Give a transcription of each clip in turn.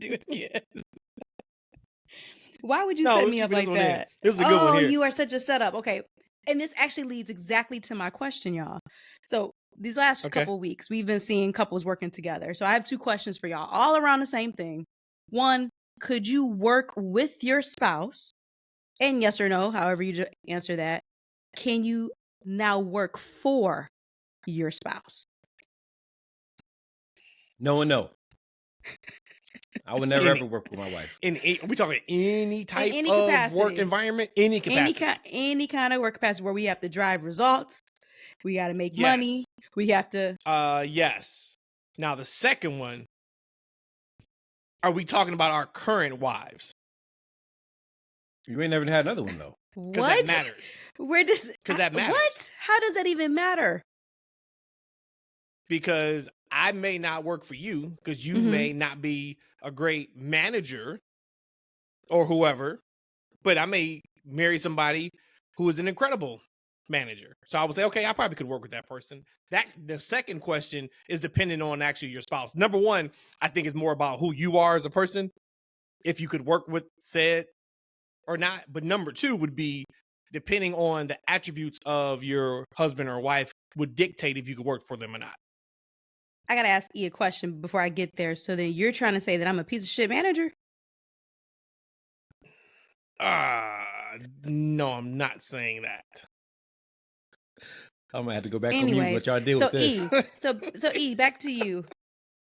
do it again. Why would you No, set me keep up this like one in. that? This is a good one Oh, here. you are such a setup. Okay. And this actually leads exactly to my question, y'all. So these last Okay. couple weeks, we've been seeing couples working together. So I have two questions for y'all, all around the same thing. One, could you work with your spouse? And yes or no, however you answer that. Can you now work for your spouse? No and no. I would never Any- ever work with my wife. Are we talking any type any of capacity. work environment? Any capacity. Any kind of work capacity where we have to drive results, we got to make money, we have to. Yes. Now the second one. Are we talking about our current wives? You ain't never had another one though. Because What? that matters. Where does? 'Cause that matters. What? How does that even matter? Because I may not work for you because you Mhm. may not be a great manager or whoever, but I may marry somebody who is an incredible manager. So I would say, okay, I probably could work with that person. The second question is dependent on actually your spouse. Number one, I think is more about who you are as a person, if you could work with said or not. But number two would be depending on the attributes of your husband or wife would dictate if you could work for them or not. I gotta ask E a question before I get there. So then you're trying to say that I'm a piece of shit manager? No, I'm not saying that. I'm gonna have to go back on mute. Anyways, Let y'all deal so with this. so E, back to you.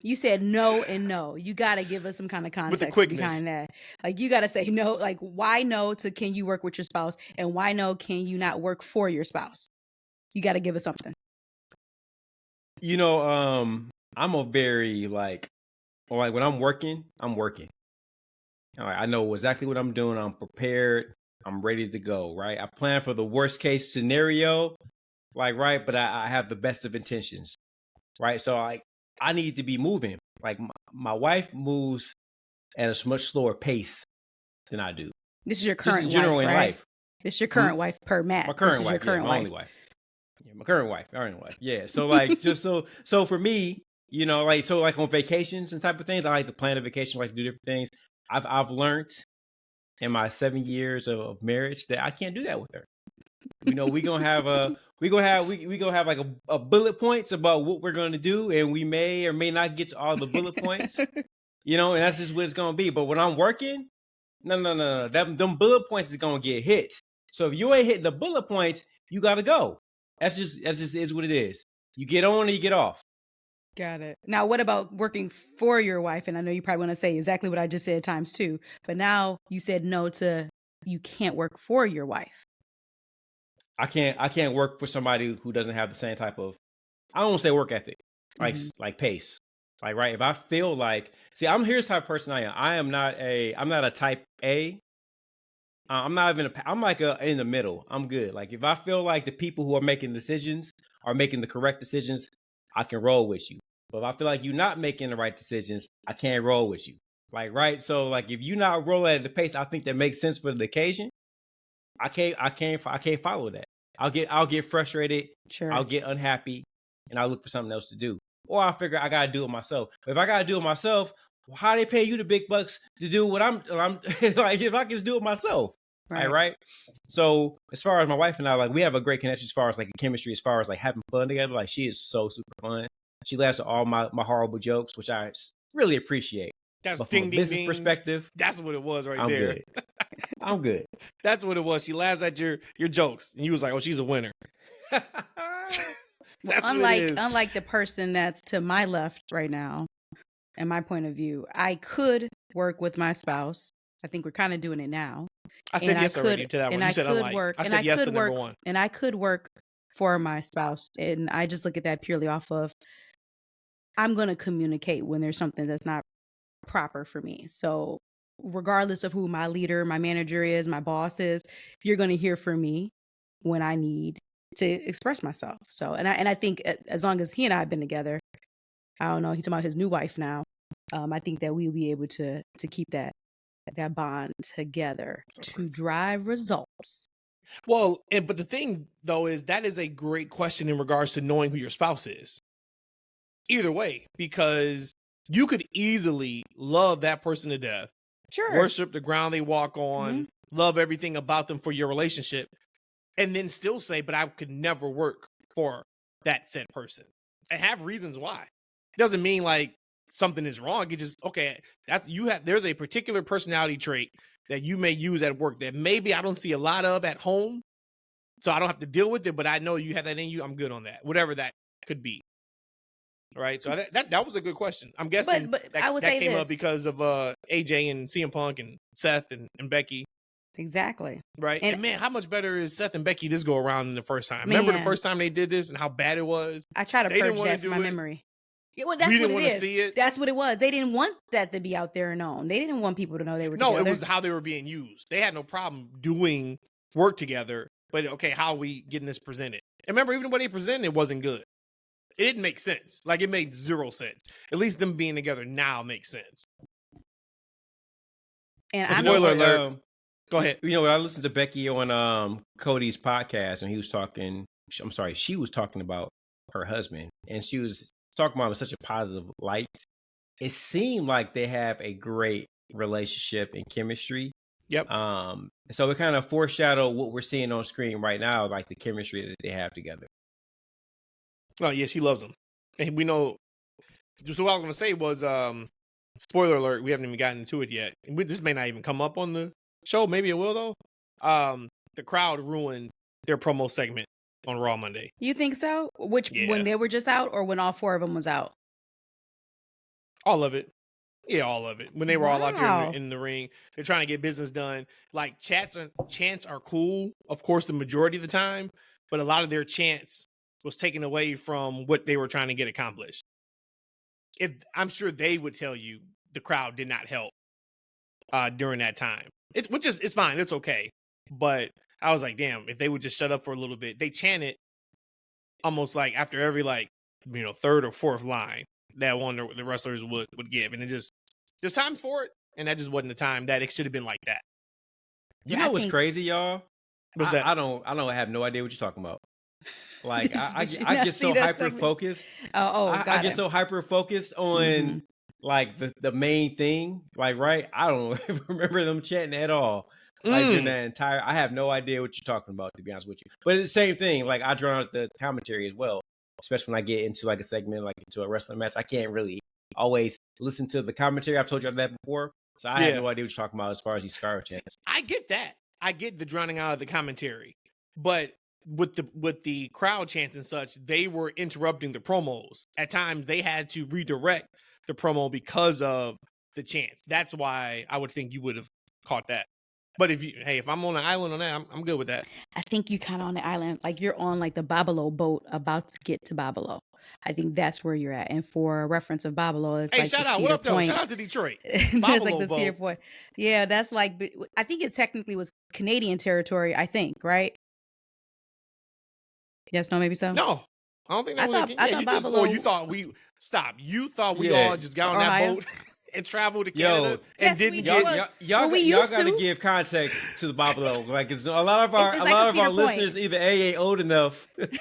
You said no and no. You gotta give us some kind of With the context quickness. behind that. Like you gotta say no. Like why no to can you work with your spouse, and why no can you not work for your spouse? You gotta give us something. You know, I'm a very like when I'm working, I'm working. All right, I know exactly what I'm doing. I'm prepared. I'm ready to go. Right. I plan for the worst case scenario. Right. But I have the best of intentions. Right. So I need to be moving. Like my wife moves at a much slower pace than I do. This is your Just current in general wife, in right? life. This is your current wife per Matt. My current this is wife, your current my wife. only wife. Yeah, my current wife. Yeah. So like just so for me, you know, like on vacations and type of things, I like to plan a vacation, I like to do different things. I've learned in my 7 years of marriage that I can't do that with her. You know, we gonna have like a bullet points about what we're gonna do, and we may or may not get to all the bullet points. You know, and that's just what it's gonna be. But when I'm working, no. Them bullet points is gonna get hit. So if you ain't hitting the bullet points, you gotta go. That's just is what it is. You get on or you get off. Got it. Now, what about working for your wife? And I know you probably want to say exactly what I just said times two, but now you said no to you can't work for your wife. I can't work for somebody who doesn't have the same type of, I don't want to say work ethic, like pace. Like, right. If I feel like, here's the type of person I am. I'm not a type A. I'm not even I'm like in the middle. I'm good. Like if I feel like the people who are making decisions are making the correct decisions, I can roll with you. But if I feel like you're not making the right decisions, I can't roll with you. Like, right. So like if you're not rolling at the pace I think that makes sense for the occasion, I can't follow that. I'll get frustrated. Sure. I'll get unhappy, and I'll look for something else to do. Or I figure I gotta do it myself. But if I gotta do it myself, how they pay you the big bucks to do what I'm like? If I can just do it myself, right? So as far as my wife and I, like we have a great connection as far as like chemistry, as far as like having fun together. Like she is so super fun. She laughs at all my horrible jokes, which I really appreciate. That's but from ding, a ding, business ding. perspective, That's what it was right I'm there. good. I'm good. That's what it was. She laughs at your jokes, and you was like, "Oh, she's a winner." That's unlike the person that's to my left right now, and my point of view, I could work with my spouse. I think we're kind of doing it now. I said yes already to that one. You said unlike. I said yes to number one. And I could work for my spouse, and I just look at that purely off of I'm going to communicate when there's something that's not proper for me. So regardless of who my leader, my manager is, my boss is, you're going to hear from me when I need to express myself. So, and I think as long as he and I have been together, I don't know, he's talking about his new wife now. I think that we'll be able to keep that bond together to drive results. Well, but the thing though is that is a great question in regards to knowing who your spouse is. Either way, because you could easily love that person to death, Sure. worship the ground they walk on, love everything about them for your relationship, and then still say, but I could never work for that said person, and have reasons why. It doesn't mean like something is wrong. You just, okay, there's a particular personality trait that you may use at work that maybe I don't see a lot of at home, so I don't have to deal with it, but I know you have that in you. I'm good on that, whatever that could be. Right, so that was a good question. I'm guessing but I would that say came this. up because of AJ and CM Punk and Seth and Becky. Exactly. Right, and man, how much better is Seth and Becky this go around than the first time? Remember the first time they did this and how bad it was? I try to purge that from my memory. Yeah, well, that's we what didn't it want is. to see it. That's what it was. They didn't want that to be out there and known. They didn't want people to know they were together. No, it was how they were being used. They had no problem doing work together, but okay, how are we getting this presented? And remember, even when they presented, it wasn't good. It didn't make sense. Like, it made zero sense. At least them being together now makes sense. And spoiler alert. Go ahead. You know, I listened to Becky on Cody's podcast, and he was talking. I'm sorry, she was talking about her husband, and she was talking about him in such a positive light. It seemed like they have a great relationship and chemistry. Yep. So it kind of foreshadowed what we're seeing on screen right now, like the chemistry that they have together. Oh, yeah, she loves him. And we know. So what I was going to say was, spoiler alert, we haven't even gotten into it yet. This may not even come up on the show. Maybe it will, though. The crowd ruined their promo segment on Raw Monday. You think so? When they were just out or when all four of them was out? All of it. Yeah, all of it. When they were all out there in the ring, they're trying to get business done. Like, chants are cool, of course, the majority of the time, but a lot of their chants was taken away from what they were trying to get accomplished. I'm sure they would tell you the crowd did not help during that time. It's fine, it's okay. But I was like, damn, if they would just shut up for a little bit. They chanted almost like after every third or fourth line that one the wrestlers would give, and it just there's times for it, and that just wasn't the time that it should have been like that. You know what's crazy, y'all? What's that? I don't have no idea what you're talking about. Like I get so hyper focused. I get so hyper focused on like the main thing. Like, right? I don't remember them chanting at all. Like in that entire, I have no idea what you're talking about, to be honest with you. But it's the same thing. Like, I draw out the commentary as well, especially when I get into like a segment, like into a wrestling match. I can't really always listen to the commentary. I've told you that before, so I have no idea what you're talking about as far as these scar chants. I get that. I get the drowning out of the commentary, but with the crowd chants and such, they were interrupting the promos. At times, they had to redirect the promo because of the chants. That's why I would think you would have caught that. But if I'm on an island on that, I'm good with that. I think you kind of on the island, like you're on like the Babalo boat about to get to Babalo. I think that's where you're at. And for a reference of Babalo, it's like shout the out, Cedar what up, Point. though? Shout out to Detroit. That's like the Cedar Point. Yeah, that's like, I think it technically was Canadian territory, I think, right? Yes, no, maybe so. No, I don't think that was. I thought Babalo. You thought we stop. You thought we all just got on that boat and traveled to Canada and didn't get. Y'all got to give context to the Babalo. Like, it's a lot of our listeners either ain't old enough and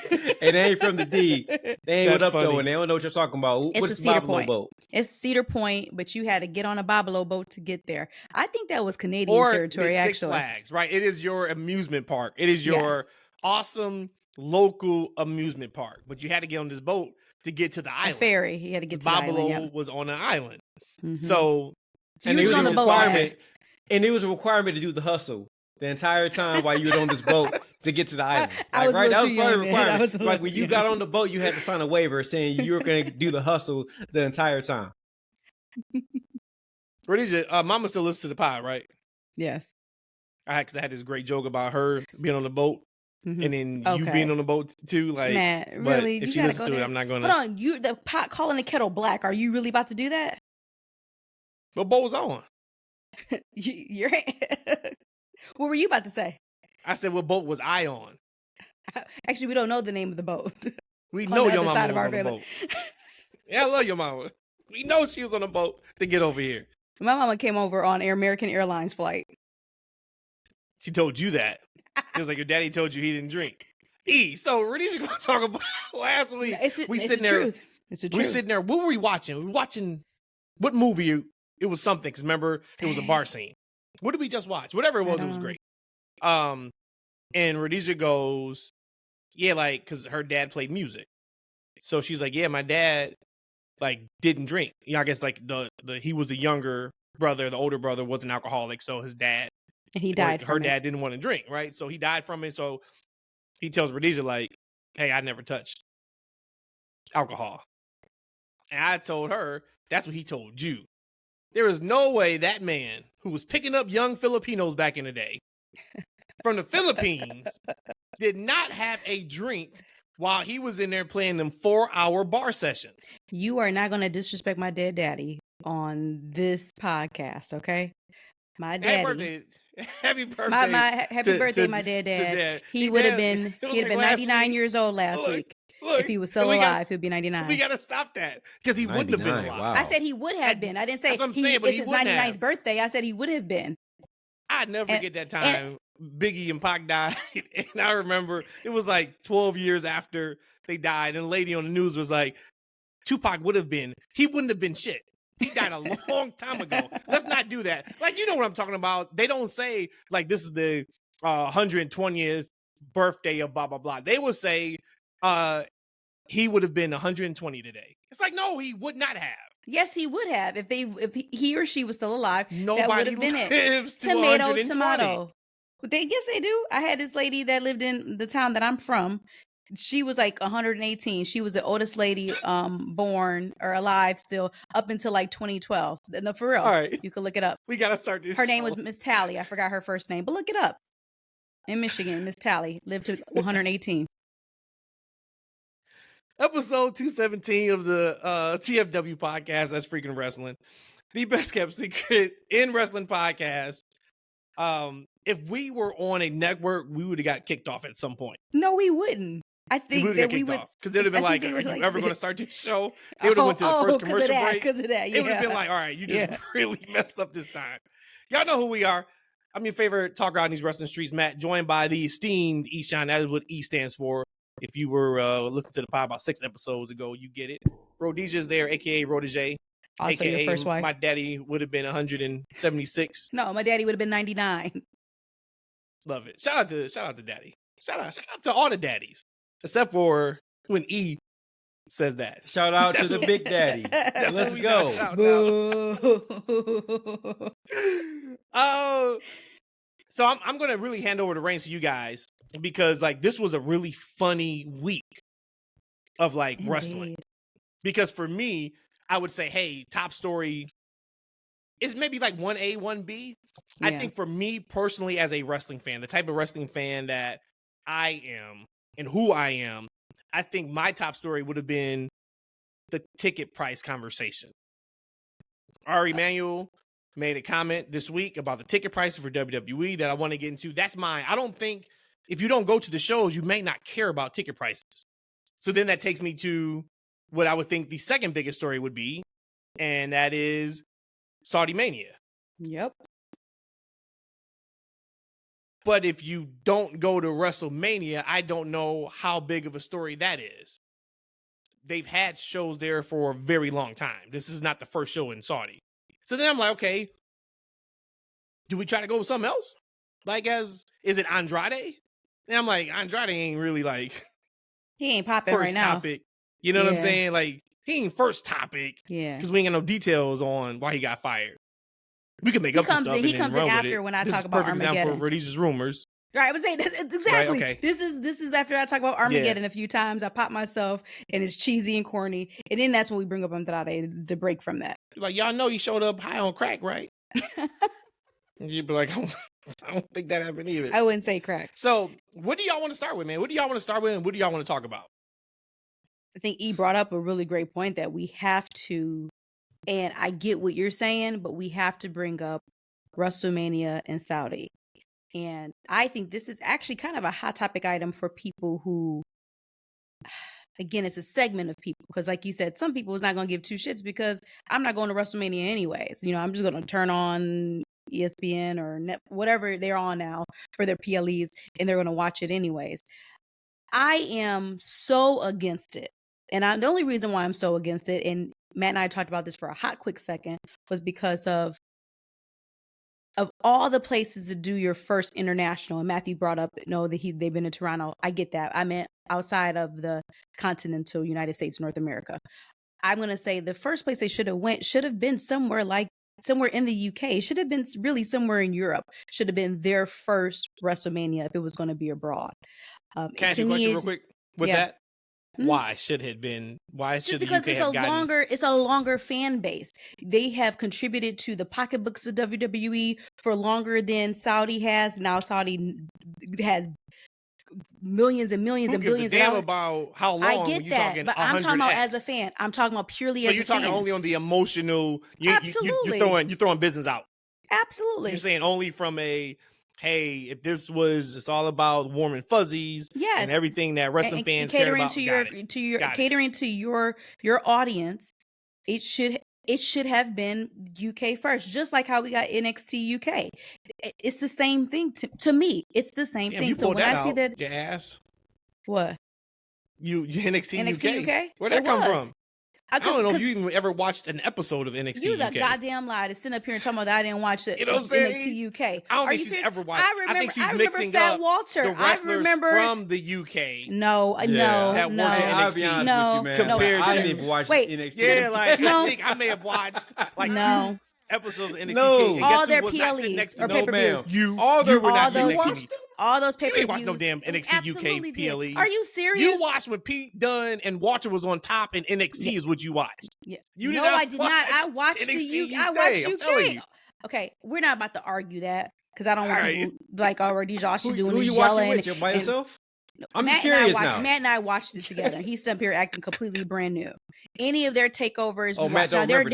they ain't from the D. They ain't what up though, and they don't know what you're talking about. What's the Babalo boat? It's Cedar Point, but you had to get on a Babalo boat to get there. I think that was Canadian territory, Six actually. Flags, right? It is your amusement park. It is your awesome local amusement park, but you had to get on this boat to get to the island. A ferry. You had to get to the island. Babalo was on an island. So and it was a requirement. And it was a requirement to do the hustle the entire time while you were on this boat to get to the island. That was part of the requirement. Like, when you got on the boat, you had to sign a waiver saying you were going to do the hustle the entire time. Rhodesia, Mama still listens to the pod, right? Yes. I had this great joke about her being on the boat. And then you being on the boat too, like, man, but really? if she listens to it, I'm not gonna. Hold on, the pot calling the kettle black. Are you really about to do that? What boat was on? You're. What were you about to say? I said, what boat was I on? Actually, we don't know the name of the boat. We know your mama was on the boat. Yeah, I love your mama. We know she was on a boat to get over here. My mama came over on American Airlines flight. She told you that. She was like, your daddy told you he didn't drink. So Rhodesia gonna talk about last week. It's the truth. We're sitting there. What were we watching? We were watching what movie? It was something, because remember, it was a bar scene. What did we just watch? Whatever it was great. And Rhodesia goes, yeah, like, because her dad played music. So she's like, yeah, my dad, like, didn't drink. You know, I guess, like, he was the younger brother, the older brother was an alcoholic, so his dad, he died from her dad didn't want to drink, right? So he died from it, so he tells Rhodesia, like, hey, I never touched alcohol. And I told her, that's what he told you. There is no way that man who was picking up young Filipinos back in the day from the Philippines did not have a drink while he was in there playing them 4-hour bar sessions. You are not going to disrespect my dead daddy on this podcast, okay? My daddy. Happy birthday. Happy birthday, my dead dad. He would have been 99 years old last week. Look, if he was still alive, he'd be 99. We got to stop that, because he wouldn't have been alive. Wow. I said he would have been. I didn't say it's his 99th birthday. I said he would have been. I'd never forget that time Biggie and Pac died. And I remember it was like 12 years after they died. And a lady on the news was like, Tupac would have been. He wouldn't have been shit. He died a long time ago. Let's not do that. Like, you know what I'm talking about. They don't say, like, this is the 120th birthday of blah, blah, blah. They will say he would have been 120 today. It's like, no, he would not have. Yes, he would have. If he or she was still alive, nobody that would have been lives it. To Tomato, 120. tomato. Yes, they do. I had this lady that lived in the town that I'm from. She was like 118. She was the oldest lady born or alive still up until like 2012. No, for real. All right. You can look it up. We got to start this Her show. name was Miss Tally. I forgot her first name, but look it up. In Michigan, Miss Tally lived to 118. Episode 217 of the TFW podcast. That's Freakin' Wrestling, the best kept secret in wrestling podcast. If we were on a network, we would have got kicked off at some point. No, we wouldn't. I think that we would, because they'd have been like, "Are you ever going to start this show?" They would have went to the first commercial break. Because of that, It would have been like, "All right, you just really messed up this time." Y'all know who we are. I'm your favorite talker out in these wrestling streets, Matt, joined by the esteemed Eshawn. That is what E stands for. If you were listening to the pod about 6 episodes ago, you get it. Rhodesia's there, aka Rhodesiae. Also, AKA your first wife. My daddy would have been 176. No, my daddy would have been 99. Love it. Shout out to daddy. Shout out to all the daddies, except for when E says that. Shout out to the big daddy. Let's go. So I'm gonna really hand over the reins to you guys, because like this was a really funny week of like wrestling. Because for me, I would say, hey, top story is maybe like 1A, 1B. Yeah. I think for me personally, as a wrestling fan, the type of wrestling fan that I am and who I am, I think my top story would have been the ticket price conversation. Ari Emanuel made a comment this week about the ticket prices for WWE that I want to get into. That's mine. I don't think if you don't go to the shows, you may not care about ticket prices. So then that takes me to what I would think the second biggest story would be, and that is Saudi Mania. Yep. But if you don't go to WrestleMania, I don't know how big of a story that is. They've had shows there for a very long time. This is not the first show in Saudi. So then I'm like, okay, do we try to go with something else? Like, is it Andrade? And I'm like, Andrade ain't really like he ain't popping first right now. Topic. You know what I'm saying? Like, he ain't first topic. Yeah. Because we ain't got no details on why he got fired. We can make up some stuff. He comes in after when I talk about Armageddon. This is a perfect example for Rhodesia's rumors. Right, I would say exactly. Right, okay. This is after I talk about Armageddon a few times. I pop myself, and it's cheesy and corny, and then that's when we bring up Andrade to break from that. Like, y'all know he showed up high on crack, right? And you'd be like, I don't think that happened either. I wouldn't say crack. So, what do y'all want to start with, man? What do y'all want to start with, and what do y'all want to talk about? I think E brought up a really great point that we have to, and I get what you're saying, but we have to bring up WrestleMania and Saudi. And I think this is actually kind of a hot topic item for people who, again, it's a segment of people. Because like you said, some people is not going to give two shits because I'm not going to WrestleMania anyways. You know, I'm just going to turn on ESPN or whatever they're on now for their PLEs, and they're going to watch it anyways. I am so against it. And the only reason why I'm so against it, and Matt and I talked about this for a hot quick second, was because of all the places to do your first international. And Matthew brought up, they've been in Toronto. I get that. I meant outside of the continental United States, North America. I'm going to say the first place they should have been somewhere in the UK. It should have been really somewhere in Europe. Should have been their first WrestleMania if it was going to be abroad. Can I ask you a question real quick with that? Mm-hmm. Why should it have been? Why should just because the UK it's a longer fan base. They have contributed to the pocketbooks of WWE for longer than Saudi has. Now Saudi has millions and millions and billions of dollars. About how long? I get that, but I'm talking about as a fan. I'm talking about purely as a fan. So you're talking only on the emotional. Absolutely. You're throwing business out. Absolutely. You're saying only from hey, if this was, it's all about warm and fuzzies, yes, and everything that wrestling fans care about. Catering to your audience. It should have been UK first, just like how we got NXT UK. It's the same thing to me. It's the same thing. So when I see that, your ass, what you NXT UK? Where'd that come from? I don't know if you even ever watched an episode of NXT UK. You was a goddamn lie to sit up here and talk about that I didn't watch it. You know what I'm saying? NXT UK. I don't think she's ever watched. I think she's mixing Fat up Walter. the wrestlers from the UK. No. I'll be honest with you, man. Compared I didn't even watch NXT. Yeah, like I think I may have watched like two episodes of NXT UK. All their PLEs or pay-per-views. You were not NXT. All those pay-per-views. You ain't watch no damn NXT UK PLEs. Are you serious? You watched when Pete Dunne and Walter was on top in NXT is what you watched. Yeah. I did not. I watched NXT I watched UK. Okay, we're not about to argue that because I don't want people like already Josh is doing who this you yelling. Watching with by yourself? I'm Matt just curious now. Matt and I watched it together. He's up here acting completely brand new. Any of their takeovers, Matt don't remember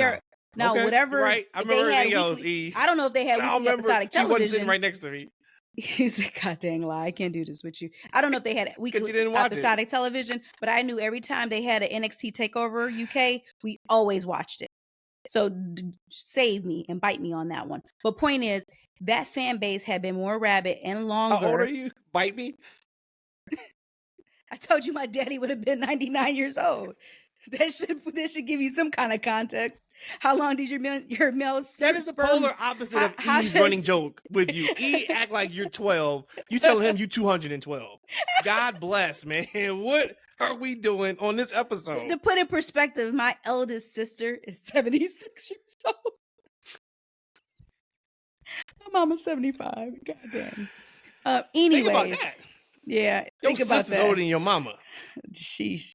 now. No, whatever. Right, I remember everything else. I don't know if they had weekly episodic television. She wasn't sitting right next to me. He's a goddamn lie. I can't do this with you. I don't know if they had weekly episodic television, but I knew every time they had an NXT takeover UK, we always watched it. So save me and bite me on that one. But point is, that fan base had been more rabid and longer. How old are you? Bite me? I told you my daddy would have been 99 years old. That should give you some kind of context. How long did your male That is a polar opposite of E's running joke with you. E act like you're 12. You telling him you 212. God bless, man. What are we doing on this episode? To put in perspective, my eldest sister is 76 years old. My mama's 75. Goddamn. Anyways. Think about that. Yeah. Your sister's older than your mama. Sheesh.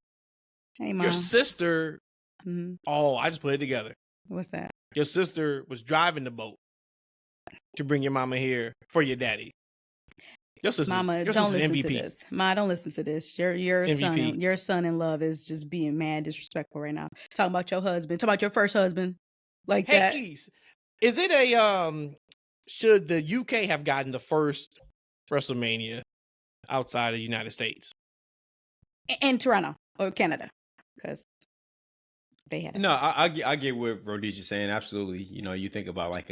Hey, Mom. Your sister. Mm-hmm. Oh, I just put it together. What's that? Your sister was driving the boat to bring your mama here for your daddy. Your sister, Mama, don't listen to this. Ma, don't listen to this. Your son in love is just being mad disrespectful right now. Talking about your husband. Talking about your first husband. Like that. Is it a should the UK have gotten the first WrestleMania outside of the United States? In Toronto or Canada. Because they had No, I get what Rhodesia's saying. Absolutely. You think about like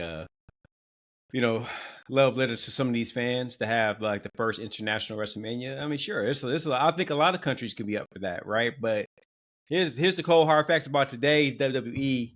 love letter to some of these fans to have like the first international WrestleMania. I mean, sure, I think a lot of countries could be up for that, right? But here's the cold hard facts about today's WWE.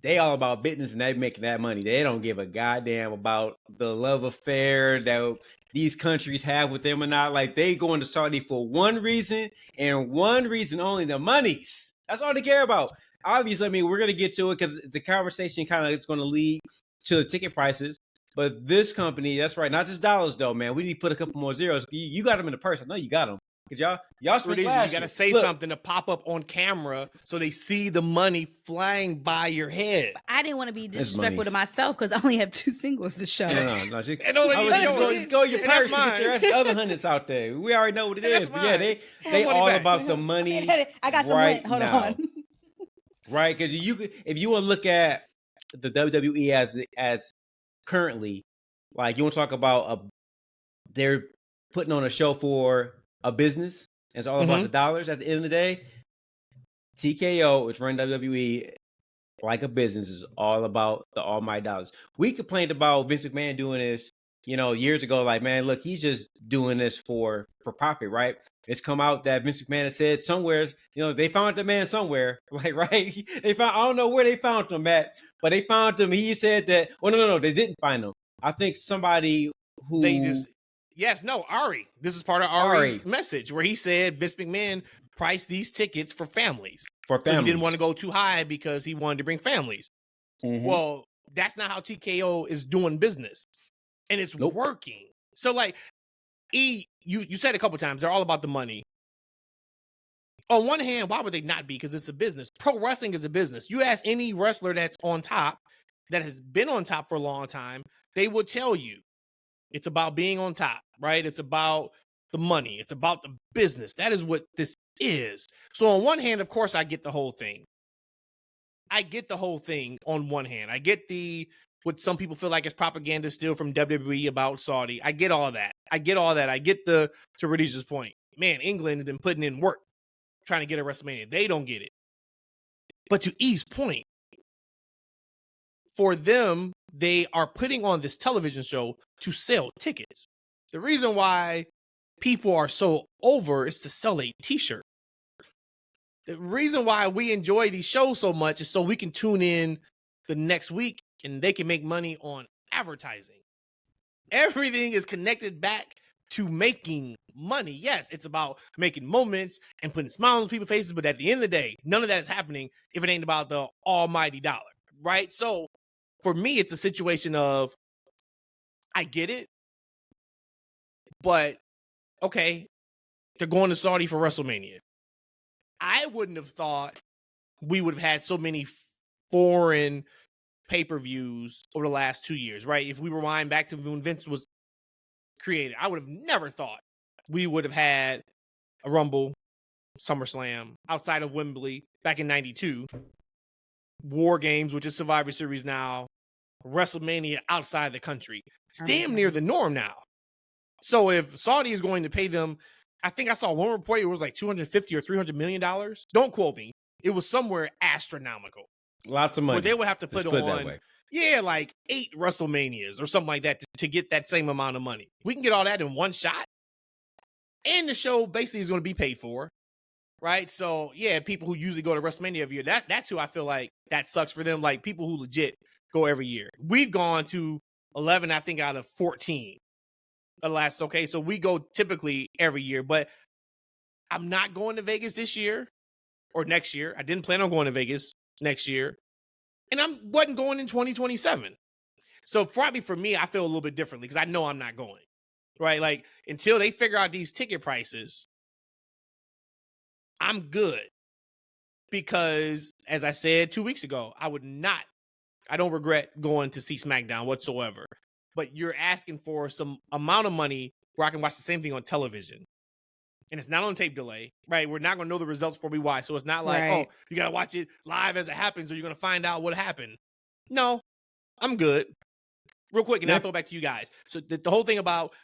They all about business and they making that money. They don't give a goddamn about the love affair that these countries have with them or not. Like, they going to Saudi for one reason and one reason only: the monies. That's all they care about. Obviously, I mean, we're going to get to it because the conversation kind of is going to lead to the ticket prices. But this company, that's right, not just dollars though, man. We need to put a couple more zeros. You got them in the purse. I know you got them. Because y'all spent you got to say something to pop up on camera so they see the money flying by your head. I didn't want to be disrespectful to myself because I only have 2 singles to show. No. Just go your purse. There's other hundreds out there. We already know what it is. But yeah, they all about the money. I got some money. Hold on. Right? Because if you want to look at the WWE as currently, like, you want to talk about they're putting on a show for a business. It's all about the dollars at the end of the day. TKO, which run WWE like a business, is all about the almighty dollars. We complained about Vince McMahon doing this years ago, like, man, look, he's just doing this for profit, right? It's come out that Vince McMahon has said somewhere, they found the man somewhere, like, right? They found, I don't know where they found him at, but they found him. He said that, well, no, they didn't find him. I think somebody Ari. This is part of Ari's message where he said Vince McMahon priced these tickets for families. So he didn't want to go too high because he wanted to bring families. Mm-hmm. Well, that's not how TKO is doing business. And it's working. So, like, you said a couple times, they're all about the money. On one hand, why would they not be? Because it's a business. Pro wrestling is a business. You ask any wrestler that's on top, that has been on top for a long time, they will tell you it's about being on top, right? It's about the money. It's about the business. That is what this is. So on one hand, of course, I get the whole thing. On one hand. I get what some people feel like is propaganda still from WWE about Saudi. I get all that. I get to Rhodesia's point. Man, England's been putting in work trying to get a WrestleMania. They don't get it. But to E's point, for them, they are putting on this television show to sell tickets. The reason why people are so over is to sell a t-shirt. The reason why we enjoy these shows so much is so we can tune in the next week and they can make money on advertising. Everything is connected back to making money. Yes, it's about making moments and putting smiles on people's faces, but at the end of the day, none of that is happening if it ain't about the almighty dollar, right? So for me, it's a situation of, I get it, but okay, they're going to Saudi for WrestleMania. I wouldn't have thought we would have had so many foreign pay-per-views over the last 2 years, right? If we rewind back to when Vince was created, I would have never thought we would have had a Rumble, SummerSlam, outside of Wembley back in 92, War Games, which is Survivor Series now, WrestleMania outside the country. It's damn near the norm now. So if Saudi is going to pay them, I think I saw one report, it was like $250 or $300 million. Don't quote me. It was somewhere astronomical. Lots of money. Where they would have to put on, like 8 WrestleManias or something like that to get that same amount of money. If we can get all that in one shot, and the show basically is going to be paid for, right? So, yeah, people who usually go to WrestleMania every year, that's who I feel like that sucks for them. Like, people who legit go every year. We've gone to 11, I think, out of 14. Okay, so we go typically every year, but I'm not going to Vegas this year or next year. I didn't plan on going to Vegas next year, and I wasn't going in 2027. So probably for me, I feel a little bit differently because I know I'm not going, right? Like, until they figure out these ticket prices, I'm good. Because, as I said 2 weeks ago, I don't regret going to see SmackDown whatsoever. But you're asking for some amount of money where I can watch the same thing on television. And it's not on tape delay, right? We're not going to know the results before we watch. So it's not like, oh, you got to watch it live as it happens or you're going to find out what happened. No, I'm good. Real quick, and I'll throw it back to you guys. So the whole thing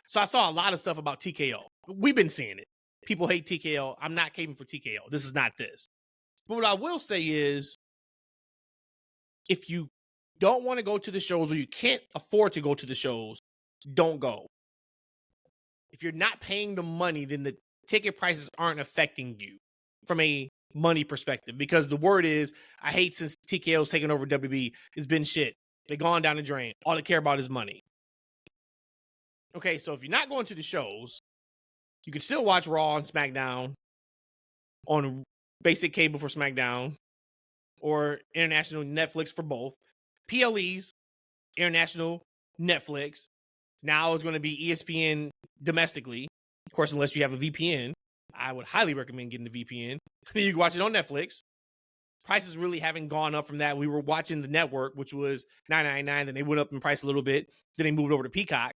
so I saw a lot of stuff about TKO. We've been seeing it. People hate TKO. I'm not caping for TKO. This is not this. But what I will say is, if you don't want to go to the shows or you can't afford to go to the shows, don't go. If you're not paying the money, then the ticket prices aren't affecting you from a money perspective. Because the word is, I hate since TKO's taken over WB, it's been shit. They've gone down the drain. All they care about is money. Okay, so if you're not going to the shows, you can still watch Raw and SmackDown on basic cable for SmackDown or international Netflix for both. PLEs, international Netflix. Now it's going to be ESPN domestically. Of course, unless you have a VPN. I would highly recommend getting the VPN. You can watch it on Netflix. Prices really haven't gone up from that. We were watching the network, which was $9.99. Then they went up in price a little bit. Then they moved over to Peacock.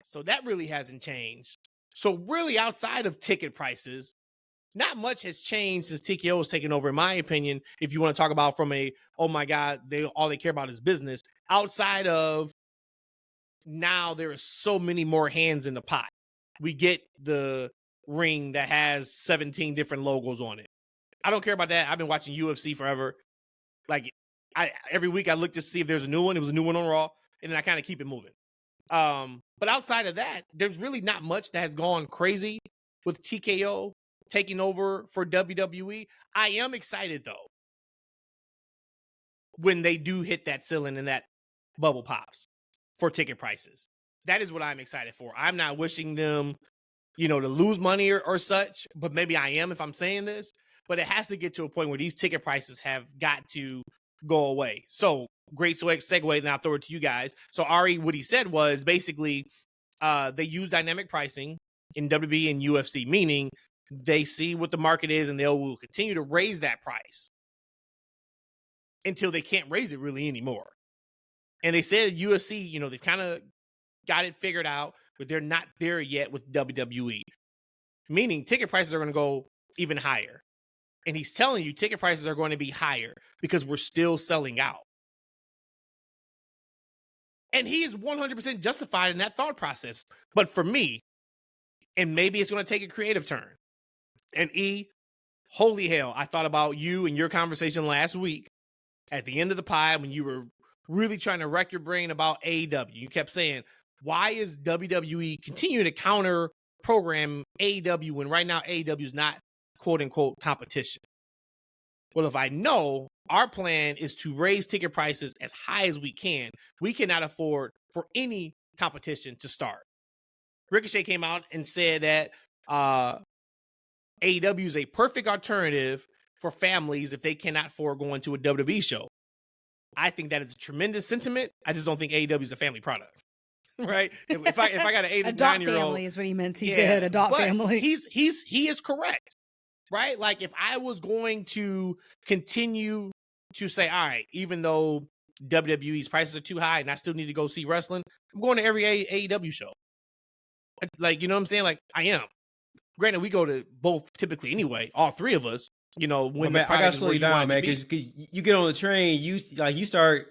So that really hasn't changed. So really, outside of ticket prices, not much has changed since TKO has taken over, in my opinion, if you want to talk about from a, oh my God, all they care about is business. Outside of now, there are so many more hands in the pot. We get the ring that has 17 different logos on it. I don't care about that. I've been watching UFC forever. Like, every week I look to see if there's a new one. It was a new one on Raw, and then I kind of keep it moving. But outside of that, there's really not much that has gone crazy with TKO taking over for WWE. I am excited though when they do hit that ceiling and that bubble pops for ticket prices. That is what I'm excited for. I'm not wishing them, to lose money or such, but maybe I am if I'm saying this. But it has to get to a point where these ticket prices have got to go away. So great segue, and I'll throw it to you guys. So Ari, what he said was basically they use dynamic pricing in WWE and UFC, meaning they see what the market is and they will continue to raise that price until they can't raise it really anymore. And they said UFC, they've kind of got it figured out, but they're not there yet with WWE, meaning ticket prices are going to go even higher. And he's telling you ticket prices are going to be higher because we're still selling out. And he is 100% justified in that thought process. But for me, and maybe it's going to take a creative turn. And holy hell, I thought about you and your conversation last week at the end of the pod when you were really trying to wreck your brain about AEW. You kept saying, why is WWE continuing to counter program AEW when right now AEW is not quote unquote competition? Well, if I know our plan is to raise ticket prices as high as we cannot afford for any competition to start. Ricochet came out and said that AEW is a perfect alternative for families if they cannot afford going to a WWE show. I think that is a tremendous sentiment. I just don't think AEW is a family product. Right? If I got an 8 or 9 year old, family is what he meant. He said adult family. He is correct. Right? Like if I was going to continue to say, all right, even though WWE's prices are too high and I still need to go see wrestling, I'm going to every AEW show. Like, you know what I'm saying? Like I am. Granted, we go to both typically anyway, all three of us, when man, I gotta slow you down, man, because you get on the train, you start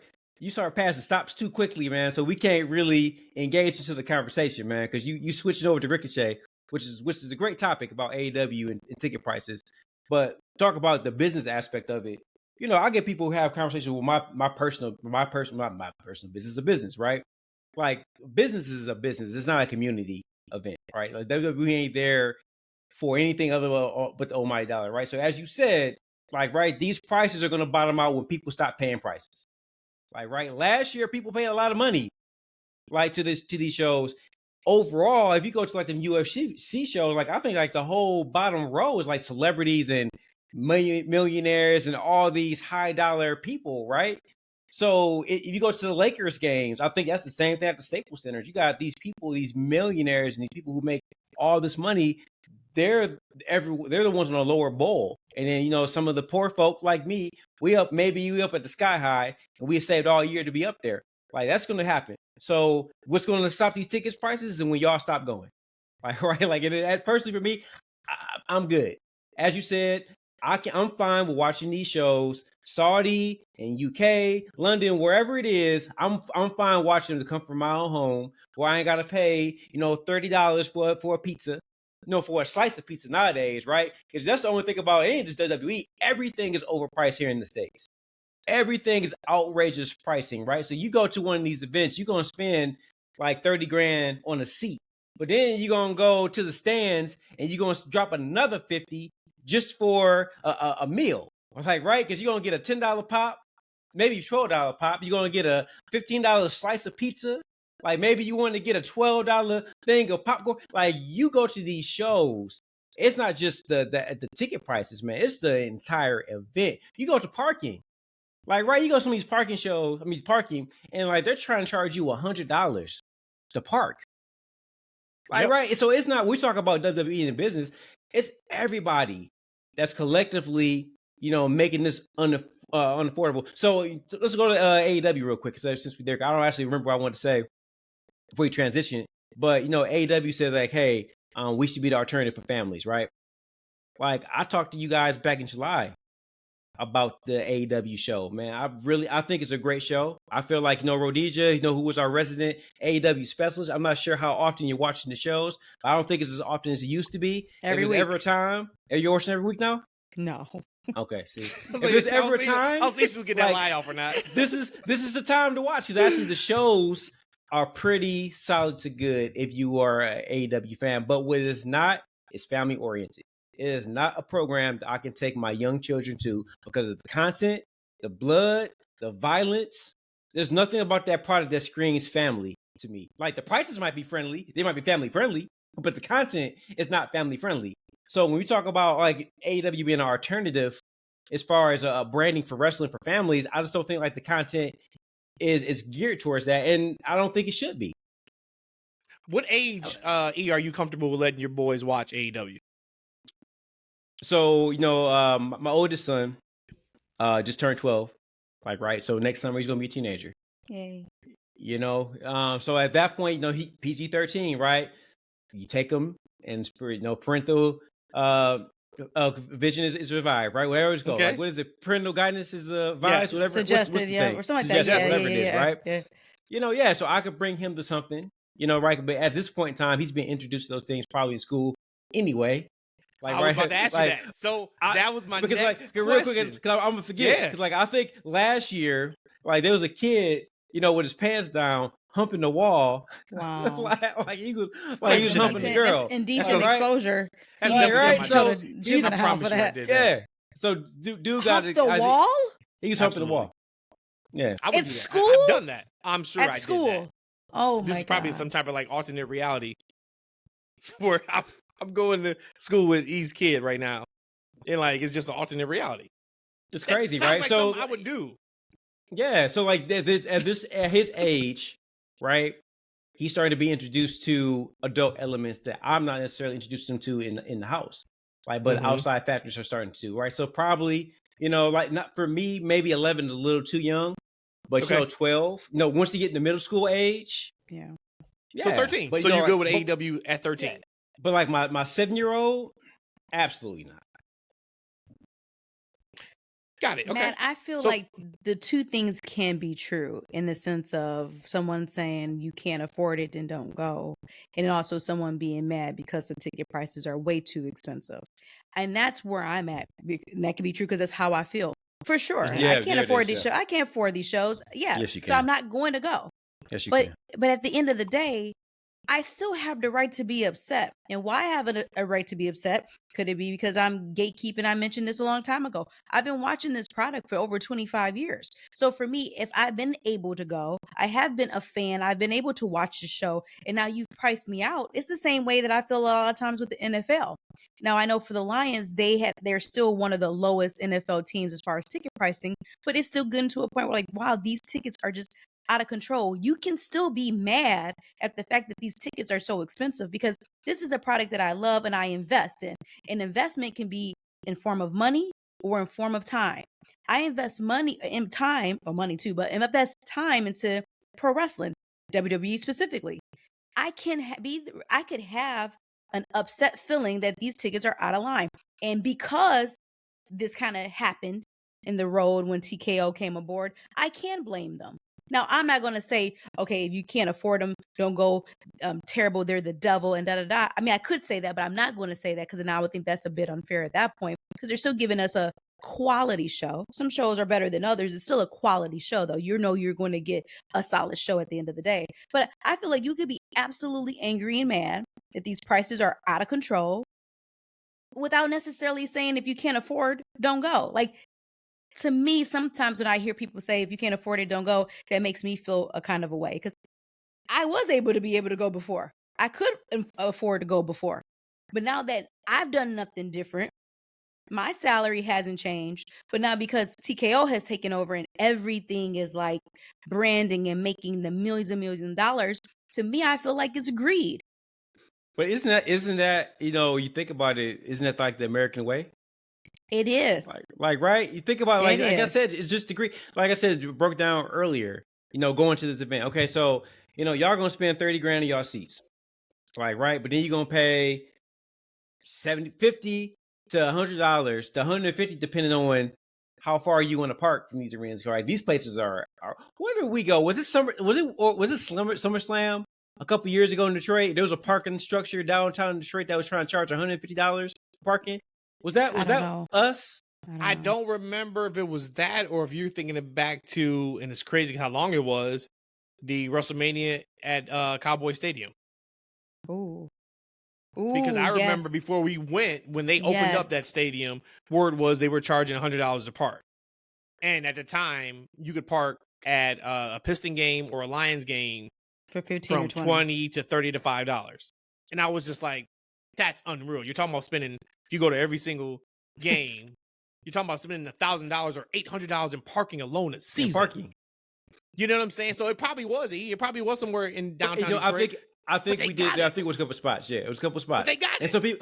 passing stops too quickly, man. So we can't really engage into the conversation, man, because you switched over to Ricochet, which is a great topic about AEW and ticket prices. But talk about the business aspect of it. I get people who have conversations with my personal business is a business, right? Like business is a business. It's not a community event, right? Like WWE ain't there for anything other but the almighty dollar, right? So as you said, like, right, these prices are going to bottom out when people stop paying prices. Like, right, last year people paid a lot of money, like to these shows. Overall, if you go to like the UFC shows, like I think like the whole bottom row is like celebrities and millionaires and all these high dollar people, right? So if you go to the Lakers games, I think that's the same thing at the Staples Centers. You got these people, these millionaires, and these people who make all this money. They're the ones on a lower bowl, and then some of the poor folk like me, we up at the sky high, and we saved all year to be up there. Like that's going to happen. So what's going to stop these tickets prices is when y'all stop going. Like right, like personally for me, I'm good. As you said, I'm fine with watching these shows, Saudi and UK, London, wherever it is. I'm fine watching them to come from my own home where I ain't got to pay $30 for a pizza. For a slice of pizza nowadays, right? Because that's the only thing about it ain't just WWE. Everything is overpriced here in the States. Everything is outrageous pricing, right? So you go to one of these events, you're going to spend like 30 grand on a seat. But then you're going to go to the stands and you're going to drop another 50 just for a meal. Like, right? Because you're going to get a $10 pop, maybe $12 pop. You're going to get a $15 slice of pizza. Like maybe you want to get a $12 thing of popcorn. Like you go to these shows, it's not just the ticket prices, man. It's the entire event. You go to parking, like right. You go to some of these parking, and like they're trying to charge you $100 to park. Like yep. Right. So it's not. We talk about WWE in the business. It's everybody that's collectively, making this unaffordable. So let's go to AEW real quick, because since we're there, I don't actually remember what I wanted to say before we transition, but AEW said like, hey, we should be the alternative for families, right? Like I talked to you guys back in July about the AEW show, man. I think it's a great show. I feel like Rhodesia, who was our resident AEW specialist. I'm not sure how often you're watching the shows, but I don't think it's as often as it used to be. Every week. Ever a time? Are you watching every week now? No. Okay, see. If there's ever a time, I'll see if she'll get that lie off or not. This is the time to watch, because actually the shows are pretty solid to good if you are an AEW fan. But what it is not is family oriented. It is not a program that I can take my young children to because of the content, the blood, the violence. There's nothing about that product that screams family to me. Like the prices might be friendly, they might be family friendly, but the content is not family friendly. So when we talk about like AEW being an alternative as far as branding for wrestling for families, I just don't think like the content is geared towards that, and I don't think it should be. What age, E, are you comfortable with letting your boys watch AEW? So my oldest son just turned 12, like right. So next summer he's gonna be a teenager. Yay. So at that point, he PG-13, right? You take him, and parental vision is revived, right? Wherever it's go. Okay. Like, what is it? Parental guidance is advised, whatever. Suggested, what's the yeah, thing? or something Suggested, like that. whatever it is, right? Yeah. So I could bring him to something, right? But at this point in time, he's been introduced to those things probably in school anyway. Like, I was about to ask you that. So that was my because next question. Real quick, because I'm gonna forget. Because I think last year, there was a kid, with his pants down, humping the wall. Wow. he was humping the girl. That's indecent exposure. That's right. So he's I promise you I did that. So dude got the wall. He was humping the wall. Yeah. At school? I've done that. I'm sure At I school. did that. Oh, this is probably some type of alternate reality where I'm going to school with E's kid right now, and it's just an alternate reality. It's crazy, right? Like so I would do. Yeah. So at his age, right? He started to be introduced to adult elements that I'm not necessarily introduced him to in the house, but outside factors are starting to, right? So probably, not for me, maybe 11 is a little too young, but 12. No, once you get in the middle school age, yeah. So 13. But so you're good with AEW at 13. Yeah. But my 7-year-old, absolutely not. Got it. Okay. Man, I feel like the two things can be true in the sense of someone saying you can't afford it, then don't go. And also someone being mad because the ticket prices are way too expensive. And that's where I'm at. And that can be true because that's how I feel. For sure. Yeah, I can't afford these shows. I can't afford these shows. Yeah. Yes, you can. So I'm not going to go. Yes, you can. But at the end of the day, I still have the right to be upset. And why I have a right to be upset? Could it be because I'm gatekeeping? I mentioned this a long time ago. I've been watching this product for over 25 years. So for me, if I've been able to go, I have been a fan, I've been able to watch the show, and now you've priced me out. It's the same way that I feel a lot of times with the NFL. Now, I know for the Lions, they're still one of the lowest NFL teams as far as ticket pricing, but it's still getting to a point where wow, these tickets are just out of control. You can still be mad at the fact that these tickets are so expensive because this is a product that I love and I invest in. An investment can be in form of money or in form of time. I invest money in time, or money too, but invest time into pro wrestling, WWE specifically. I could have an upset feeling that these tickets are out of line. And because this kind of happened in the road when TKO came aboard, I can blame them. Now, I'm not going to say, okay, if you can't afford them, don't go, terrible, they're the devil, and da-da-da. I mean, I could say that, but I'm not going to say that because then I would think that's a bit unfair at that point because they're still giving us a quality show. Some shows are better than others. It's still a quality show, though. You're going to get a solid show at the end of the day. But I feel like you could be absolutely angry and mad that these prices are out of control without necessarily saying if you can't afford, don't go. To me, sometimes when I hear people say, if you can't afford it, don't go, that makes me feel a kind of a way. Because I was able to go before. I could afford to go before. But now that I've done nothing different, my salary hasn't changed. But now because TKO has taken over and everything is like branding and making the millions and millions of dollars, to me, I feel like it's greed. But isn't that, you think about it, isn't that like the American way? It is. Right? You think about like I said, it's just degree. Like I said, broke down earlier, going to this event. Okay, so, y'all going to spend 30 grand on y'all seats. Right? But then you're going to pay $50 to $100 to $150 depending on how far you want to park from these arenas. Right? These places are where did we go? Was it SummerSlam a couple years ago in Detroit? There was a parking structure downtown in Detroit that was trying to charge $150 for parking. Was that us? I don't remember if it was that or if you're thinking it back to, and it's crazy how long it was, the WrestleMania at Cowboy Stadium. Ooh. Because I remember yes. before we went, when they opened up that Yes. stadium, word was they were charging $100 to park. And at the time, you could park at a Piston game or a Lions game For 15 from or 20. 20 to $30 to $5. And I was just like, that's unreal. You're talking about spending, if you go to every single game, you're talking about spending $1,000 or $800 in parking alone a season. Parking. You know what I'm saying? So it probably was. It probably was somewhere in downtown Detroit. I think we did. I think it was a couple spots. Yeah, it was a couple spots. But they got it. And some people,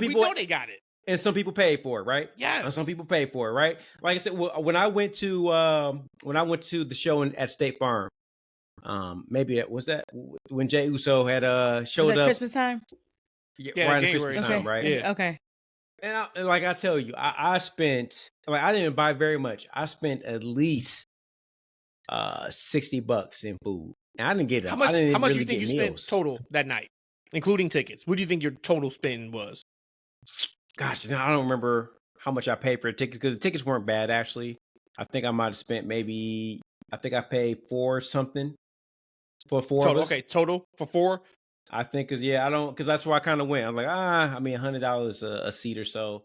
we know they got it. And some people paid for it, right? Yes. And some people paid for it, right? Like I said, when I went to the show at State Farm, maybe it was that when Jey Uso had showed was that up Christmas time. Yeah, right in Christmas time, right? Yeah. Okay. And like I tell you, I spent I didn't buy very much. I spent at least $60 in food. And I didn't get it. How much do you think you spent meals. total that night, including tickets? What do you think your total spend was? Gosh, I don't remember how much I paid for the tickets because the tickets weren't bad actually. I think I might have spent I paid $4 something for four total, of us. Okay, total for 4. I think because that's where I kind of went. I'm like, $100 a seat or so.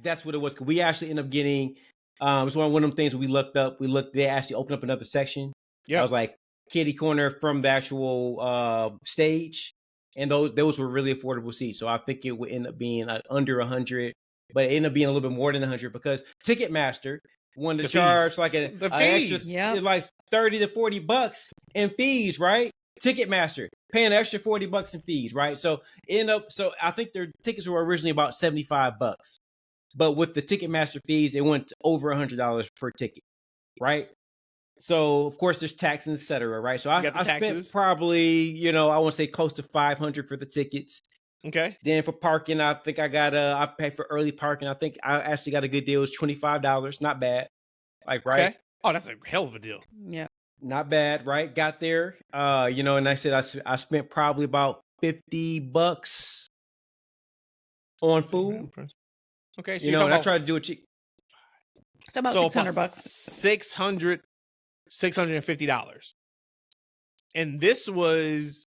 That's what it was. Cause we actually ended up getting, it's one of them things we looked up. They actually opened up another section. Yeah. I was like kitty corner from the actual stage. And those were really affordable seats. So I think it would end up being like under 100, but it ended up being a little bit more than 100 because Ticketmaster wanted to charge like an extra, like $30 to $40 in fees, right? Ticketmaster paying an extra $40 in fees, right? So I think their tickets were originally about $75, but with the Ticketmaster fees, it went to over $100 per ticket, right? So of course there's taxes, etc., right? So I spent probably, I want to say close to $500 for the tickets. Okay. Then for parking, I think I paid for early parking. I think I actually got a good deal. It was $25, not bad. Like right. Okay. Oh, that's a hell of a deal. Yeah. Not bad, right? Got there, and I said I spent probably about $50 on food. Okay, so and I tried to do it cheap. So about $600. $650. And this was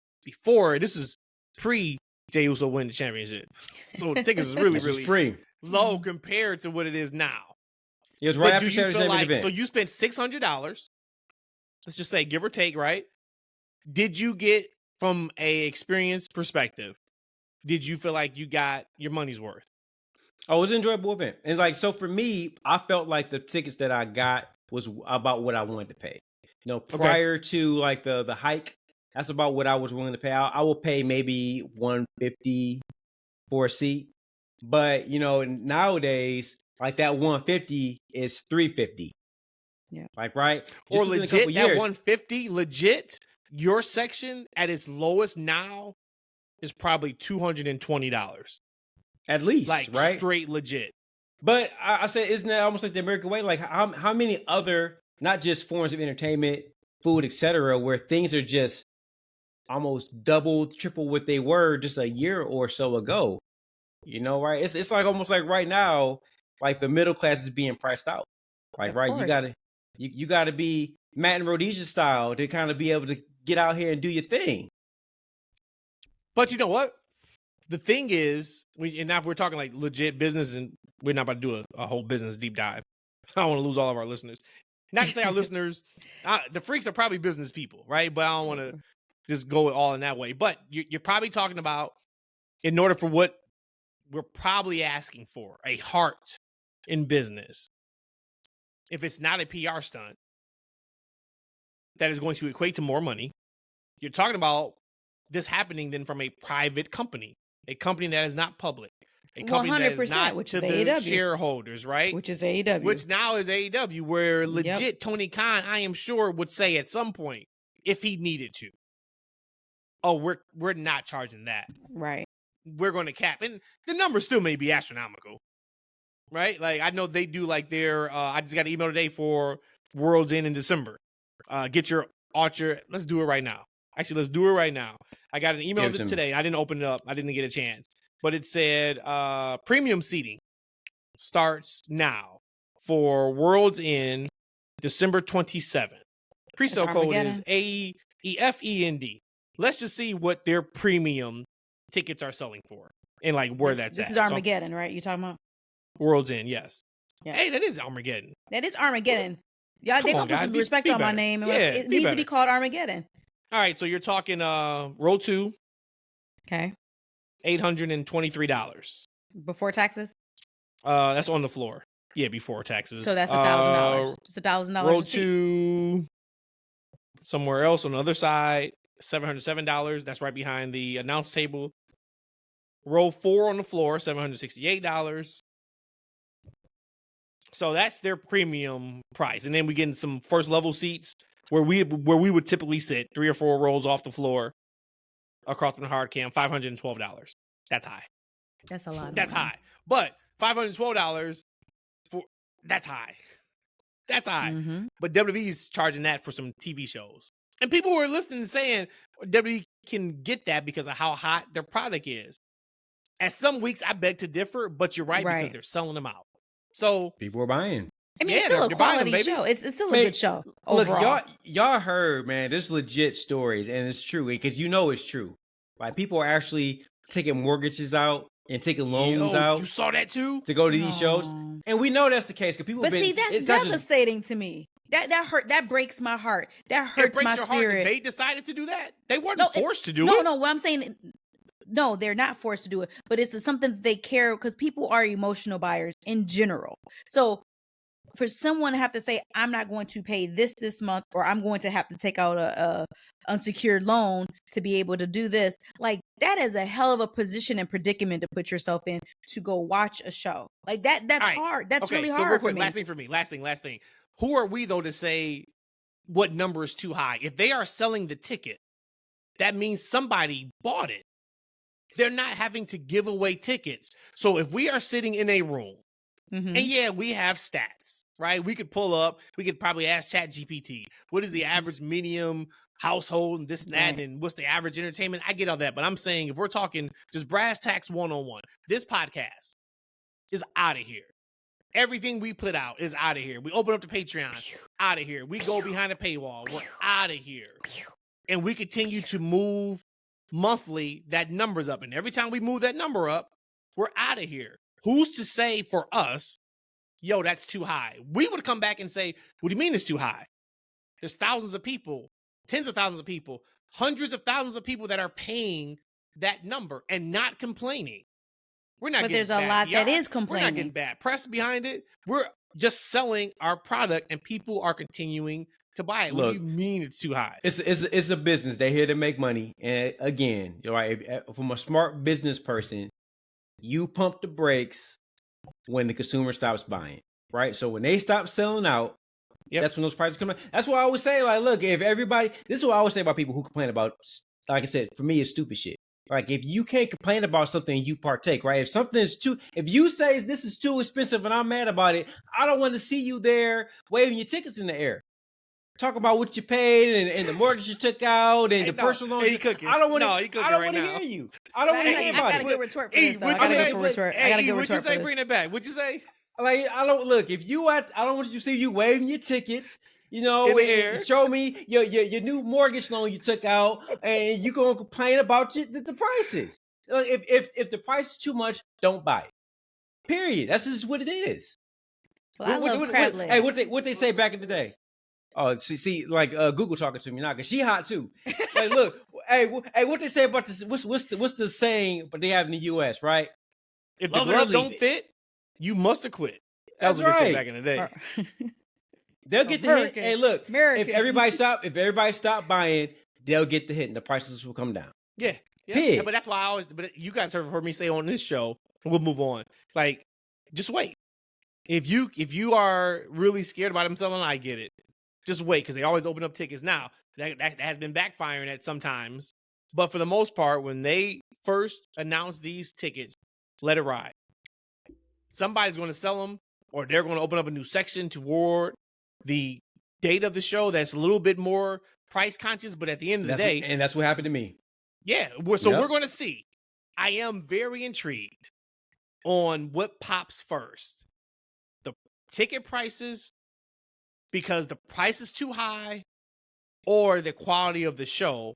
pre Jey Uso win the championship. So the tickets was really free. Low compared to what it is now. It was right after Saturday's event. So you spent $600. Let's just say give or take, right? Did you get, from a experience perspective, did you feel like you got your money's worth? Oh, it was an enjoyable event. And so for me, I felt like the tickets that I got was about what I wanted to pay. Prior to like the hike, that's about what I was willing to pay. I will pay maybe $150 for a seat. But nowadays, like that $150 is $350. Yeah. Like right? Or legit that $150, legit, your section at its lowest now is probably $220. At least, like right? Straight legit. But I say, isn't that almost like the American way? Like how many other, not just forms of entertainment, food, etc., where things are just almost double, triple what they were just a year or so ago? Right? It's like almost like right now, like the middle class is being priced out. Like Of right, course. you gotta be Matt and Rhodesia style to kind of be able to get out here and do your thing. But you know what? The thing is, and now if we're talking like legit business, and we're not about to do a whole business deep dive. I don't want to lose all of our listeners. Not to say our listeners, the freaks are probably business people, right? But I don't want to just go all in that way. But you're probably talking about, in order for what we're probably asking for, a heart in business. If it's not a PR stunt that is going to equate to more money, you're talking about this happening then from a private company, a company that is not public, a company that is not which to is the AEW. shareholders, right? Which is AEW. Which now is AEW, where legit Tony Khan, I am sure, would say at some point, if he needed to, oh, we're not charging that. Right. We're going to cap. And the numbers still may be astronomical, right? Like, I know they do like their, I just got an email today for World's End in December. Get your Archer. Let's do it right now. Actually, let's do it right now. I got an email today. I didn't open it up. I didn't get a chance. But it said premium seating starts now for World's End December 27th. Pre-sale code is AEFEND. let's just see what their premium tickets are selling for and like where that's this at. is Armageddon, right? You talking about World's End, yes. Yeah. Hey, that is Armageddon. That is Armageddon. Y'all, Come they on, gonna put guys, some be respect on my better. name. Yeah, It be needs to better. be called Armageddon. All right, so you're talking row 2, Okay. $823. Before taxes. That's on the floor. Yeah, before taxes. So that's $1,000. Just $1,000. Row 2, somewhere else on the other side, $707. That's right behind the announce table. Row 4 on the floor, $768. So that's their premium price, and then we get in some first level seats where we would typically sit 3 or 4 rows off the floor across from the hard cam, $512. That's high. That's a lot. That's high, but $512 that's high. That's high. Mm-hmm. But WWE's charging that for some TV shows, and people were listening and saying WWE can get that because of how hot their product is. At some weeks, I beg to differ, but you're right. Because they're selling them out. So people are buying. I mean, it's still a quality show. It's still a good show. Overall. Look, y'all heard, man. There's legit stories, and it's true because it's true. Like people are actually taking mortgages out and taking loans out. You saw that too to go to these shows, and we know that's the case because people. But see, that's devastating to me. That hurt. That breaks my heart. That hurts my spirit. They decided to do that. They weren't forced to do it. No. What I'm saying. No, they're not forced to do it, but it's something that they care because people are emotional buyers in general. So for someone to have to say, I'm not going to pay this month, or I'm going to have to take out a unsecured loan to be able to do this, like that is a hell of a position and predicament to put yourself in to go watch a show. Like that's hard. That's really hard. So real quick, last thing for me. Last thing. Who are we though to say what number is too high? If they are selling the ticket, that means somebody bought it. They're not having to give away tickets. So if we are sitting in a room, and yeah, we have stats, right? We could pull up, we could probably ask ChatGPT, what is the average medium household and this and that, and what's the average entertainment? I get all that, but I'm saying if we're talking just brass tacks 101, this podcast is out of here. Everything we put out is out of here. We open up the Patreon, out of here. We go behind a paywall, we're out of here. And we continue to move monthly, that number's up. And every time we move that number up, we're out of here. Who's to say for us, yo, that's too high? We would come back and say, what do you mean it's too high? There's thousands of people, tens of thousands of people, hundreds of thousands of people that are paying that number and not complaining. We're not. But there's a lot that is complaining. We're not getting bad press behind it. We're just selling our product, and people are continuing to buy it. What do you mean it's too high? It's a business. They're here to make money. And again, right, from a smart business person, you pump the brakes when the consumer stops buying, right? So when they stop selling out, that's when those prices come in. That's why I always say, like, look, if everybody, this is what I always say about people who complain about, like I said, for me, it's stupid shit. Like, if you can't complain about something, you partake, right? If something is if you say this is too expensive and I'm mad about it, I don't want to see you there waving your tickets in the air. Talk about what you paid and the mortgage you took out and the personal loan. I don't want to hear you. I don't want to hear about it. I got a good retort for this, though. I got a good retort. What'd you say? Bring it back. What'd you say? Like, I don't want you to see you waving your tickets, in the air. Show me your new mortgage loan you took out, and you gonna complain about the prices. Like, if the price is too much, don't buy it. Period. That's just what it is. Well, I love crab legs. Hey, what they say back in the day? Oh, see, like Google talking to me now because she hot too. Like, look, hey, what they say about this? What's the saying? But they have in the U.S. right? If the glove don't fit, you must have quit. That was what they said back in the day. They'll get the hit. Hey, look, if everybody stop buying, they'll get the hit, and the prices will come down. Yeah. But that's why But you guys have heard me say on this show, and we'll move on. Like, just wait. If you are really scared about them selling, I get it. Just wait, because they always open up tickets. Now, that has been backfiring at sometimes. But for the most part, when they first announce these tickets, let it ride. Somebody's going to sell them, or they're going to open up a new section toward the date of the show that's a little bit more price conscious. But at the end of the day... And that's what happened to me. Yeah, so we're going to see. I am very intrigued on what pops first. The ticket prices... because the price is too high, or the quality of the show,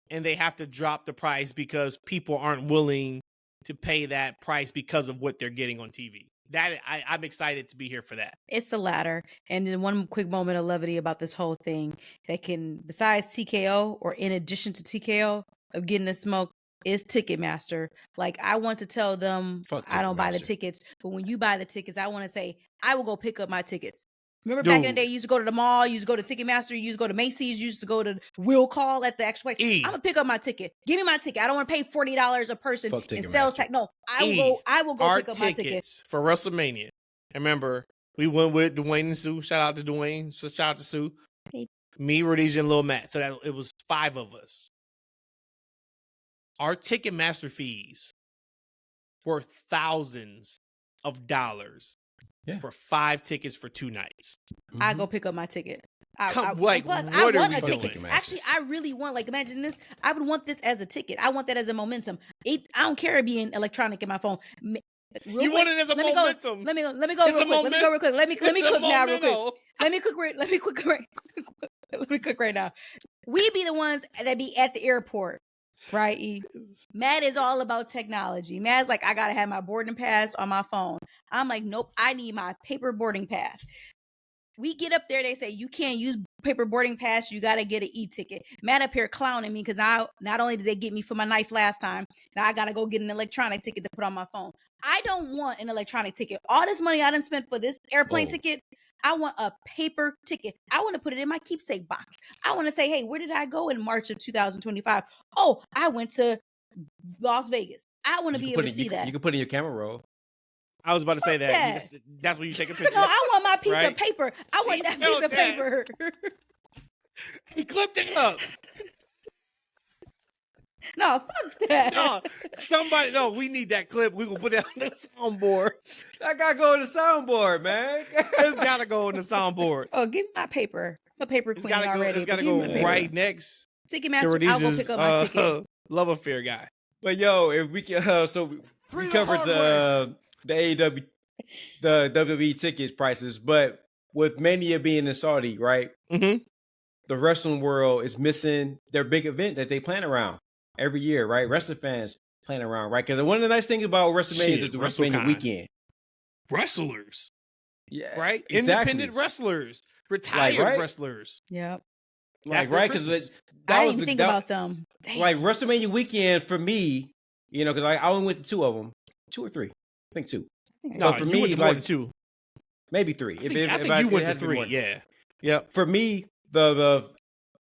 and they have to drop the price because people aren't willing to pay that price because of what they're getting on TV. That I'm excited to be here for that. It's the latter. And then one quick moment of levity about this whole thing that can, besides TKO or in addition to TKO of getting the smoke, is Ticketmaster. Like, I want to tell them I don't buy the tickets, but when you buy the tickets, I want to say I will go pick up my tickets. Remember back in the day, you used to go to the mall, you used to go to Ticketmaster, you used to go to Macy's, you used to go to Will Call at the actual place. I'm gonna pick up my ticket. Give me my ticket. I don't want to pay $40 a person in sales tax. No, I will go pick up my tickets for WrestleMania. And remember, we went with Dwayne and Sue. Shout out to Dwayne. Shout out to Sue. Hey. Me, Rhodesia, and Lil Matt. So that it was 5 of us. Our Ticketmaster fees were thousands of dollars for 5 tickets for 2 nights. I go pick up my ticket. What I are want we a doing? ticket. Actually, I really want, like, imagine this. I would want this as a ticket. I want that as a momentum. I don't care it being electronic in my phone. You want it as a momentum. Let me go real quick. Let me cook now real quick. Let me cook right now. We be the ones that be at the airport. Right, E? Matt is all about technology. Matt's like, I gotta have my boarding pass on my phone. I'm like, nope, I need my paper boarding pass. We get up there, they say, you can't use paper boarding pass, you gotta get an e-ticket. Matt up here clowning me because now not only did they get me for my knife last time, now I gotta go get an electronic ticket to put on my phone. I don't want an electronic ticket. All this money I done spent for this airplane ticket, I want a paper ticket. I want to put it in my keepsake box. I want to say, hey, where did I go in March of 2025? Oh, I went to Las Vegas. I want to be able to see that. You can put in your camera roll. I was about to say that. That's when you take a picture. No, I want my piece of paper. I want that piece of paper. He clipped it up. No, fuck that. No, we need that clip. We're going to put it on the soundboard. That got to go on the soundboard, man. It's got to go on the soundboard. Oh, give me my paper. I'm a paper queen already. It's got to go right next. Ticketmaster, I'll go pick up my ticket. Love affair guy. But yo, if we can, so we covered the AEW, the WWE tickets prices, but with Mania being in Saudi, right? Mm-hmm. The wrestling world is missing their big event that they plan around every year, right? Wrestling fans plan around, right? Because one of the nice things about WrestleMania is the WrestleMania weekend. Wrestlers. Yeah. Right? Exactly. Independent wrestlers. Retired wrestlers. Yep. Like, right? Because I didn't even think about them. Damn. Like, WrestleMania weekend for me, you know, because I only went to 2 of them. 2 or 3. I think 2. No, for you me, went to like, more than 2. Maybe 3. I think you went to 3, yeah. Yep. For me,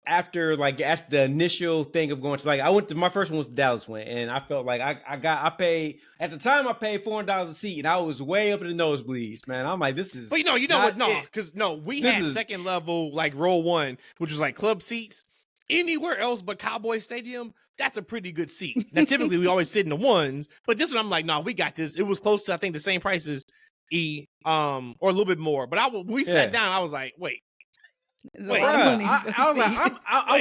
after the initial thing of going to, like, I went to, my first one was the Dallas one, and I felt like I paid, at the time I paid $400 a seat, and I was way up in the nosebleeds, man. I'm like, this is, but you know what? No, because we had second level, like row 1, which was like club seats. Anywhere else but Cowboy Stadium, that's a pretty good seat. Now, typically we always sit in the ones, but this one I'm like, no, we got this. It was close to, I think, the same price as or a little bit more. But we sat down, I was like, wait. I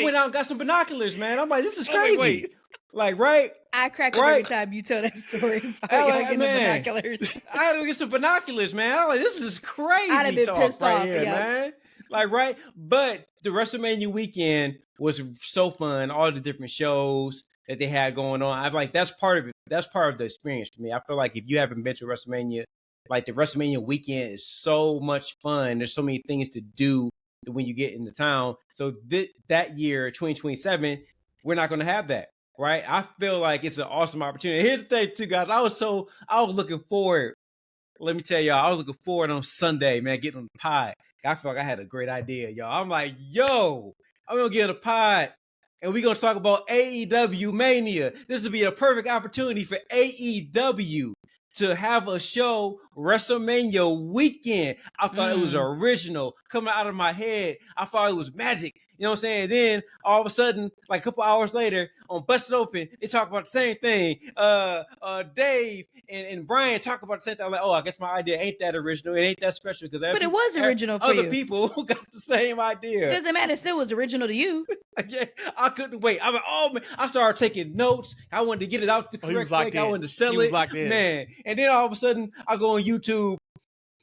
went out and got some binoculars, man. I'm like, this is crazy. Like, right? I crack up every time you tell that story. Getting the binoculars. I had to get some binoculars, man. I'm like, this is crazy. I'd have been pissed off, man. Like, right? But the WrestleMania weekend was so fun. All the different shows that they had going on. I like, that's part of it. That's part of the experience for me. I feel like if you haven't been to WrestleMania, like, the WrestleMania weekend is so much fun. There's so many things to do when you get into town. So that year, 2027, we're not going to have that, right? I feel like it's an awesome opportunity. Here's the thing, too, guys. I was looking forward. Let me tell y'all, I was looking forward on Sunday, man, getting on the pod. I feel like I had a great idea, y'all. I'm like, yo, I'm going to get on the pod, and we're going to talk about AEW Mania. This would be a perfect opportunity for AEW to have a show WrestleMania weekend. I thought it was original, coming out of my head. I thought it was magic. You know what I'm saying? Then all of a sudden, like a couple hours later, on Busted Open, they talk about the same thing. Dave and Brian talk about the same thing. I'm like, oh, I guess my idea ain't that original. It ain't that special because but it was original for you. Other people got the same idea. Doesn't matter. It still was original to you. Yeah, I couldn't wait. I'm like, oh man, I started taking notes. I wanted to get it out the correct way. I wanted to sell it, man. And then all of a sudden, I go on YouTube.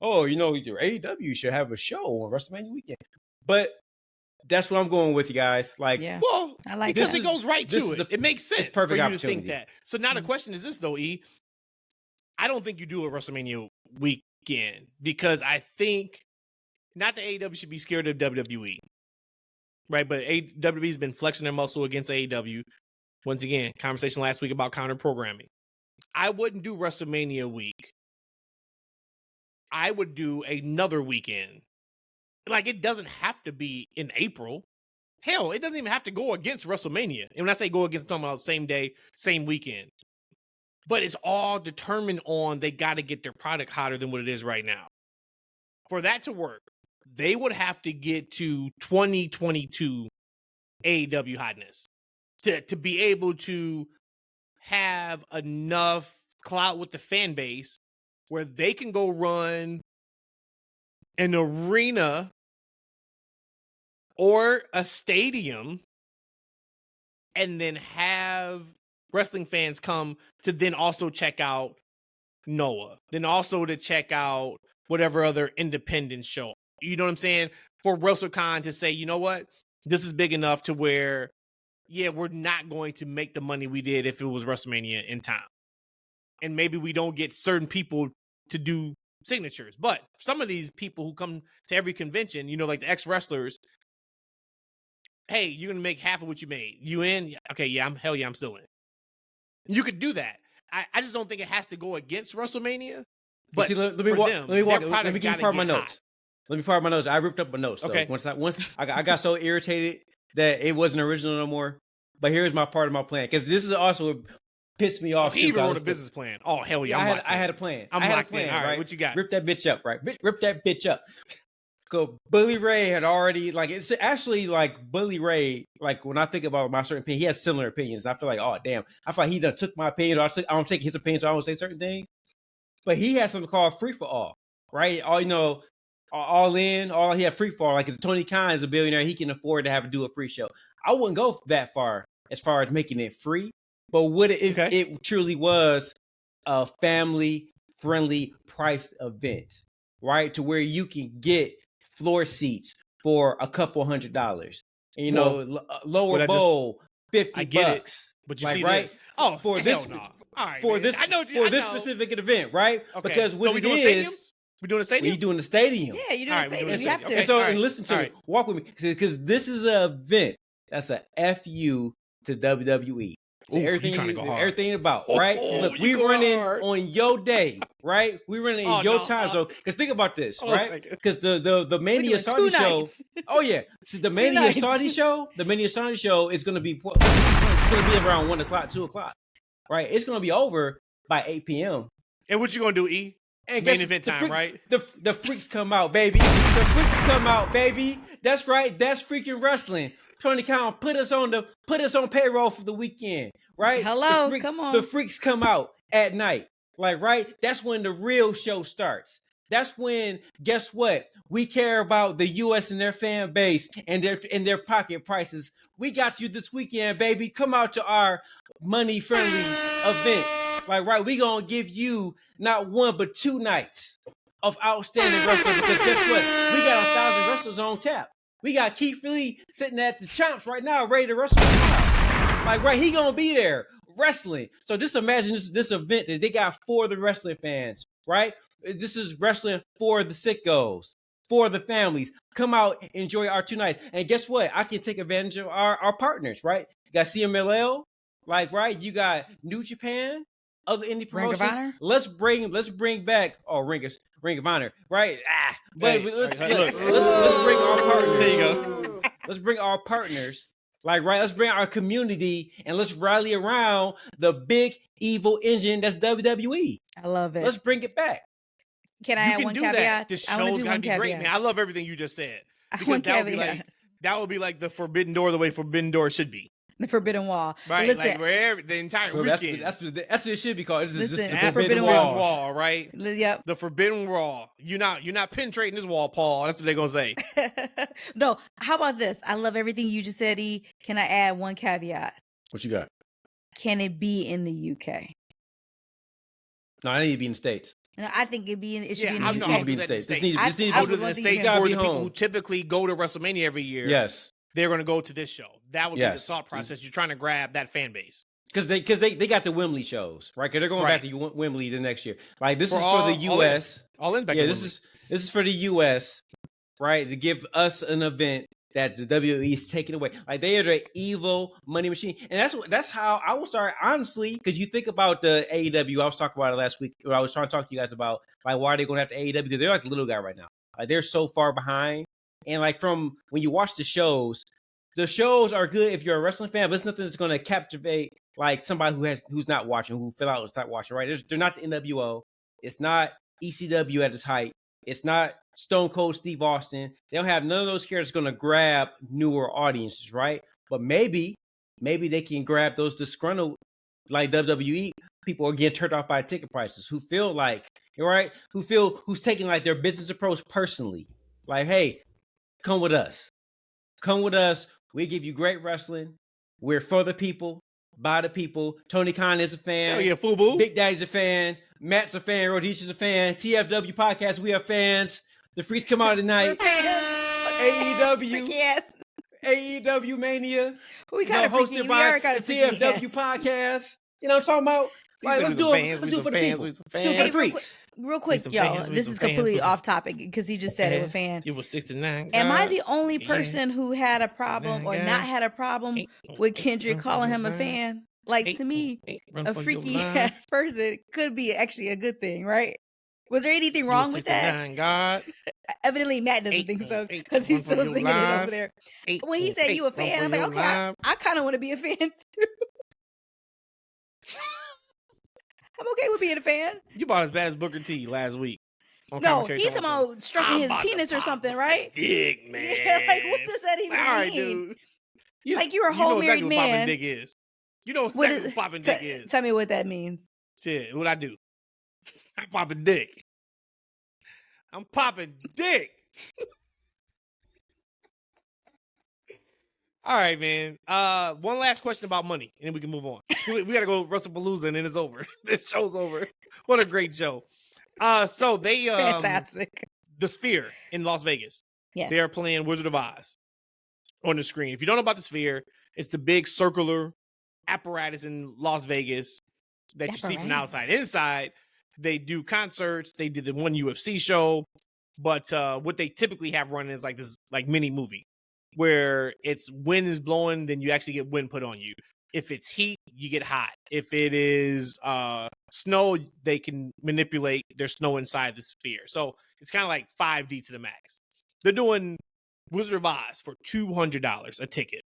Oh, you know, your AEW should have a show on WrestleMania weekend. But That's what I'm going with, you guys. Like, Yeah. Well, I like because that. it goes right to it. It makes sense perfect for you to opportunity. think that. So now the Mhm. question is this, though, E. I don't think you do a WrestleMania weekend because I think not that AEW should be scared of WWE, right? But WWE's been flexing their muscle against AEW. Once again, conversation last week about counter programming. I wouldn't do WrestleMania week. I would do another weekend. Like, it doesn't have to be in April. Hell, it doesn't even have to go against WrestleMania. And when I say go against, I'm talking about same day, same weekend. But it's all determined on they got to get their product hotter than what it is right now. For that to work, they would have to get to 2022 AEW hotness to be able to have enough clout with the fan base where they can go run an arena or a stadium and then have wrestling fans come to then also check out Noah, then also to check out whatever other independent show. You know what I'm saying? For WrestleCon to say, you know what? This is big enough to where, yeah, we're not going to make the money we did if it was WrestleMania in town. And maybe we don't get certain people to do signatures. But some of these people who come to every convention, you know, like the ex-wrestlers, hey, you're going to make half of what you made. You in? Okay, yeah, I'm still in. You could do that. I just don't think it has to go against WrestleMania. But see, let me for walk. them, Let me walk. their Let me product's give you gotta part of my get hot. notes. Let me part of my notes. I ripped up my notes. Okay. Once I got so irritated that it wasn't original no more. But here's my part of my plan, because this is also what pissed me Oh, off. he even wrote a business plan. Oh, hell yeah, I had a plan. I'm I had a locked in. plan, All right, right? what you got? Rip that bitch up, right? Rip that bitch up. Go. Bully Ray had already, like, it's actually like Bully Ray. Like, when I think about my certain opinion, he has similar opinions. I feel like, oh damn, I feel like he done took my opinion. I don't take his opinion, so I don't say certain things. But he had something called free for all, right? All all in, all he had free for all. Like, if Tony Khan is a billionaire, he can afford to do a free show. I wouldn't go that far as making it free, but would it if it truly was a family friendly priced event, right? To where you can get floor seats for a couple $100. And, lower bowl, $50. I get it, but you like, see right? this? Oh, for hell this, no. All right, for man. this, I know for this specific event, right? Okay. Because so what we it doing is, stadiums? We doing a stadium? we doing the stadium. Yeah, you do a stadium. You have to. Okay. And so, all right, and listen to all me, right. walk with me, because this is an event that's a FU to WWE. To Oof, everything you trying to go hard. everything about, right? Look, we running on your day, right? We running in your time. So, because think about this, right? Because the Mania Saudi show. Oh yeah, see, the Mania Saudi show. The Mania Saudi show is going to be around 1 o'clock, 2 o'clock, right? It's going to be over by 8 p.m. And what you gonna do, E? And main event time, right? The freaks come out, baby. The freaks come out, baby. That's right. That's freaking wrestling. Tony Khan put us on payroll for the weekend, right? Hello, come on. The freaks come out at night, like, right? That's when the real show starts. That's when, guess what? We care about the U.S. and their fan base and their pocket prices. We got you this weekend, baby. Come out to our money friendly event. Like, right, we gonna give you not one but 2 nights of outstanding wrestling, because guess what? We got 1,000 wrestlers on tap. We got Keith Lee sitting at the Chomps right now, ready to wrestle. Like, right, he gonna be there wrestling. So just imagine this event that they got for the wrestling fans, right? This is wrestling for the sickos, for the families. Come out, enjoy our 2 nights. And guess what? I can take advantage of our partners, right? You got CMLL, like, right? You got New Japan, other indie promotions. Ring of Honor? Let's bring back Ring of Honor, right? But let's bring our partners. There you go. Let's bring our partners. Like, right, let's bring our community and let's rally around the big evil engine that's WWE. I love it. Let's bring it back. Can I add one caveat? This I want show's to do gotta one be caveat. great, man. I love everything you just said. One Because caveat. that would be like the Forbidden Door, the way Forbidden Door should be. The Forbidden Wall. Right, Listen, like where the entire So weekend. that's what it should be called. Listen, This the is Forbidden Wall, right? Yep. The Forbidden Wall. You're not penetrating this wall, Paul. That's what they're gonna say. No, how about this? I love everything you just said, E. Can I add one caveat? What you got? Can it be in the UK? No, I need to be in the States. No, I think it should be in the I'm UK. not be in the States. This needs to be Go to the gotta States be for the people home. who typically go to WrestleMania every year. Yes. they're going to go to this show. That would be the thought process. You're trying to grab that fan base. Because they got the Wembley shows, right? Because they're going back to Wembley the next year. Like this is for the U.S. All in back. Yeah, this is for the U.S. Right, to give us an event that the WWE is taking away. Like they are the evil money machine, and that's how I will start. Honestly, because you think about the AEW, I was talking about it last week. I was trying to talk to you guys about like why are they going after AEW, because they're like the little guy right now. Like they're so far behind, and like from when you watch the shows are good if you're a wrestling fan, but it's nothing that's going to captivate like somebody who's not watching, who fell out and start watching. Right, they're not the NWO. It's not ECW at its height. It's not Stone Cold Steve Austin. They don't have none of those characters going to grab newer audiences, right? But maybe they can grab those disgruntled, like WWE people, again, turned off by ticket prices, who feel like, right? Who's taking like their business approach personally. Like, hey, come with us. Come with us. We give you great wrestling. We're for the people, by the people. Tony Khan is a fan. Hell yeah, FUBU. Big Daddy's a fan. Matt's a fan. Rodisha's a fan. TFW Podcast, we are fans. The Freaks come out tonight. AEW. Yes. AEW Mania. We got hosted by the TFW Podcast. You know what I'm talking about? Like, let's do it. Let's do it for the people. Let's do it for the Freaks. Real quick, y'all. This is completely off topic because he just said it with fan. It was 69. Am I the only person who had a problem or not had a problem with Kendrick calling him a fan? Like, to me, a freaky ass person could be actually a good thing, right? Was there anything wrong with that? God. Evidently, Matt doesn't think so because he's still singing it over there. When he said you a fan, I'm like, okay, I kind of want to be a fan too. I'm okay with being a fan. You bought as bad as Booker T last week. No, he's talking about stroking his penis or something, right? Dick, man. Yeah, like, what does that even mean? All right, dude. Like, you're a whole married man. What popping dick is. You know exactly what popping dick is. Tell me what that means. Shit, what I do? I'm popping dick. I'm popping dick. All right, man. One last question about money, and then we can move on. We got to go WrestlePalooza, and then it's over. This show's over. What a great show. So they fantastic. The Sphere in Las Vegas. Yeah, they are playing Wizard of Oz on the screen. If you don't know about the Sphere, it's the big circular apparatus in Las Vegas that you see from outside. Inside, they do concerts. They did the one UFC show, but what they typically have running is like this like mini movie where it's wind is blowing, then you actually get wind put on you. If it's heat, you get hot. If it is snow, they can manipulate their snow inside the sphere. So it's kind of like 5D to the max. They're doing Wizard of Oz for $200 a ticket.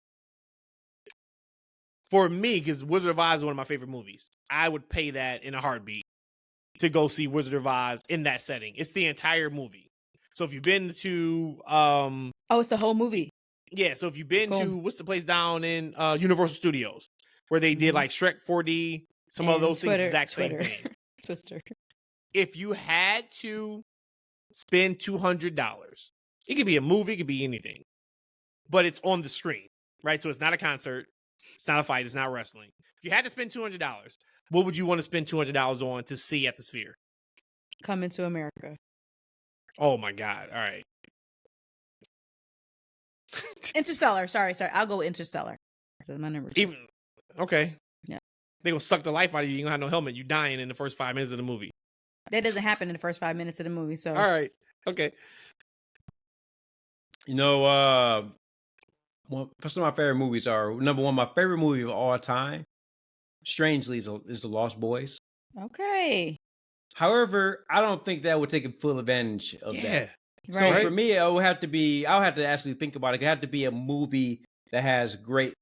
For me, because Wizard of Oz is one of my favorite movies, I would pay that in a heartbeat to go see Wizard of Oz in that setting. It's the entire movie. So if you've been to it's the whole movie. Yeah, so if you've been to what's the place down in Universal Studios where they did like Shrek 4D, some of those things, exact same thing. Twister. If you had to spend $200, it could be a movie, it could be anything, but it's on the screen, right? So it's not a concert, it's not a fight, it's not wrestling. If you had to spend $200, what would you want to spend $200 on to see at the Sphere? Coming to America. Oh my God! All right. Interstellar. Sorry. I'll go Interstellar. That's my number 2. Okay. Yeah. They gonna suck the life out of you. You gonna have no helmet. You dying in the first 5 minutes of the movie. That doesn't happen in the first 5 minutes of the movie. So. All right. Okay. You know, some of my favorite movies are number one. My favorite movie of all time, strangely, is The Lost Boys. Okay. However, I don't think that would take a full advantage of that. Right. So for me, I'll have to actually think about it. It have to be a movie that has great,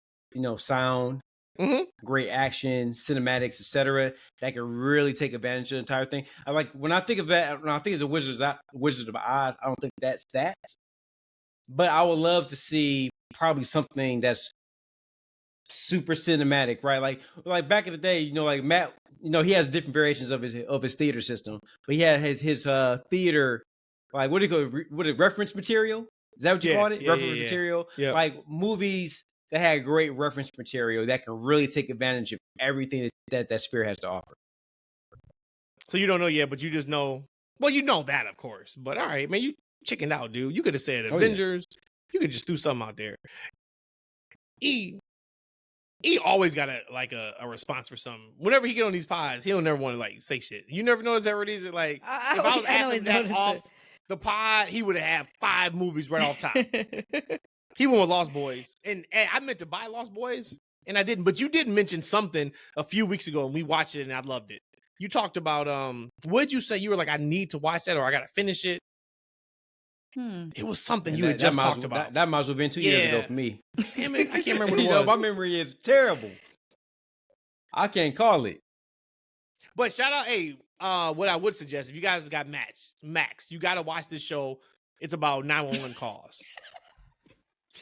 sound, great action, cinematics, etc. That can really take advantage of the entire thing. When I think of the Wizard of Oz, I don't think that's that. But I would love to see probably something that's super cinematic, right? Like back in the day, like Matt, he has different variations of his theater system, but he had his theater. Like, what do you call it? What is reference material? Is that what you call it? Reference material? Yeah. Like movies that had great reference material that can really take advantage of everything that Sphere has to offer. So you don't know yet, but you just know. Well, you know that, of course. But all right, man, you chickened out, dude. You could have said Avengers. Yeah. You could just do something out there. he always got a response for something. Whenever he get on these pods, he don't never want to like say shit. You never notice that, Rhodesia? Like if I was asking him that off the pod, he would have had 5 movies right off top. He went with Lost Boys, and I meant to buy Lost Boys, and I didn't. But you did mention something a few weeks ago, and we watched it, and I loved it. You talked about what'd you say? You were like, I need to watch that, or I gotta finish it. It was something you had just talked about. That might as well have been 2 years ago for me. Damn it, I can't remember what it was. My memory is terrible. I can't call it. But shout out, hey, what I would suggest, if you guys got Max, you got to watch this show. It's about 911 calls.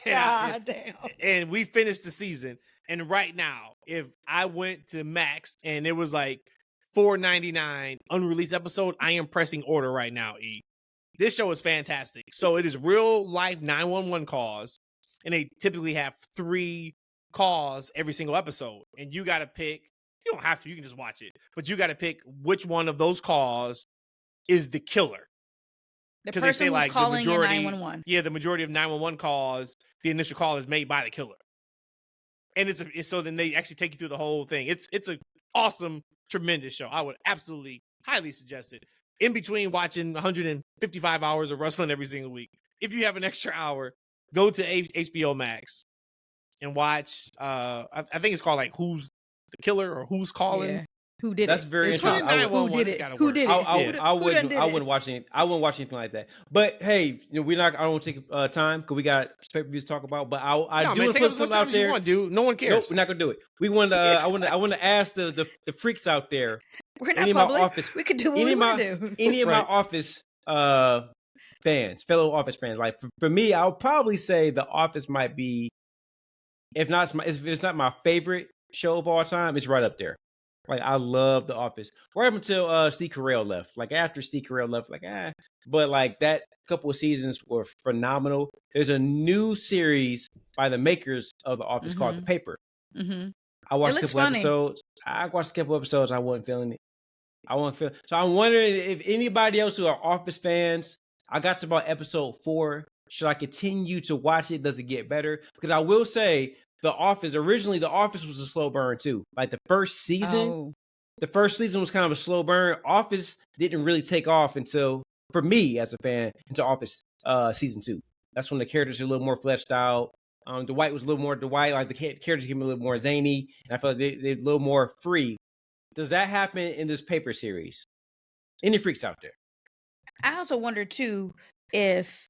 God damn. And we finished the season. And right now, if I went to Max and it was like $4.99 unreleased episode, I am pressing order right now, E. This show is fantastic. So it is real life 911 calls. And they typically have 3 calls every single episode. And you got to pick. You don't have to. You can just watch it. But you got to pick which one of those calls is the killer. The person who's calling in 911. Yeah, the majority of 911 calls, the initial call is made by the killer. And it's so then they actually take you through the whole thing. It's an awesome, tremendous show. I would absolutely, highly suggest it. In between watching 155 hours of wrestling every single week, if you have an extra hour, go to HBO Max and watch. I think it's called like Who's the Killer or Who's Calling. Yeah. Who did That's it? very interesting. Who did it? Who did it? I wouldn't watch anything. I wouldn't watch anything like that. But hey, we're not. I don't want to take time because we got pay-per-views to talk about. But I do put something out there. No one cares. Nope, we're not gonna do it. We want. I want to ask the freaks out there. We're not public. Office, we could do what we want to do. Any of my Office fans, fellow Office fans, like for me, I'll probably say The Office might be, if it's not my favorite show of all time, it's right up there. Like I love The Office. Right up until Steve Carell left. Like after Steve Carell left, but like that couple of seasons were phenomenal. There's a new series by the makers of The Office called The Paper. I watched a couple episodes. I wasn't feeling it. So I'm wondering if anybody else who are Office fans, I got to about episode 4. Should I continue to watch it? Does it get better? Because I will say, originally The Office was a slow burn too. Like the first season was kind of a slow burn. Office didn't really take off until, for me as a fan, into Office season 2. That's when the characters are a little more fleshed out. Dwight was a little more Dwight, like the characters became a little more zany, and I felt like they're a little more free. Does that happen in this Paper series? Any freaks out there? I also wonder too if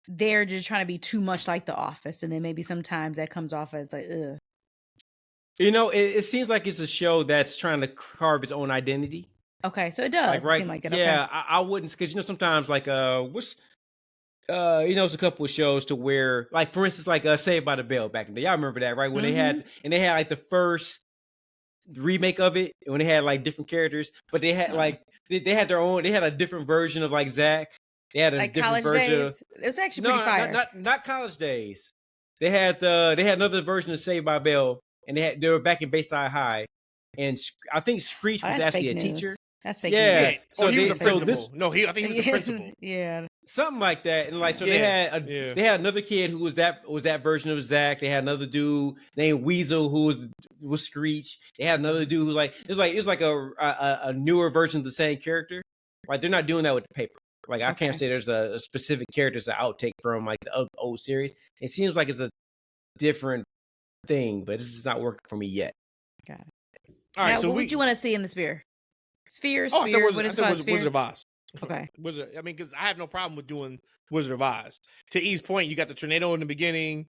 they're just trying to be too much like The Office, and then maybe sometimes that comes off as like, ugh. It seems like it's a show that's trying to carve its own identity. Okay, so it does seem like it. Yeah, okay. I wouldn't, because sometimes like it's a couple of shows to where, like for instance, like Saved by the Bell back in the day. Y'all remember that, right? When they had like the first remake of it, when they had like different characters, but they had like they had their own. They had a different version of like Zach. They had a like different version. Days. It was actually pretty fire. Not College Days. They had another version of Saved by Bell, and they were back in Bayside High, and I think Screech was actually a teacher. That's fake. Yeah. News. So he was a principal. I think he was a principal. Yeah. Something like that. And like, so they had another kid who was that version of Zach. They had another dude named Weasel who was Screech. They had another dude who it was like a newer version of the same character. Like they're not doing that with the Paper. Like I can't say there's a specific character that's an outtake from like the old series. It seems like it's a different thing, but this is not working for me yet. Got it. All right. Now, so what would you want to see in the Sphere? Sphere. What is it called? Wizard of Oz. Okay. Because I have no problem with doing Wizard of Oz. To E's point, you got the tornado in the beginning,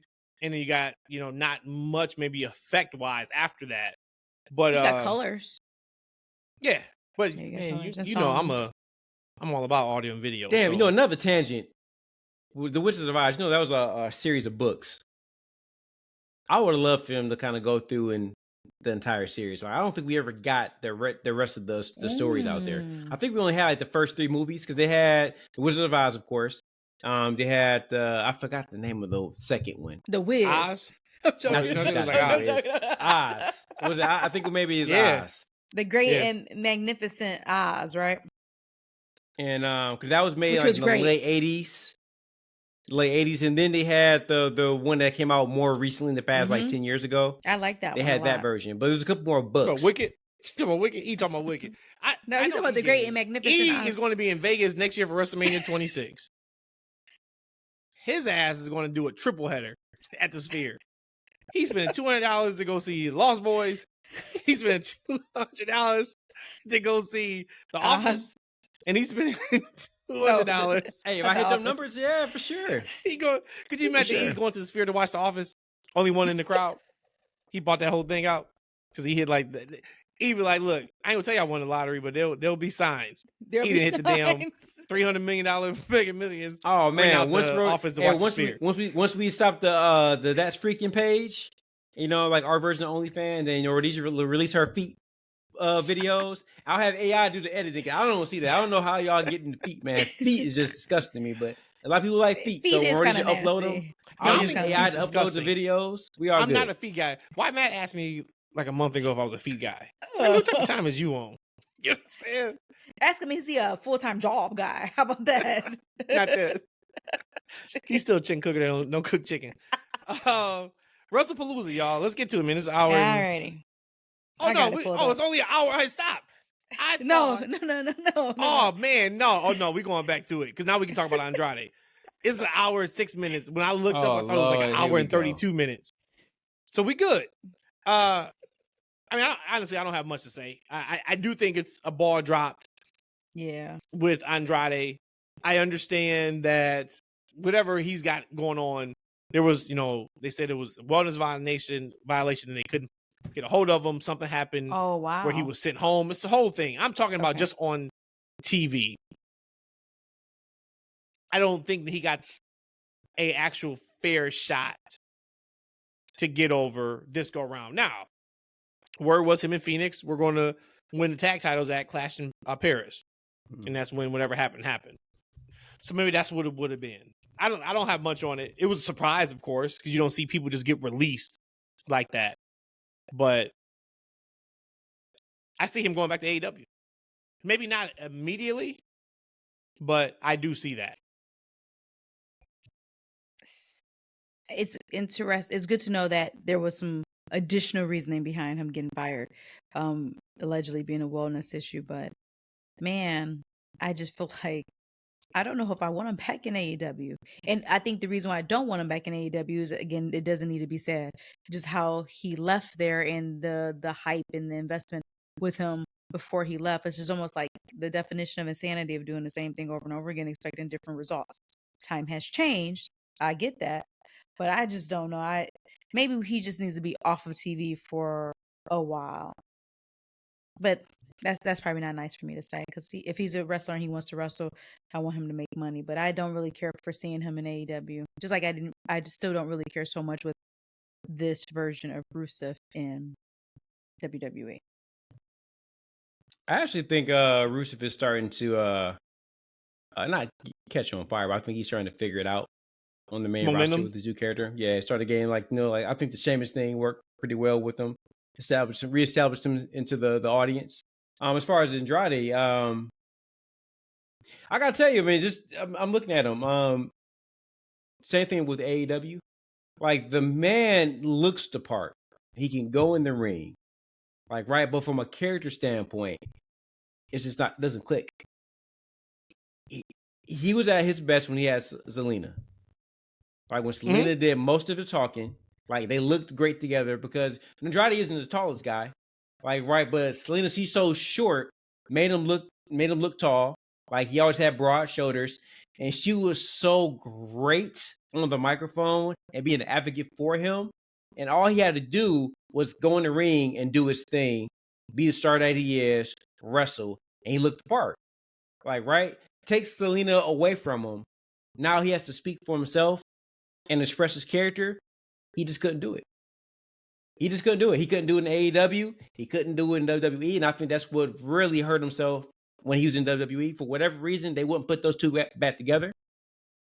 and then you got not much maybe effect wise after that. But you got colors. Yeah, but man, I'm all about audio and video. Damn, another tangent. With the Wizard of Oz, that was a series of books. I would have loved for him to kind of go through and the entire series. I don't think we ever got the rest of the stories out there. I think we only had like the first 3 movies because they had the Wizard of Oz, of course. They had I forgot the name of the second one. The Wiz. Oz. Oz. Was it? I think maybe it's Oz. The Great and Magnificent Oz, right? And because that was made like in the late 80s. late 80s, and then they had the one that came out more recently in the past, like Mhm. 10 years ago. I like that They one a had that lot. version, but there's a couple more books. But Wicked? You talking about Wicked? He talking about Wicked. No, I he's know talking about the E Great game. and Magnificent E Oz. is going to be in Vegas next year for WrestleMania 26. His ass is going to do a triple header at the Sphere. He spent $200 to go see Lost Boys. He spent $200 to go see The Office, and he spent $200. Hey, if I hit them numbers, yeah, for sure. Could you imagine E going to the Sphere to watch The Office? Only one in the crowd. He bought that whole thing out because he hit like he be like, look, I ain't gonna tell you I won the lottery, but there'll be signs. He didn't hit the damn $300 million Mega Millions. Oh man, once we stop the That's Freakin page, like our version of OnlyFans, and Rhodesia release her feet videos. I'll have AI do the editing. I don't want to see that. I don't know how y'all getting the feet, man. Feet is just disgusting to me, but a lot of people like feet. So when Rhodesia upload them, I'll use AI to upload the videos. I'm not a feet guy. Why Matt asked me like a month ago if I was a feet guy? Like, what type of time is you on? You know what I'm saying? Ask him, is he a full-time job guy? How about that? Not yet. He's still chicken cooker. Don't cook chicken. WrestlePalooza, y'all. Let's get to it, man. It's an hour. Alrighty. Oh no! It's only an hour. Hey, stop. No. Oh man, no. Oh no, we're going back to it because now we can talk about Andrade. It's an hour and 6 minutes. When I looked up, I thought it was like an hour and 32 minutes. So we good. I mean, honestly, I don't have much to say. I do think it's a ball dropped. Yeah. With Andrade, I understand that whatever he's got going on, there was, they said it was a wellness violation, and they couldn't get a hold of him. Something happened. Oh wow. Where he was sent home. It's the whole thing. I'm talking about just on TV. I don't think that he got a actual fair shot to get over this go round. Now, word was him in Phoenix. We're going to win the tag titles at Clash in Paris, and that's when whatever happened. So maybe that's what it would have been. I don't have much on it. It was a surprise, of course, because you don't see people just get released like that. But I see him going back to AEW. Maybe not immediately, but I do see that. It's interesting. It's good to know that there was some additional reasoning behind him getting fired, allegedly being a wellness issue. But man, I just feel like I don't know if I want him back in AEW. And I think the reason why I don't want him back in AEW is, again, it doesn't need to be said, just how he left there and the hype and the investment with him before he left. It's just almost like the definition of insanity of doing the same thing over and over again, expecting different results. Time has changed. I get that. But I just don't know. Maybe he just needs to be off of TV for a while. But that's probably not nice for me to say, because if he's a wrestler and he wants to wrestle, I want him to make money. But I don't really care for seeing him in AEW. Just like I still don't really care so much with this version of Rusev in WWE. I actually think Rusev is starting to not catch on fire, but I think he's starting to figure it out on the main roster with his new character. Yeah, he started getting I think the Sheamus thing worked pretty well with him. Reestablished him into the audience. As far as Andrade, I gotta tell you, man, I'm looking at him. Same thing with AEW. Like, the man looks the part. He can go in the ring, right. But from a character standpoint, it's just doesn't click. He was at his best when he had Zelina. Like, when Selena did most of the talking, they looked great together, because Andrade isn't the tallest guy, right? But Selena, she's so short, made him look tall. He always had broad shoulders, and she was so great on the microphone and being an advocate for him. And all he had to do was go in the ring and do his thing, be the star that he is, wrestle, and he looked the part. Right? Takes Selena away from him. Now he has to speak for himself and express his character. He just couldn't do it. He couldn't do it in AEW. He couldn't do it in WWE. And I think that's what really hurt himself when he was in WWE. For whatever reason, they wouldn't put those two back together.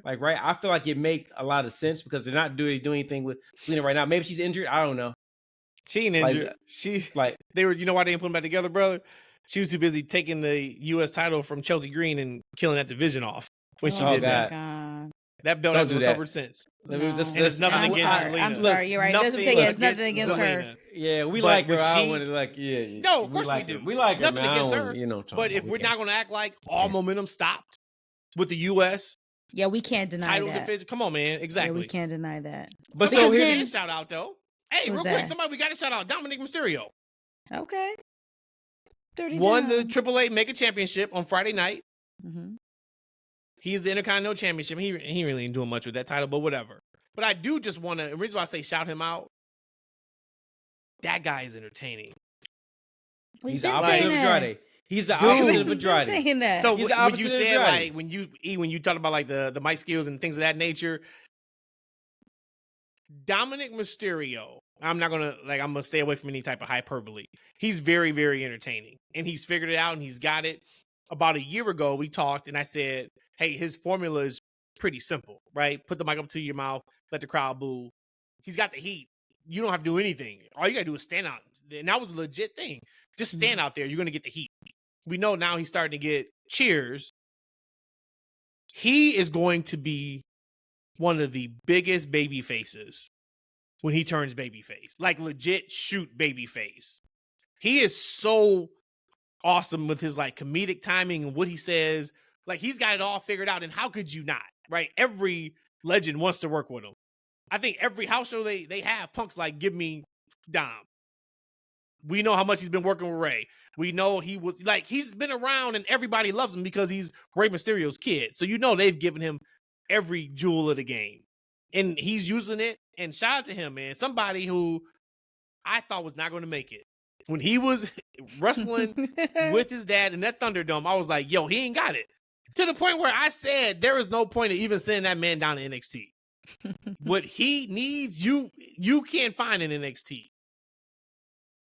Right? I feel like it make a lot of sense, because they're not doing anything with Selena right now. Maybe she's injured. I don't know. She ain't injured. They were, why they didn't put them back together, brother? She was too busy taking the U.S. title from Chelsea Green and killing that division off when she did that. God. That belt Don't hasn't do that. recovered since. Let No. me just- And it's nothing I'm against sorry. Zelina. I'm sorry. You're right. That's what I'm saying. Yeah, it's nothing against her. Zelina. Yeah, we But like her. when I she- want to like, yeah. No, of course we like do. her. We like It's her, nothing man. I against don't her. want- you know what I'm talking But about. if We we're can't. not going to act like all momentum stopped with the U.S. Yeah, we can't deny title that. defense, come on, man. Exactly. Yeah, we can't deny that. But Somebody so we here, did shout out though. Hey, Who's real quick, that? somebody we got to shout out. Dominic Mysterio Okay. Dirty won the Dom. AAA Mega Championship on Friday night. Mhm. He's the Intercontinental Championship. He really ain't doing much with that title, but whatever. But I do just want to. The reason why I say shout him out. That guy is entertaining. We've he's the been opposite saying of that. Andrade. He's the Dude. opposite of We've been Andrade. saying that. So He's the when opposite you of said Andrade. like when you talk about like the mic skills and things of that nature, Dominic Mysterio. I'm gonna stay away from any type of hyperbole. He's very, very entertaining, and he's figured it out and he's got it. About a year ago, we talked, and I said, "Hey, his formula is pretty simple, right? Put the mic up to your mouth, let the crowd boo. He's got the heat. You don't have to do anything. All you gotta do is stand out." And that was a legit thing. Just stand out there. You're gonna get the heat. We know now he's starting to get cheers. He is going to be one of the biggest baby faces when he turns babyface, like legit shoot babyface. He is so awesome with his like comedic timing and what he says. Like he's got it all figured out. And how could you not? Right? Every legend wants to work with him. I think every house show they have, Punk's like, give me Dom. We know how much he's been working with Ray. We know he was like he's been around and everybody loves him because he's Rey Mysterio's kid. So you know they've given him every jewel of the game. And he's using it. And shout out to him, man. Somebody who I thought was not going to make it. When he was wrestling with his dad in that Thunderdome, I was like, yo, he ain't got it. To the point where I said there is no point of even sending that man down to NXT. What he needs, you can't find in NXT.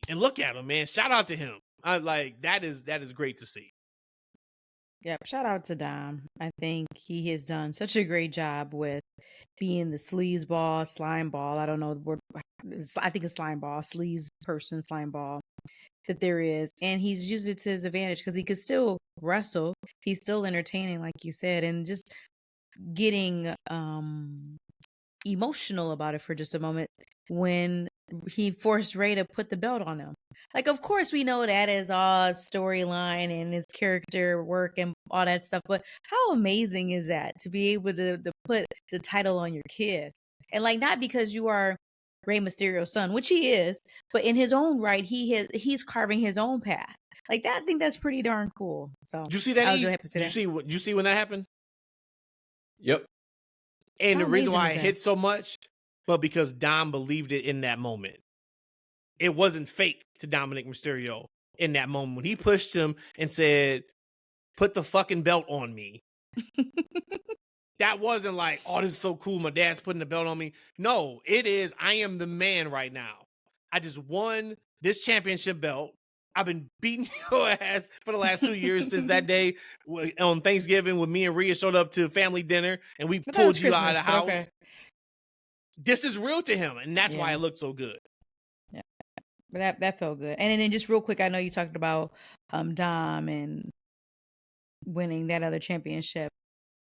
And look at him, man. Shout out to him. I like that is great to see. Yep. Shout out to Dom. I think he has done such a great job with being the sleaze ball, slime ball. I don't know the word. I think it's slime ball, sleaze person, slime ball that there is. And he's used it to his advantage because he could still wrestle. He's still entertaining, like you said, and just getting emotional about it for just a moment when he forced Ray to put the belt on him. Like, of course, we know that is all storyline and his character work and all that stuff, but how amazing is that to be able to put the title on your kid? And like, not because you are Rey Mysterio's son, which he is, but in his own right, he's carving his own path. Like that, I think that's pretty darn cool. So Did you see that? I was really happy to see that. Did you see when that happened? Yep. And How the reason amazing why is it that? hit so much, but because Dom believed it in that moment. It wasn't fake to Dominic Mysterio in that moment when he pushed him and said, "Put the fucking belt on me." That wasn't like, "Oh, this is so cool. My dad's putting the belt on me." No, it is, I am the man right now. I just won this championship belt. I've been beating your ass for the last 2 years since that day on Thanksgiving when me and Rhea showed up to family dinner and we I thought it pulled was you out of the Christmas, but house. okay. This is real to him, and that's why Yeah. it looked so good. But that felt good. And then just real quick, I know you talked about Dom and winning that other championship.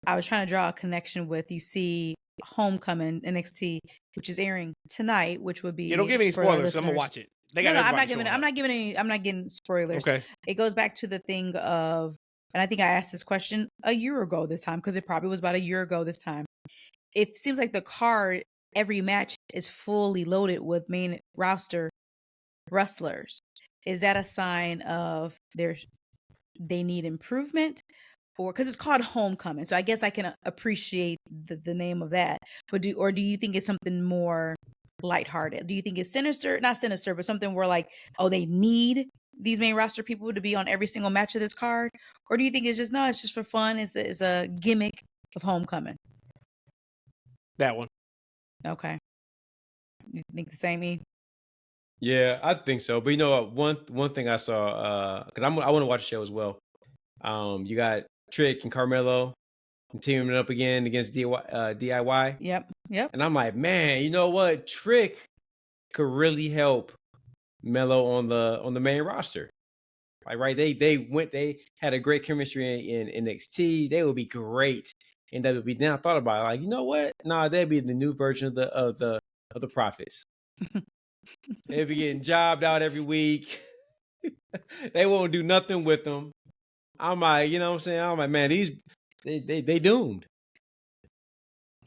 I was trying to draw a connection with, you see, Homecoming NXT, which is airing tonight, which would be Yeah, don't give any for our spoilers. So I'm gonna listeners. watch it. They No, got I'm not everybody giving. showing I'm not getting spoilers. Okay. It goes back to the thing of, and I think I asked this question a year ago this time because it probably was about a year ago this time. It seems like the card, every match is fully loaded with main roster wrestlers. Is that a sign of they need improvement? Or because it's called Homecoming, so I guess I can appreciate the name of that. But do you think it's something more lighthearted? Do you think it's not sinister, but something where like, oh, they need these main roster people to be on every single match of this card? Or do you think it's just for fun? It's a gimmick of Homecoming. That one. Okay, you think the same? E? Yeah, I think so. But you know what? One thing I saw, because I want to watch the show as well. You got Trick and Carmelo teaming up again against DIY. Yep. And I'm like, man, you know what? Trick could really help Melo on the main roster. Like, right? They had a great chemistry in NXT. They would be great in WWE. Then I thought about it, like, you know what? Nah, that'd be the new version of the Prophets. They'd be getting jobbed out every week. They won't do nothing with them. I'm like, you know what I'm saying? I'm like, man, they doomed.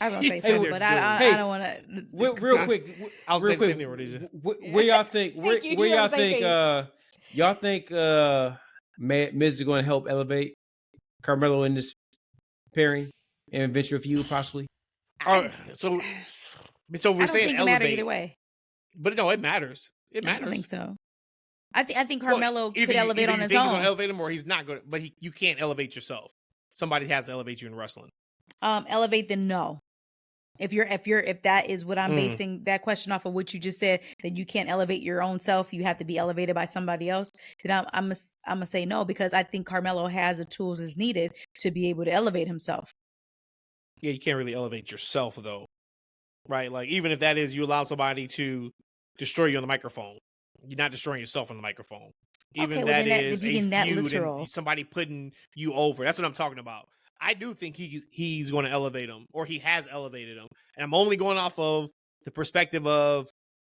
I was gonna say Hey, so, but I don't want to. Real quick, I'll say real the same quick. thing, Rhodesia. Where y'all think? Where Thank you. where You're on y'all the same think? page. Y'all think Miz is going to help elevate Carmelo in this pairing and eventual feud, possibly? So we're I don't saying think it elevate matters either way. but no, it matters. It matters. I don't think so. I think Well, Carmelo could either elevate on you his think he's gonna own. elevate him or he's not going. But you can't elevate yourself. Somebody has to elevate you in wrestling. Elevate, then no. If that is what I'm Mm. basing that question off of what you just said, that you can't elevate your own self, you have to be elevated by somebody else, then I'm gonna say no, because I think Carmelo has the tools as needed to be able to elevate himself. Yeah, you can't really elevate yourself though, right? Like even if that is you allow somebody to destroy you on the microphone, you're not destroying yourself on the microphone. Even Okay, well, that then is if you a getting that feud literal. and somebody putting you over. That's what I'm talking about. I do think he's going to elevate him, or he has elevated him. And I'm only going off of the perspective of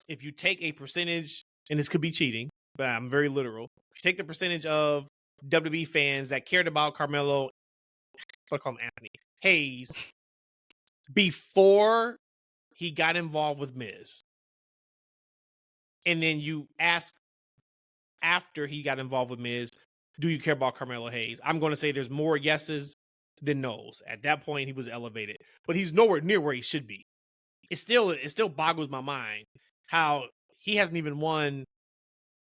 if you take a percentage, and this could be cheating, but I'm very literal. If you take the percentage of WWE fans that cared about Carmelo, what I call him Anthony Hayes, before he got involved with Miz, and then you ask after he got involved with Miz, do you care about Carmelo Hayes? I'm going to say there's more yeses than no's. At that point, he was elevated, but he's nowhere near where he should be. It still boggles my mind how he hasn't even won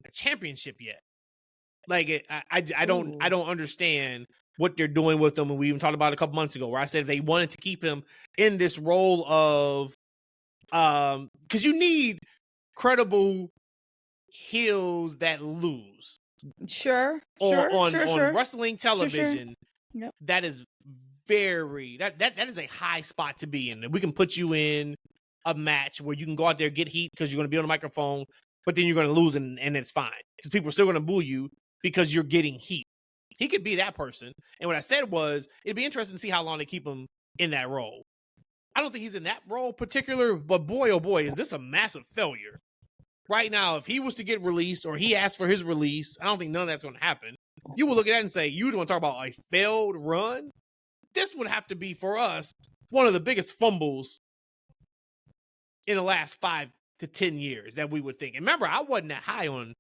a championship yet. Like I don't understand what they're doing with him. And we even talked about it a couple months ago where I said they wanted to keep him in this role of because you need credible heels that lose. Sure. On wrestling television, Sure. Yep. that is very that is a high spot to be in. We can put you in a match where you can go out there, get heat because you're going to be on the microphone, but then you're going to lose and it's fine because people are still going to boo you because you're getting heat. He could be that person. And what I said was it'd be interesting to see how long they keep him in that role. I don't think he's in that role particular, but boy, oh boy, is this a massive failure. Right now, if he was to get released or he asked for his release, I don't think none of that's going to happen. You would look at that and say, you want to talk about a failed run? This would have to be, for us, one of the biggest fumbles in the last 5 to 10 years that we would think. And remember, I wasn't that high on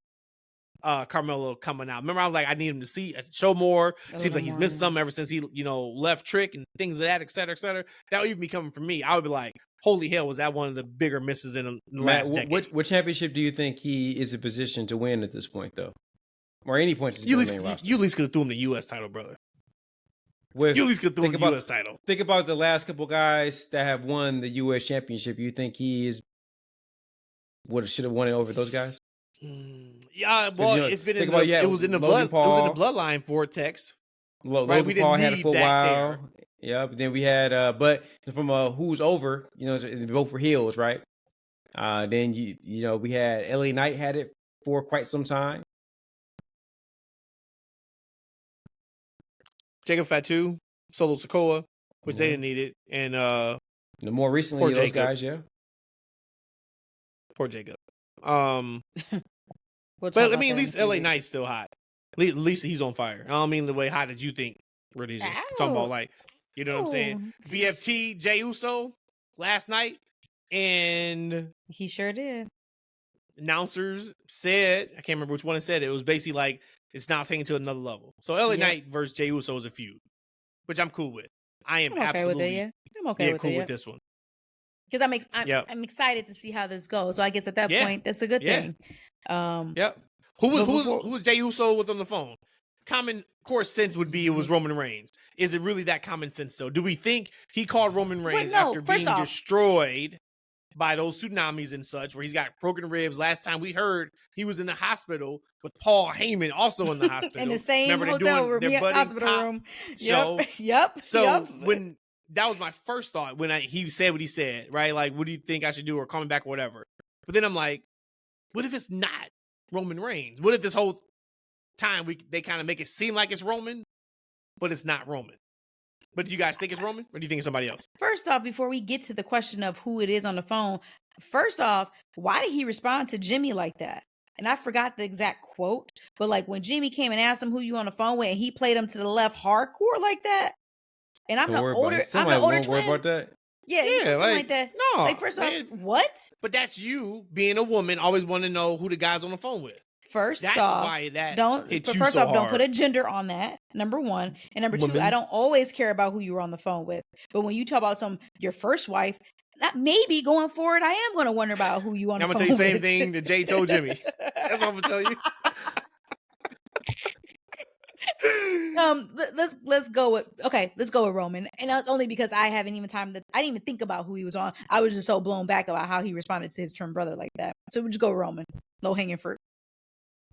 Carmelo coming out. Remember, I was like, I need him to show more. Seems like he's missed something ever since he, left Trick and things of that, et cetera, et cetera. That would even be coming from me. I would be like, holy hell, was that one of the bigger misses in the last decade? What championship do you think he is in position to win at this point, though? Or any point? You at least could have threw him the U.S. title, brother. You at least could have threw him the U.S. title. Think about the last couple guys that have won the U.S. championship. You think he should have won it over those guys? Yeah, well, it's been it was in the bloodline vortex. Logan Paul had it for a while. Yeah, but then we had but from who's over, both for heels, right? Then we had LA Knight had it for quite some time. Jacob Fatu, Solo Sikoa, which they didn't need it, and the more recently those guys, yeah. Poor Jacob. But I mean, at least LA Knight's still hot. At least he's on fire. I don't mean the way hot that you think, Rhodesia. Talking about like, you know what I'm saying? BFT, Jey Uso last night, and he sure did. Announcers said, I can't remember which one it said. It was basically like it's now taken to another level. So LA Knight versus Jey Uso is a feud, which I'm cool with. I'm okay absolutely with it, yeah. I'm okay with cool it, with this one. Because I'm excited to see how this goes. So I guess at that point, that's a good thing. Who was Jey Uso with on the phone? Common course sense would be it was Roman Reigns. Is it really that common sense though? Do we think he called Roman Reigns after being destroyed by those tsunamis and such, where he's got broken ribs? Last time we heard, he was in the hospital with Paul Heyman, also in the hospital. In the same hotel room, hospital room. Yep. When that was my first thought when he said what he said, right? Like, what do you think I should do, or coming back or whatever? But then I'm like, what if it's not Roman Reigns? What if this whole time they kind of make it seem like it's Roman, but it's not Roman? But do you guys think it's Roman, or do you think it's somebody else? First off, before we get to the question of who it is on the phone, first off, why did he respond to Jimmy like that? And I forgot the exact quote, but like when Jimmy came and asked him who you on the phone with, and he played him to the left hardcore like that. And I'm the older worry about that. Yeah, something like that. No, like first off, what? But that's you being a woman, always want to know who the guy's on the phone with. First off, don't put a gender on that. Number one, and number two, I don't always care about who you're on the phone with. But when you talk about your first wife, maybe going forward, I am going to wonder about who you on the phone with. I'm gonna tell you the same thing that Jay told Jimmy. That's what I'm gonna tell you. Let's go with Roman, and that's only because I didn't even think about who he was on. I was just so blown back about how he responded to his twin brother like that. So we just go with Roman, low hanging fruit.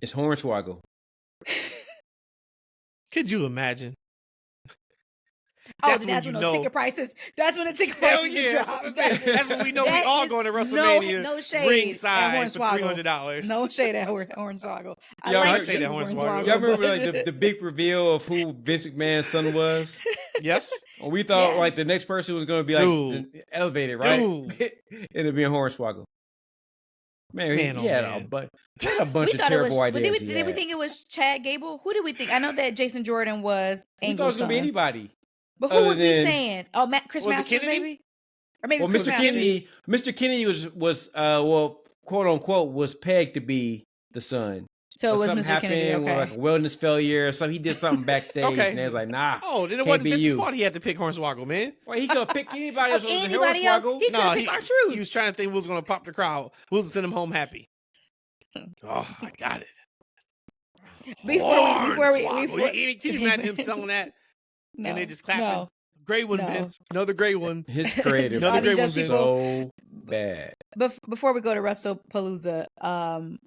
It's Hornswoggle. Could you imagine? That's when those ticket prices. That's when the ticket prices drop. That's when we know we all going to WrestleMania. No shade ringside for $300. No shade at Hornswoggle. I shade at Hornswoggle. Y'all remember like the big reveal of who Vince McMahon's son was? Yes. We thought like the next person was going to be like elevated, right? It'd be a Hornswoggle. Man, he had a bunch of terrible ideas. Did we think it was Chad Gable? Who did we think? I know that Jason Jordan was Angle's son. We thought it was going to be anybody. But who was we saying? Oh, Chris Masters, maybe? Or maybe Chris Masters. Mr. Kennedy was quote unquote, was pegged to be the son. So it was Mr. Kennedy, okay. Like a wellness failure or something. He did something backstage, and they was like, nah. Oh, then it wasn't Vince's fault he had to pick Hornswoggle, man. Well, he could have picked anybody else. Anybody else? He could have picked R-Truth. He was trying to think who was going to pop the crowd. Who was going to send him home happy. Oh, I got it. Before we can you imagine him selling that? No, and they just clapping. No, great one, Vince. Another great one. His creative. Another great one, Vince. So bad. Before we go to WrestlePalooza,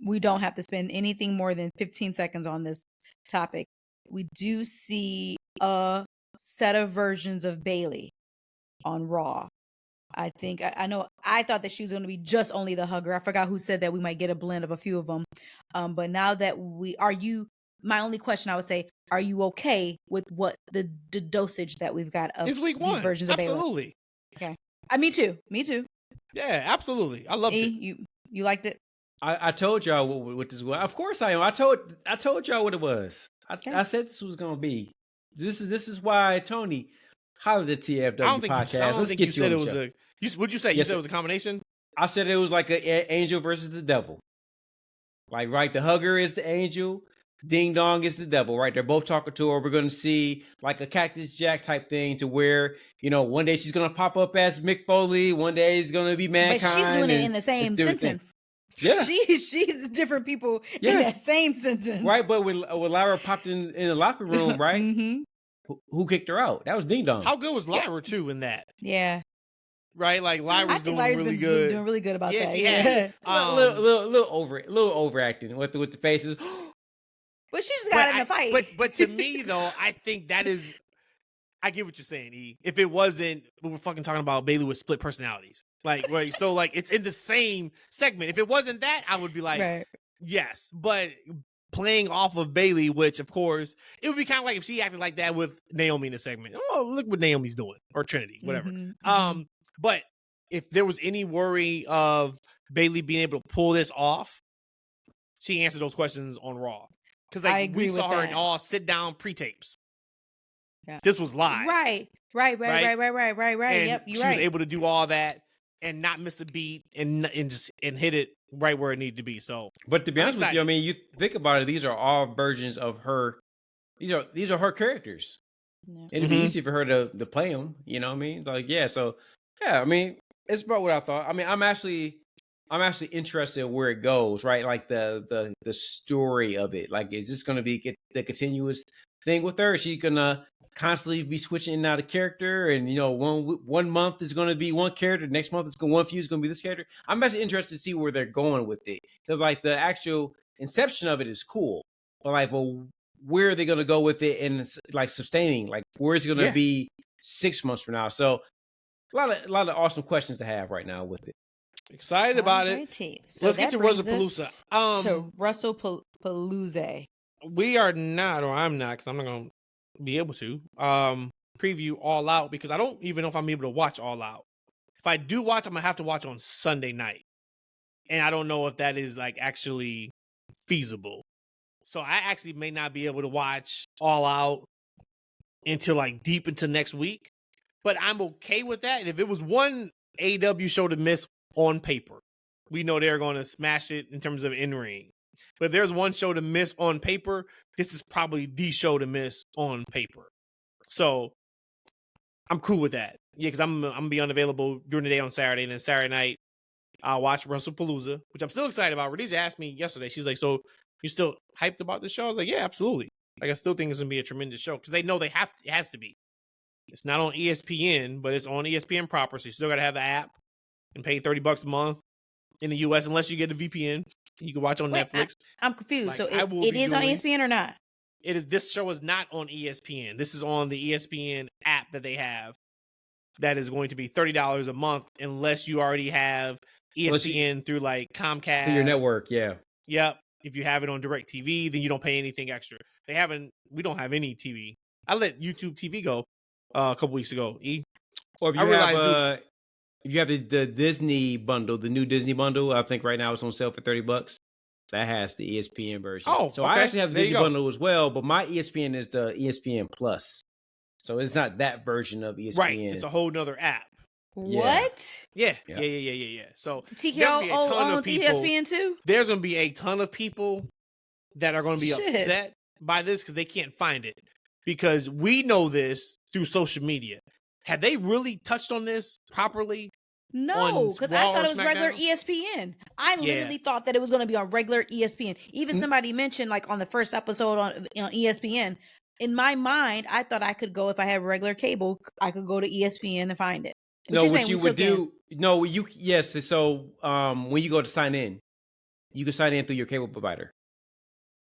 we don't have to spend anything more than 15 seconds on this topic. We do see a set of versions of Bayley on Raw. I think I know. I thought that she was going to be just only the hugger. I forgot who said that we might get a blend of a few of them. But now that my only question I would say, are you okay with what the dosage that we've got of these versions of Bayley? Absolutely. Okay. Me too. Yeah, absolutely. I loved it. You liked it? I told y'all what this was. Of course I am. I told y'all what it was. I said this was going to be. This is why Tony hollered at TFW podcast. I don't think you said it was a. What'd you say? You said it was a combination? I said it was like an angel versus the devil. Like, right, the hugger is the angel. Ding Dong is the devil, right? They're both talking to her. We're going to see like a Cactus Jack type thing to where, one day she's going to pop up as Mick Foley. One day it's going to be Mankind. But she's doing it in the same sentence. Yeah. She's different people in that same sentence. Right, but when Lyra popped in the locker room, right? Mm-hmm. Who kicked her out? That was Ding Dong. How good was Lyra too in that? Yeah. Right, like Lyra's doing really good. Doing really good about that. Yeah, she has. A little overacting with the faces. But she just got in the fight. But to me though, I think that is. I get what you're saying, E. If it wasn't, we were fucking talking about Bayley with split personalities, like right. So like it's in the same segment. If it wasn't that, I would be like, yes. But playing off of Bayley, which of course it would be kind of like if she acted like that with Naomi in the segment. Oh, look what Naomi's doing, or Trinity, whatever. Mm-hmm. But if there was any worry of Bayley being able to pull this off, she answered those questions on Raw. Because like we saw her in all sit down pre-tapes. Yeah. This was live. Right. And yep, she was able to do all that and not miss a beat and hit it right where it needed to be. So, but to be honest with you, I mean, you think about it, these are all versions of her. These are her characters. Yeah. It'd be easy for her to play them. You know what I mean? Like, yeah. So, yeah. I mean, it's about what I thought. I mean, I'm actually interested in where it goes, right? Like the story of it. Like, is this going to be the continuous thing with her? Is she gonna constantly be switching in and out of character? And one month is going to be one character, next month one feud is going to be this character. I'm actually interested to see where they're going with it, because like the actual inception of it is cool, but where are they going to go with it and like sustaining? Like, where is it going to be 6 months from now? So a lot of awesome questions to have right now with it. Excited about it. So let's get to WrestlePalooza. To WrestlePalooza. We are not, or I'm not, because I'm not going to be able to. preview All Out because I don't even know if I'm able to watch All Out. If I do watch, I'm gonna have to watch on Sunday night, and I don't know if that is like actually feasible. So I actually may not be able to watch All Out until like deep into next week. But I'm okay with that. And if it was one AEW show to miss on paper, we know they're going to smash it in terms of in-ring. But if there's one show to miss on paper, this is probably the show to miss on paper. So I'm cool with that. Yeah, because I'm going to be unavailable during the day on Saturday. And then Saturday night, I'll watch WrestlePalooza, which I'm still excited about. Rhodesia asked me yesterday. She's like, so you still hyped about this show? I was like, yeah, absolutely. Like, I still think it's going to be a tremendous show because they know it has to be. It's not on ESPN, but it's on ESPN proper. So you still got to have the app and pay $30 a month in the US unless you get a VPN. You can watch on Netflix. I'm confused. Like, so it is on ESPN or not? It is. This show is not on ESPN. This is on the ESPN app that they have. That is going to be $30 a month unless you already have ESPN through like Comcast. Through your network, yeah. Yep. If you have it on DirecTV, then you don't pay anything extra. We don't have any TV. I let YouTube TV go a couple weeks ago. Or if you have the Disney bundle, the new Disney bundle, I think right now it's on sale for $30. That has the ESPN version. Oh, so okay. I actually have the Disney bundle as well, but my ESPN is the ESPN Plus. So it's not that version of ESPN. Right. It's a whole nother app. What? Yeah. So TKO owns ESPN too? There's going to be a ton of people that are going to be upset by this because they can't find it. Because we know this through social media. Have they really touched on this properly? No, because I thought it was regular ESPN. I literally thought that it was going to be on regular ESPN. Even somebody mentioned like on the first episode on ESPN. In my mind, I thought I could go if I have regular cable, I could go to ESPN and find it. What you would do? No, yes. So when you go to sign in, you can sign in through your cable provider.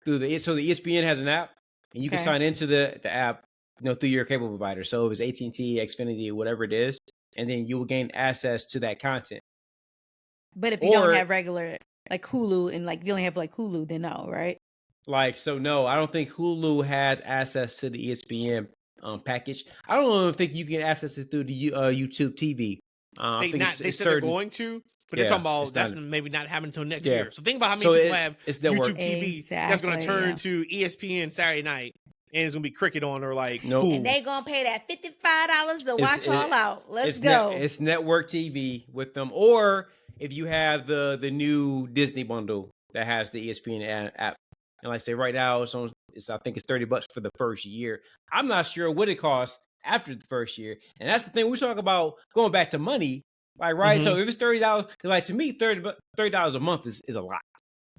So the ESPN has an app, and you can sign into the app, through your cable provider. So it was AT&T, Xfinity, whatever it is, and then you will gain access to that content. But if you don't have regular like Hulu and like if you only have like Hulu, then no, right? No, I don't think Hulu has access to the ESPN package. I don't even think you can access it through the YouTube TV. They said they're going to, but they're talking about that's maybe not happening until next year. So think about how many people have YouTube TV that's going to turn to ESPN Saturday night, and it's going to be cricket on or like Nope. And they going to pay that $55 to watch All Out. Let's go. It's network TV with them, or if you have the new Disney bundle that has the ESPN app. And like I say, right now, I think it's $30 for the first year. I'm not sure what it costs after the first year. And that's the thing. We talk about going back to money, like, right? Mm-hmm. So if it's $30, like to me, $30 a month is a lot.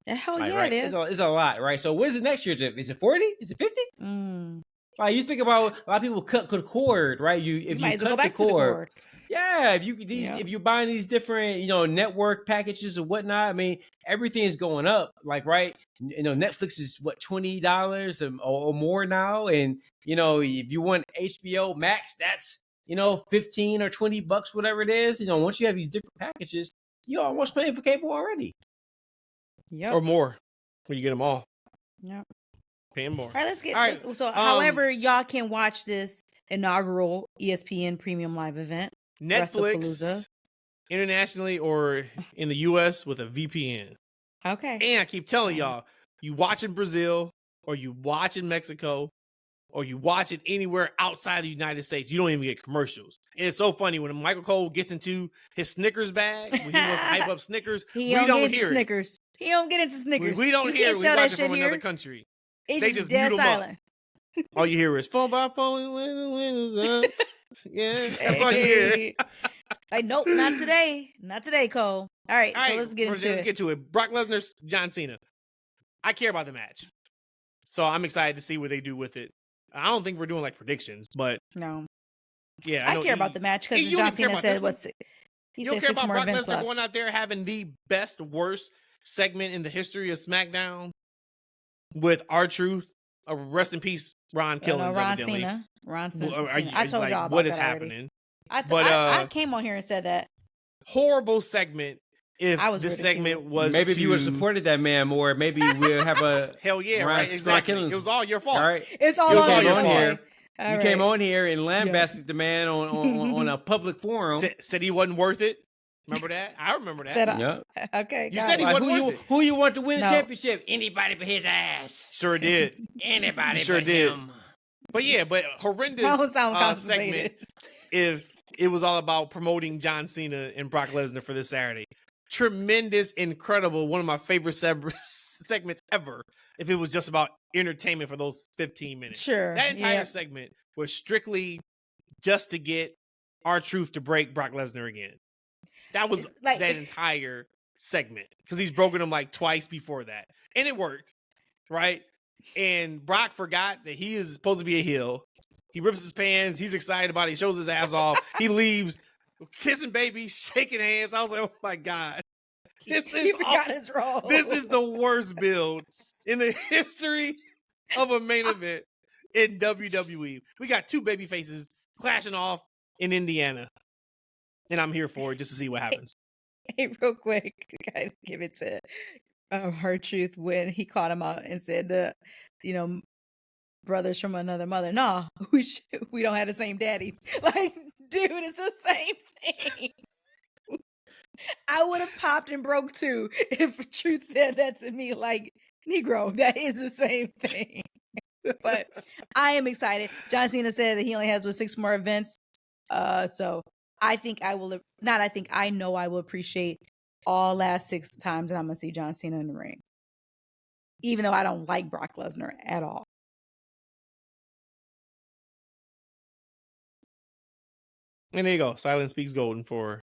Hell yeah, it is. It's a lot, right? So what is it next year? Is it 40? Is it 50? Like you think about a lot of people cut the cord, right? If you cut the cord. Yeah, if you're buying these different, network packages or whatnot, I mean, everything is going up. Like, right? Netflix is what, $20 or more now, and if you want HBO Max, that's $15 or $20, whatever it is. Once you have these different packages, you're almost paying for cable already. Yep. Or more when you get them all. Yep. Paying more. All right, let's get this. So, however, y'all can watch this inaugural ESPN Premium Live event. Netflix internationally or in the US with a VPN. Okay. And I keep telling y'all, you watch in Brazil or you watch in Mexico or you watch it anywhere outside the United States, you don't even get commercials. And it's so funny when Michael Cole gets into his Snickers bag, when he wants to hype up Snickers, we don't hear Snickers. He don't get into Snickers. We don't hear it. We watch it from another country. They just dead silent. All you hear is phone by phone when the windows up. Yeah, that's all you hear. Nope, not today. Not today, Cole. All right, so let's get into it. Let's get to it. Brock Lesnar, John Cena. I care about the match. So I'm excited to see what they do with it. I don't think we're doing like predictions, but no. Yeah, I care about the match because John Cena said you don't care about Brock Lesnar going out there having the best, worst segment in the history of SmackDown with R-Truth. Rest in peace, Ron Killings. Ron Cena. I told y'all about what is happening. I came on here and said that. Horrible segment. If this segment was maybe if you would have supported that man more, maybe we'll have a hell yeah, right? Exactly. It was all your fault. All right. It's all on your fault. All You came right. on here and lambasted the man on a public forum. Said he wasn't worth it. Remember that? I remember that. Said Yep. okay. You got said it. he wasn't worth it. Who you want to win the No. championship? Anybody but his ass. Sure did. Anybody Sure but did. him. But yeah, but That horrendous sound segment constipated. if it was all about promoting John Cena and Brock Lesnar for this Saturday. Tremendous, incredible, one of my favorite segments ever. If it was just about entertainment for those 15 minutes. Sure. That entire yeah. segment was strictly just to get R-Truth to break Brock Lesnar again. That was Like- that entire segment. Because he's broken him like twice before that. And it worked. Right? And Brock forgot that he is supposed to be a heel. He rips his pants. He's excited about it. He shows his ass off. He leaves, kissing babies, shaking hands. I was like, oh my God. This He is forgot his role. this is the worst build in the history of a main event in WWE. We got two baby faces clashing off in Indiana. And I'm here for it just to see what happens. Hey, real quick, gotta give it to R-Truth when he caught him out and said brothers from another mother. No, we don't have the same daddies. Like, dude, it's the same thing. I would have popped and broke too if Truth said that to me. Like, Negro, that is the same thing. But I am excited. John Cena said that he only has 6 more events. So I think I will not. I think I know I will appreciate all last 6 times that I'm gonna see John Cena in the ring, even though I don't like Brock Lesnar at all. And there you go. Silence speaks golden for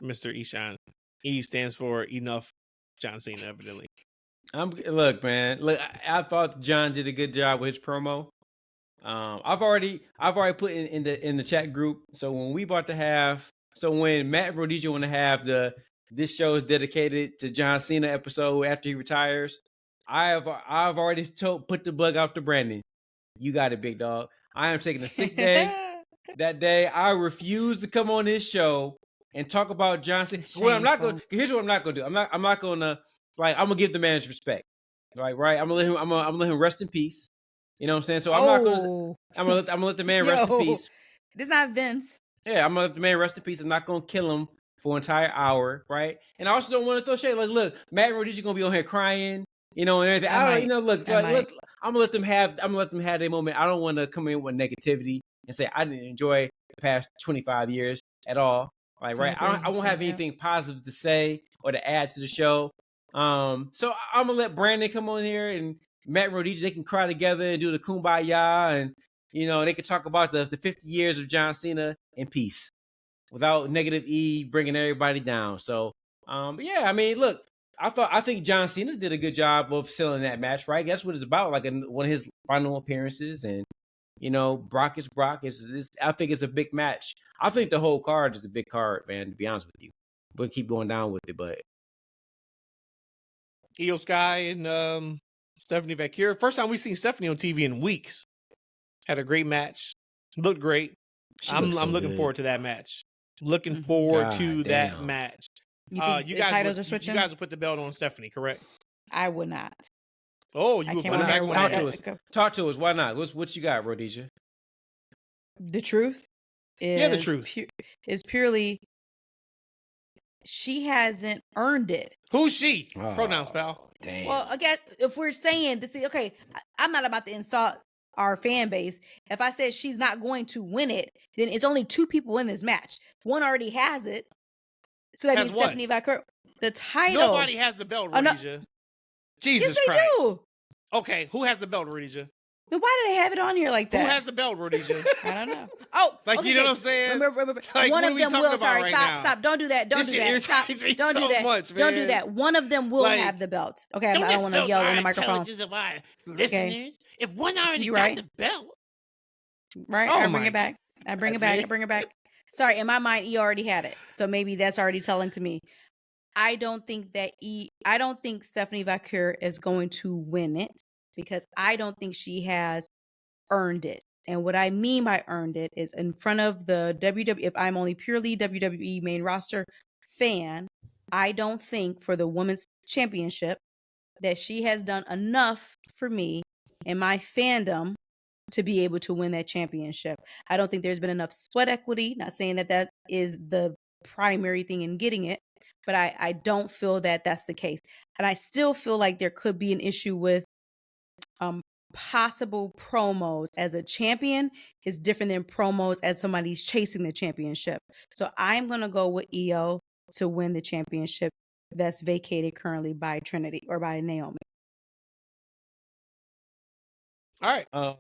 Mr. Ishan. E stands for enough John Cena, evidently. Look, man. Look, I thought John did a good job with his promo. I've already put in the chat group. So when when Matt Rhodesia want to have this show is dedicated to John Cena episode after he retires, I've already put the bug out to Brandon. You got it, big dog. I am taking a sick day. That day, I refuse to come on this show and talk about John Cena. Well, I'm not going. Here's what I'm not going to do. I'm not going to I'm gonna give the man his respect. Right. I'm gonna let him rest in peace. You know what I'm saying? So I'm gonna let the man rest in peace. This not Vince. Yeah, I'm gonna let the man rest in peace. I'm not gonna kill him for an entire hour, right? And I also don't want to throw shade. Like, look, Matt Rhodesia gonna be on here crying, and everything. I'm gonna let them have their moment. I don't want to come in with negativity and say I didn't enjoy the past 25 years at all. Like, right? I won't have anything positive to say or to add to the show. So I'm gonna let Brandon come on here and Matt Rhodesia. They can cry together and do the kumbaya, and they can talk about the 50 years of John Cena in peace without negative E bringing everybody down. So, but yeah, I mean, look, I think John Cena did a good job of selling that match, right? That's what it's about, like one of his final appearances, and Brock is Brock. I think it's a big match. I think the whole card is a big card, man. To be honest with you, we'll keep going down with it, but Io Sky and Stephanie Vacura. First time we've seen Stephanie on TV in weeks. Had a great match. Looked great. I'm looking forward to that match. Looking forward to that match. You think the titles are switching? You guys will put the belt on Stephanie, correct? I would not. Oh, you would put it back on her. Talk to us. Why not? What you got, Rhodesia? The truth is the truth is purely she hasn't earned it. Who's she? Pronouns, pal. Damn. Well, again, if we're saying this, okay, I'm not about to insult our fan base. If I said she's not going to win it, then it's only 2 people in this match. One already has it, so that means Stephanie Vacura. The title. Nobody has the belt, Rhodesia. Jesus Christ. Yes, they do. Okay, who has the belt, Rhodesia? Then why did they have it on here like that? Who has the belt, Rhodesia? I don't know. Oh, okay, you know what I'm saying? Remember. Like, one of them will. Sorry, right stop. Don't do that. Don't do that. Stop. Don't do that. Much, don't do that. One of them will have the belt. Okay, I don't want to yell in the microphone. Listeners, okay. If one already got the belt, right? I bring it back. I bring it back. Sorry, in my mind, E already had it, so maybe that's already telling to me. I don't think Stephanie Vacura is going to win it because I don't think she has earned it. And what I mean by earned it is in front of the WWE. If I'm only purely WWE main roster fan, I don't think for the women's championship that she has done enough for me and my fandom to be able to win that championship. I don't think there's been enough sweat equity. Not saying that that is the primary thing in getting it, but I don't feel that that's the case. And I still feel like there could be an issue with possible promos as a champion is different than promos as somebody's chasing the championship. So I'm going to go with Io to win the championship that's vacated currently by Trinity or by Naomi. All right.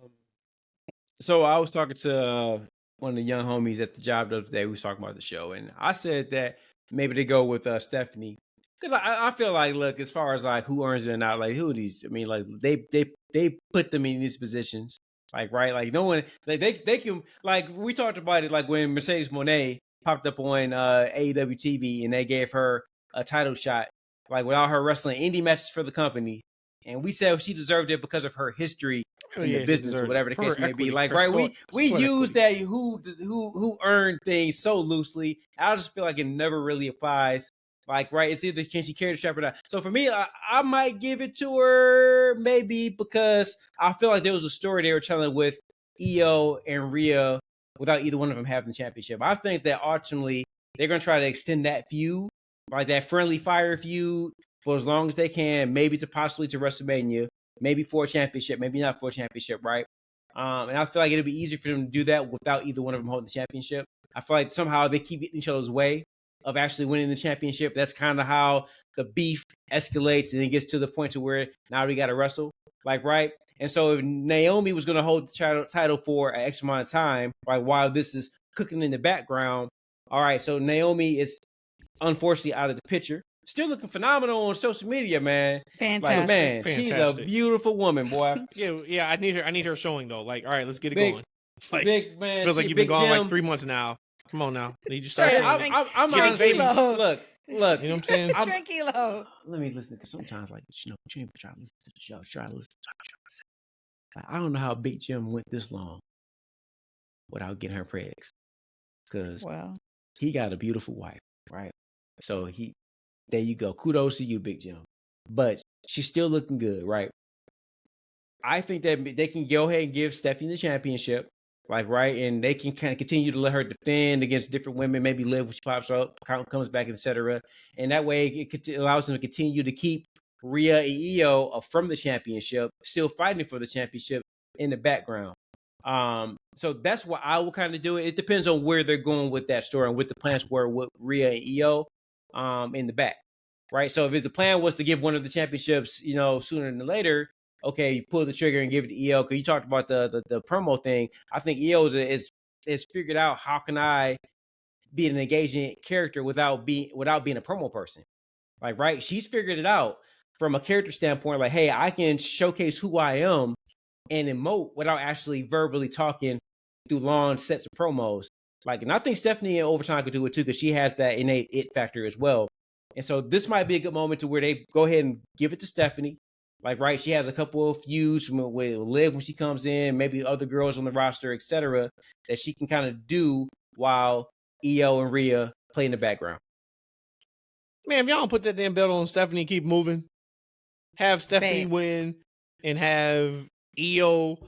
So I was talking to one of the young homies at the job the other day. We was talking about the show, and I said that maybe they go with Stephanie because I feel like, look, as far as like who earns it or not, like who are these? I mean, like they put them in these positions, like right, like no one, like they can, like we talked about it, like when Mercedes Moné popped up on AEW TV and they gave her a title shot, like without her wrestling indie matches for the company, and we said she deserved it because of her history in the business or whatever the case may be. Like, right, we use that who earned things so loosely. I just feel like it never really applies. Like, right, it's either can she carry the strap or not. So for me, I might give it to her maybe because I feel like there was a story they were telling with Io and Rhea without either one of them having the championship. I think that ultimately they're going to try to extend that feud, like that friendly fire feud, for as long as they can, maybe to possibly to WrestleMania, maybe for a championship, maybe not for a championship, right? And I feel like it'll be easier for them to do that without either one of them holding the championship. I feel like somehow they keep getting each other's way of actually winning the championship. That's kind of how the beef escalates and it gets to the point to where now we got to wrestle, like, right? And so if Naomi was going to hold the title for an X amount of time, right, while this is cooking in the background, all right, so Naomi is unfortunately out of the picture. Still looking phenomenal on social media, man. Fantastic. Like, man, Fantastic. she's a beautiful woman, boy. Yeah. I need her showing though. Like, all right, let's get it going. Like, big man, feels like you've been gone like 3 months now. Come on now, need you start Hey, showing. I'm honestly, look. You know what I'm saying? Tranquilo. Let me listen, because sometimes, like, you know, Jim try to listen to the show, try to listen to what like, I don't know how Big Jim went this long without getting her pregs, because he got a beautiful wife, right? So there you go. Kudos to you, Big Jim. But she's still looking good, right? I think that they can go ahead and give Stephanie the championship, like, right? And they can kind of continue to let her defend against different women, maybe live when she pops up, comes back, etc. And that way it allows them to continue to keep Rhea and Io from the championship, still fighting for the championship in the background. So that's what I will kind of do. It depends on where they're going with that story and what the plans were with Rhea and Io in the back, right? So if the plan was to give one of the championships, you know, sooner than later, okay, you pull the trigger and give it to Io. Because you talked about the promo thing. I think Io is figured out how can I be an engaging character without being a promo person, like, right? She's figured it out from a character standpoint. Like, hey, I can showcase who I am and emote without actually verbally talking through long sets of promos. Like, and I think Stephanie in overtime could do it too, because she has that innate it factor as well. And so this might be a good moment to where they go ahead and give it to Stephanie. Like, right, she has a couple of feuds with Liv when she comes in, maybe other girls on the roster, etc., that she can kind of do while Io and Rhea play in the background. Man, if y'all don't put that damn belt on Stephanie and keep moving, have Stephanie win and have Io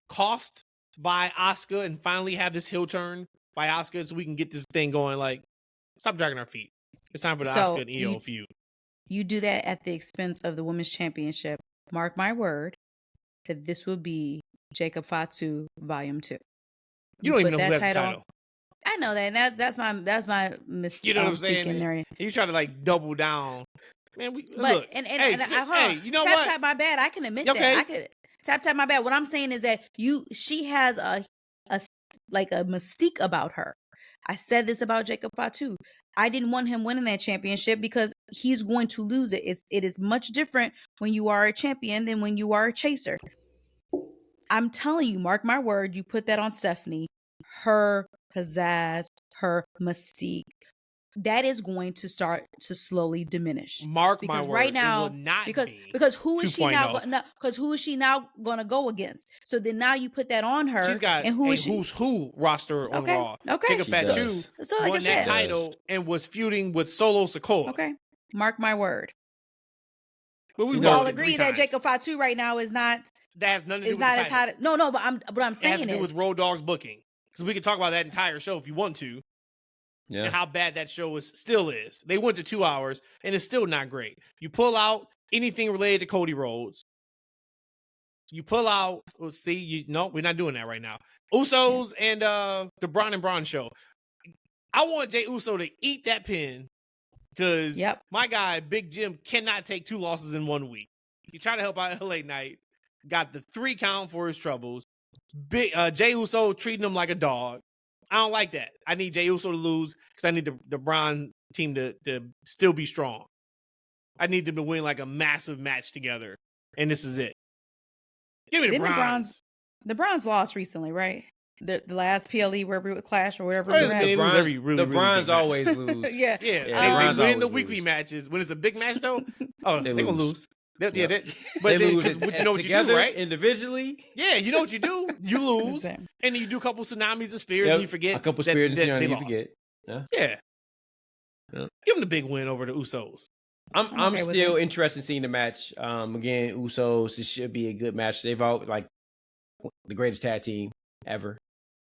cost by Asuka and finally have this heel turn by Asuka so we can get this thing going. Like, stop dragging our feet. It's time for the Asuka and Io feud. You do that at the expense of the women's championship. Mark my word that this will be Jacob Fatu Volume 2. You don't even know who has the title. I know that. And that's my mistake. You know what I'm saying? You try to like double down. Man, look. Hey, you know what? Tap my bad. I can admit that. I could tap my bad. What I'm saying is that she has a mystique about her. I said this about Jacob Fatu. I didn't want him winning that championship because he's going to lose it. It is much different when you are a champion than when you are a chaser. I'm telling you, mark my word, you put that on Stephanie, her pizzazz, her mystique, that is going to start to slowly diminish. Mark my words, right now, it will not because who is she now? Because who is she now going to go against? So then now you put that on her. She's got who's who roster on Raw. Okay, Jacob Fatu won that title and was feuding with Solo Sikoa. Okay, mark my word. But we all agree that Jacob Fatu right now is not. That has nothing to do with not the as hot. No, but I'm it saying has to do with Road Dogg's booking, because we can talk about that entire show if you want to. Yeah. And how bad that show still is. They went to 2 hours and it's still not great. You pull out anything related to Cody Rhodes. You pull out. No, we're not doing that right now. Usos and the Braun and Braun show. I want Jey Uso to eat that pin, because my guy Big Jim cannot take 2 losses in 1 week. He tried to help out LA Knight, got the 3 count for his troubles. Jey Uso treating him like a dog. I don't like that. I need Jey Uso to lose, because I need the Braun team to still be strong. I need them to win like a massive match together, and this is it. Give me the Browns. The Browns lost recently, right? The last PLE where we would clash or whatever. The Browns always lose. Yeah. They win the weekly matches. When it's a big match, though, they're gonna lose. But they lose. You know what you do, right? Individually. Yeah, you know what you do. You lose, and then you do a couple tsunamis and spears, and you forget. A couple spears and you forget. Yeah. Give them the big win over the Usos. I'm still interested in seeing the match. Again, Usos. This should be a good match. They've all the greatest tag team ever.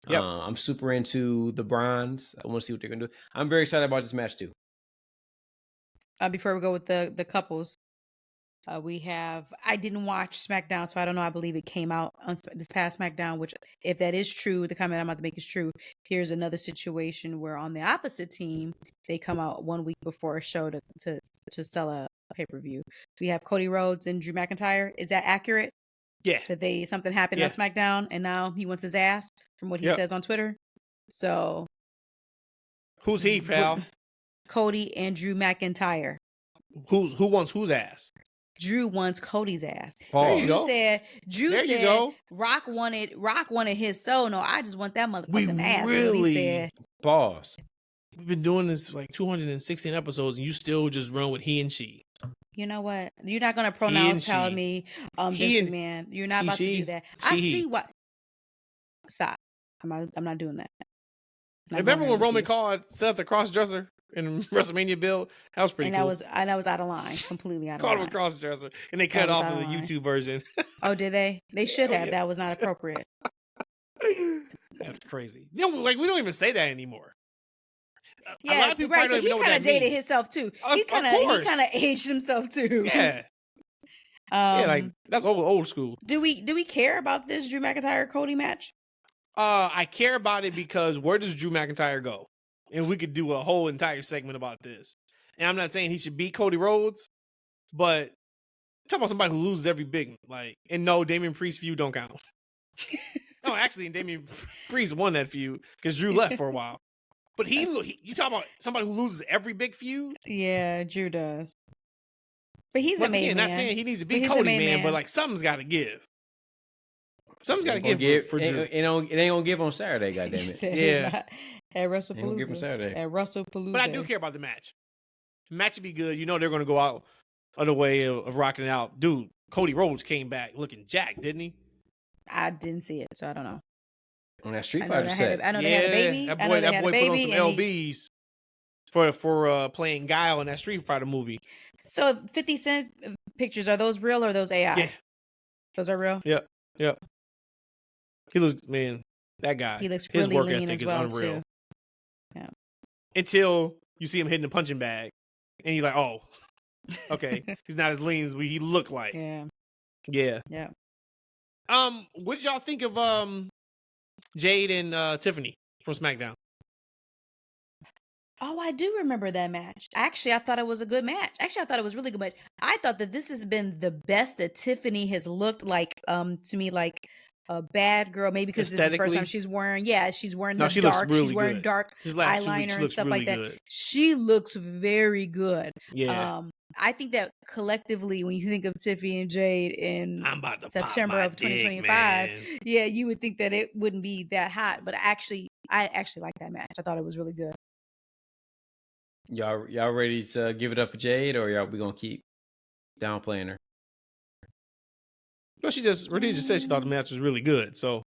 Yep. I'm super into the Bronze. I want to see what they're gonna do. I'm very excited about this match too. Before we go with the couples, we have. I didn't watch SmackDown, so I don't know. I believe it came out on this past SmackDown. Which, if that is true, the comment I'm about to make is true. Here's another situation where on the opposite team, they come out 1 week before a show to sell a pay-per-view. We have Cody Rhodes and Drew McIntyre. Is that accurate? Yeah. That something happened on SmackDown and now he wants his ass from what he says on Twitter. So who's he, pal? Cody and Drew McIntyre. Who wants whose ass? Drew wants Cody's ass. Drew said Rock wanted his soul. No, I just want that motherfucking ass. Really? Said. Pause. We've been doing this like 216 episodes and you still just run with he and she. You know what? You're not gonna pronounce tell me this man. You're not about to do that. I see what. Stop. I'm not doing that. Remember when Roman called Seth a crossdresser in WrestleMania build? That was pretty cool. That was out of line. Completely out of line. Called him a crossdresser, and they cut off of the YouTube version. Oh, did they? They should have. That was not appropriate. That's crazy. We don't even say that anymore. Yeah, a lot of people right. So he kind of dated himself too. He kind of aged himself too. Yeah. That's old school. Do we care about this Drew McIntyre Cody match? I care about it because where does Drew McIntyre go? And we could do a whole entire segment about this. And I'm not saying he should beat Cody Rhodes, but talk about somebody who loses every big and no, Damian Priest feud don't count. No, actually, Damian Priest won that feud because Drew left for a while. But you talk about somebody who loses every big feud? Yeah, Drew does. But he's a main man. Not saying he needs to beat Cody, man, but something's got to give. Something's got to give for Drew. It ain't gonna give on Saturday, goddammit. Yeah. At WrestlePalooza. Gonna give on Saturday. At WrestlePalooza. But I do care about the match. The match would be good. You know they're gonna go out of the way of rocking it out. Dude, Cody Rhodes came back looking jacked, didn't he? I didn't see it, so I don't know. On that Street Fighter set. I know they had a baby. That boy put on some LBs for playing Guile in that Street Fighter movie. So 50 Cent pictures, are those real or are those AI? Yeah. Those are real? Yep. He looks, that guy. He looks his really work lean ethic as well, is unreal. too. Yeah. Until you see him hitting the punching bag and you're like, oh, okay. He's not as lean as he looked like. Yeah. What did y'all think of Jade and Tiffany from SmackDown? Oh, I do remember that match. Actually, I thought it was a good match. Actually, I thought it was really good match. I thought that this has been the best that Tiffany has looked like to me, like a bad girl. Maybe because this is the first time she's wearing. Yeah, she's wearing the dark. Really she's wearing good. dark eyeliner and stuff like that. Good. She looks very good. Yeah. I think that collectively, when you think of Tiffany and Jade in September of 2025, you would think that it wouldn't be that hot. But I actually like that match. I thought it was really good. Y'all ready to give it up for Jade, or we gonna keep downplaying her? No, Renee just said she thought the match was really good. So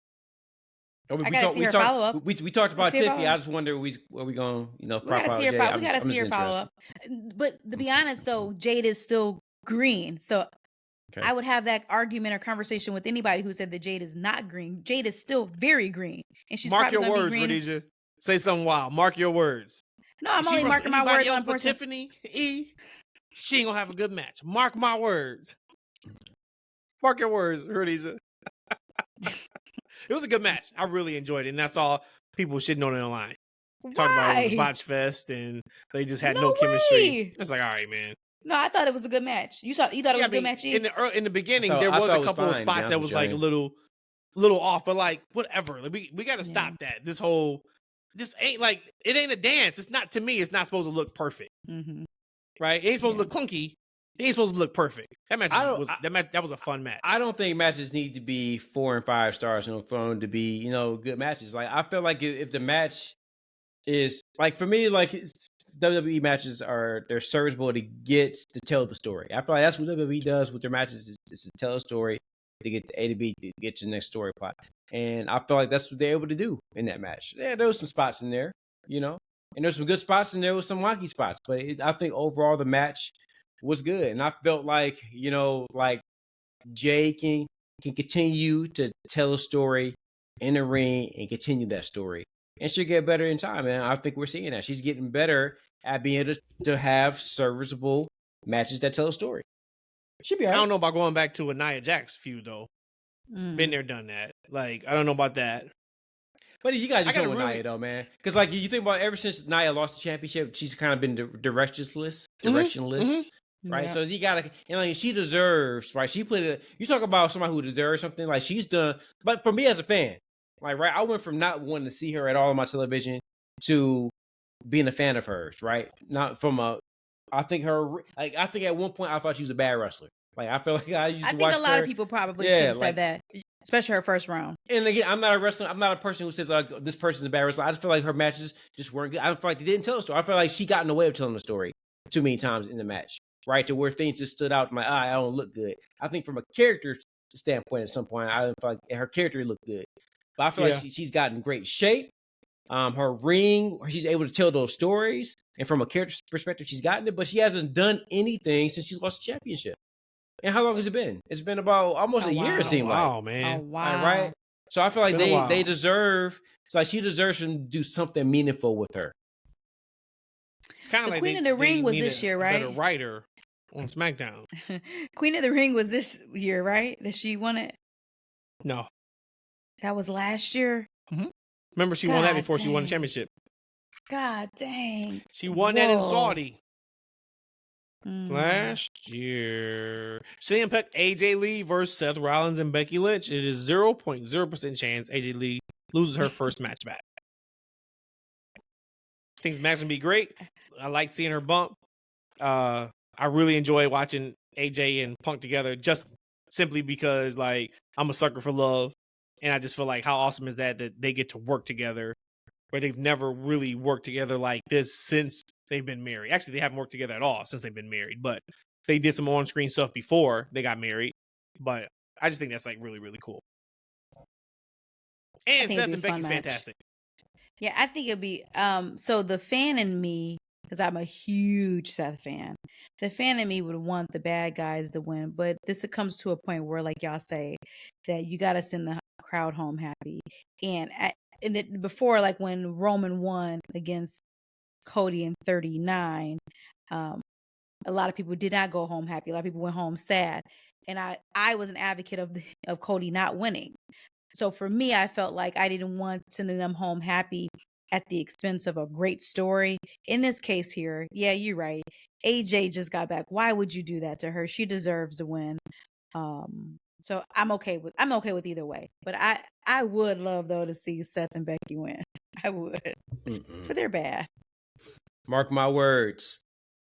I gotta see her follow up. We talked about Tiffany. I just wonder, are we gonna prop out Jade? We gotta see her follow up. But to be honest, though, Jade is still green. So Okay. I would have that argument or conversation with anybody who said that Jade is not green. Jade is still very green, and she's Mark probably your going to be words, green. Rhodesia. Say something wild. Mark your words. No, I'm If she only wrestles marking my anybody words else on but person. Tiffany E, she ain't gonna have a good match. Mark my words. Mark your words, Rhodesia. It was a good match. I really enjoyed it, and I saw people shitting on it online. Talking about it was a Why? botch fest, and they just had No no chemistry. way. It's like, all right, man. No, I thought it was a good match. You thought it was a good match, E? in the beginning, I there thought was it a was couple of fine, to be spots honest that with was you. like a little off, but like whatever. Like, we got to stop that. This whole this ain't like it ain't a dance. It's not to me. It's not supposed to look perfect, right? It ain't supposed to look clunky. It ain't supposed to look perfect. That match that was a fun match. I don't think matches need to be 4 and 5 stars, for them to be, good matches. Like, I feel like if the match is like, for me, like WWE matches they're serviceable to tell the story. I feel like that's what WWE does with their matches is to tell a story to get the A to B to get to the next story plot. And I feel like that's what they're able to do in that match. Yeah, there was some spots in there, and there's some good spots and there was some wonky spots. But I think overall the match was good, and I felt like like Jay can continue to tell a story in the ring and continue that story, and she'll get better in time. And I think we're seeing that she's getting better at being able to have serviceable matches that tell a story. She'll be all right. I don't know about going back to a Nia Jax feud though. Been there, done that. Like, I don't know about that. But you gotta do something with Nia though, man. Because like you think about ever since Nia lost the championship, she's kind of been directionless. Right, so you gotta, and like she deserves, right? She put it. You talk about somebody who deserves something, like she's done. But for me as a fan, like I went from not wanting to see her at all on my television to being a fan of hers, right? Not from I think at one point I thought she was a bad wrestler. Like I feel like I used to watch her. A lot of people probably could have said that, especially her first round. And again, I'm not a wrestler. I'm not a person who says this person's a bad wrestler. I just feel like her matches just weren't good. I don't feel like they didn't tell a story. I feel like she got in the way of telling the story too many times in the match. Right, to where things just stood out in my eye. I don't look good. I think from a character standpoint, at some point, I feel like her character looked good. But I feel like she's gotten great shape. Her ring, she's able to tell those stories. And from a character perspective, she's gotten it. But she hasn't done anything since she's lost the championship. And how long has it been? It's been about almost a year, it seemed like. Wow, man. Oh, wow. Right? So I feel like they deserve, it's like she deserves to do something meaningful with her. It's kind of like Queen of the Ring was this year, right? A writer on SmackDown. Queen of the Ring was this year, right? That she won it? No. That was last year? Mm-hmm. Remember, she won that before she won the championship. God dang. She won that in Saudi. Last year. CM Punk, AJ Lee versus Seth Rollins and Becky Lynch. It is 0.0% chance AJ Lee loses her first match back. Think the match gonna be great. I like seeing her bump. I really enjoy watching AJ and Punk together, just simply because like I'm a sucker for love, and I just feel like how awesome is that they get to work together, where they've never really worked together like this since they've been married. Actually, they haven't worked together at all since they've been married, but they did some on-screen stuff before they got married. But I just think that's like really, really cool. And Seth and Becky's fantastic. Yeah, I think it'd be so the fan in me, because I'm a huge Seth fan, the fan in me would want the bad guys to win, but this comes to a point where, like y'all say, that you got to send the crowd home happy. And before, like when Roman won against Cody in 39, a lot of people did not go home happy. A lot of people went home sad, and I was an advocate of Cody not winning. So for me, I felt like I didn't want sending them home happy at the expense of a great story. In this case here, yeah, you're right. AJ just got back. Why would you do that to her? She deserves to win. So I'm okay with either way. But I would love though to see Seth and Becky win. I would. But they're bad. Mark my words.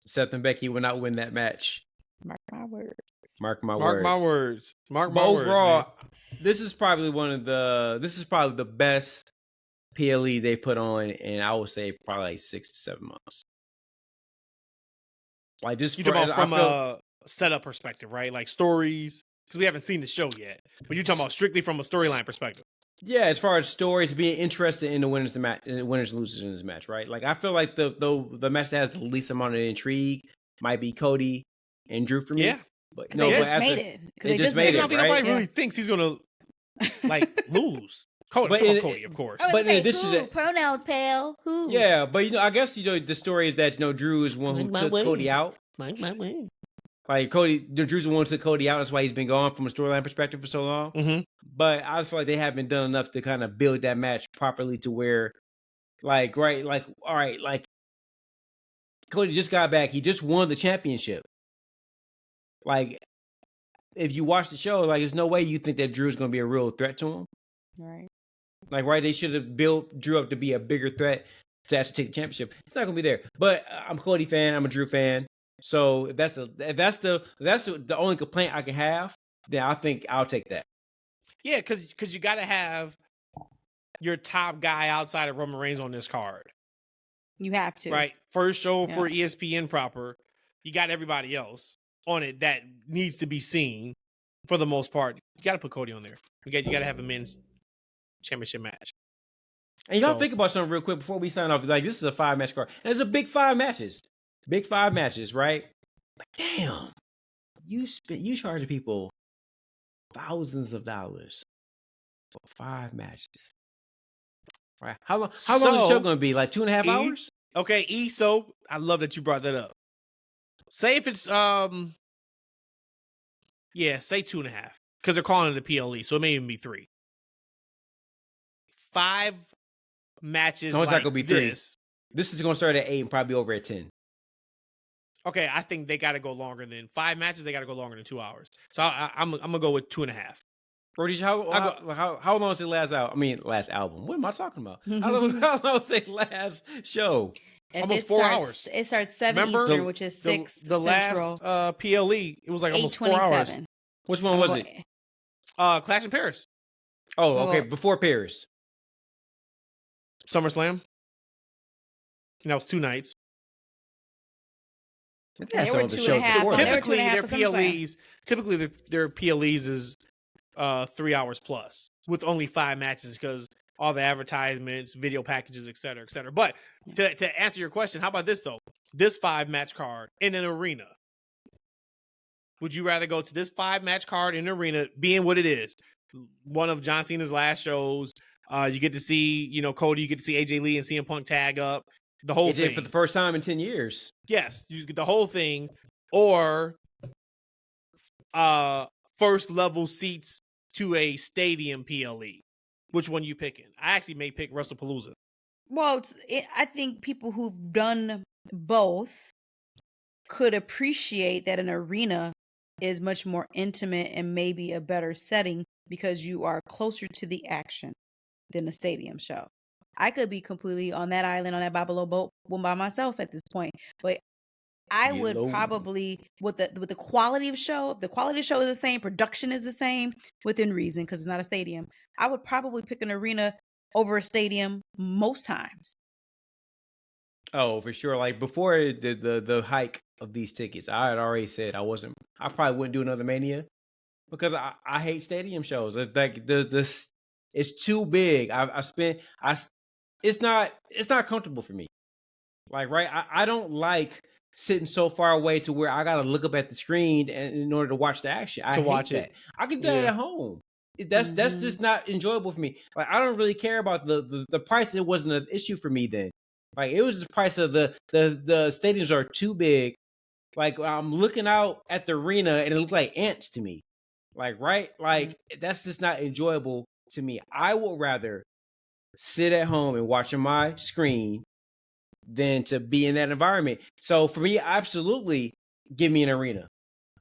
Seth and Becky will not win that match. Mark my words. Mark my words. Mark my words. Overall, this is probably the best PLE they put on in, I would say, probably like 6 to 7 months. Like just you talking about from a setup perspective, right? Like stories, because we haven't seen the show yet. But you're talking about strictly from a storyline perspective. Yeah, as far as stories, being interested in the winners and losers in this match, right? Like I feel like the match that has the least amount of intrigue might be Cody and Drew for me. Yeah. But They but just as made a- it. 'Cause they they just just made I it, don't think right? nobody really thinks he's gonna like lose. Cody, But come on, in- Cody, of course. I But would in say addition to who? Pronouns, pal. Who? yeah, but I guess the story is that Drew is one who took Cody out. My way. Like Drew's the one who took Cody out. That's why he's been gone from a storyline perspective for so long. Mm-hmm. But I feel like they haven't done enough to kind of build that match properly to where, all right, Cody just got back. He just won the championship. Like, if you watch the show, like, there's no way you think that Drew's going to be a real threat to him. Right. Like, right, they should have built Drew up to be a bigger threat to actually take the championship. It's not going to be there. But I'm a Cody fan. I'm a Drew fan. So if that's the only complaint I can have, then I think I'll take that. Yeah, because you got to have your top guy outside of Roman Reigns on this card. You have to. Right. First show for ESPN proper. You got everybody else on it that needs to be seen for the most part. You got to put Cody on there. You got to have a men's championship match. And y'all think about something real quick before we sign off. Like, this is a 5-match card. And it's a big 5 matches. Big 5 matches, right? But damn, you charge people thousands of dollars for 5 matches. Right? How long is the show going to be? Like 2.5 hours? Okay, so I love that you brought that up. Say if it's say 2.5 because they're calling it a PLE, so it may even be 3. 5 matches. No, it's not going to be 3. This is going to start at 8 and probably over at 10. Okay, I think they got to go longer than 5 matches. They got to go longer than 2 hours. So I'm gonna go with 2.5. Brody, how long does it last out? I mean, last album. What am I talking about? How long does it last show? Almost 4 hours. It starts 7 Eastern, which is 6 the Central. last PLE. It was like almost 4 hours. Which one was it? Clash in Paris. Oh, okay. Before Paris. SummerSlam. And that was 2 nights. They were 2.5. Typically their PLEs is 3 hours plus with only 5 matches because all the advertisements, video packages, et cetera, et cetera. But to answer your question, how about this though? This 5-match card in an arena. Would you rather go to this 5-match card in an arena, being what it is, one of John Cena's last shows? You get to see, Cody. You get to see AJ Lee and CM Punk tag up. The whole thing for the first time in 10 years. Yes, you get the whole thing, or first level seats to a stadium PLE. Which one you picking? I actually may pick WrestlePalooza. Well, I think people who've done both could appreciate that an arena is much more intimate and maybe a better setting because you are closer to the action than a stadium show. I could be completely on that island on that Babalo boat by myself at this point, but I would probably with the quality of show. If the quality of show is the same, production is the same within reason because it's not a stadium. I would probably pick an arena over a stadium most times. Oh, for sure. Like before the hike of these tickets, I had already said I probably wouldn't do another Mania because I hate stadium shows. Like it's too big. It's not comfortable for me. Like, right, I don't like sitting so far away to where I gotta look up at the screen in order to watch the action. I hate that. I can do that at home. That's just not enjoyable for me. Like, I don't really care about the price. It wasn't an issue for me then. Like, it was the price of the stadiums are too big. Like, I'm looking out at the arena and it looked like ants to me. Like, right, like that's just not enjoyable to me. I would rather sit at home and watch on my screen than to be in that environment. So for me, absolutely give me an arena.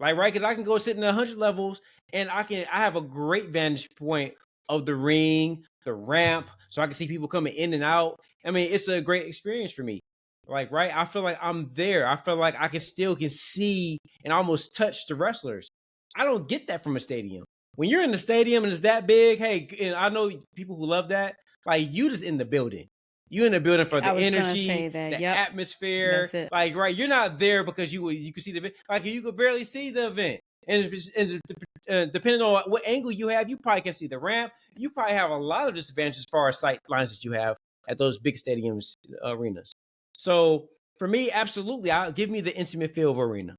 Like, right, because I can go sit in 100 levels and I have a great vantage point of the ring, the ramp, so I can see people coming in and out. I mean, it's a great experience for me. Like, right, I feel like I'm there. I feel like I can see and almost touch the wrestlers. I don't get that from a stadium. When you're in the stadium and it's that big, hey, and I know people who love that, like, you just in the building. You're in the building for the energy, the atmosphere. Like, right, you're not there because you can see the event. Like, you could barely see the event. And depending on what angle you have, you probably can see the ramp. You probably have a lot of disadvantages as far as sight lines that you have at those big stadiums, arenas. So for me, absolutely, give me the intimate feel of arena.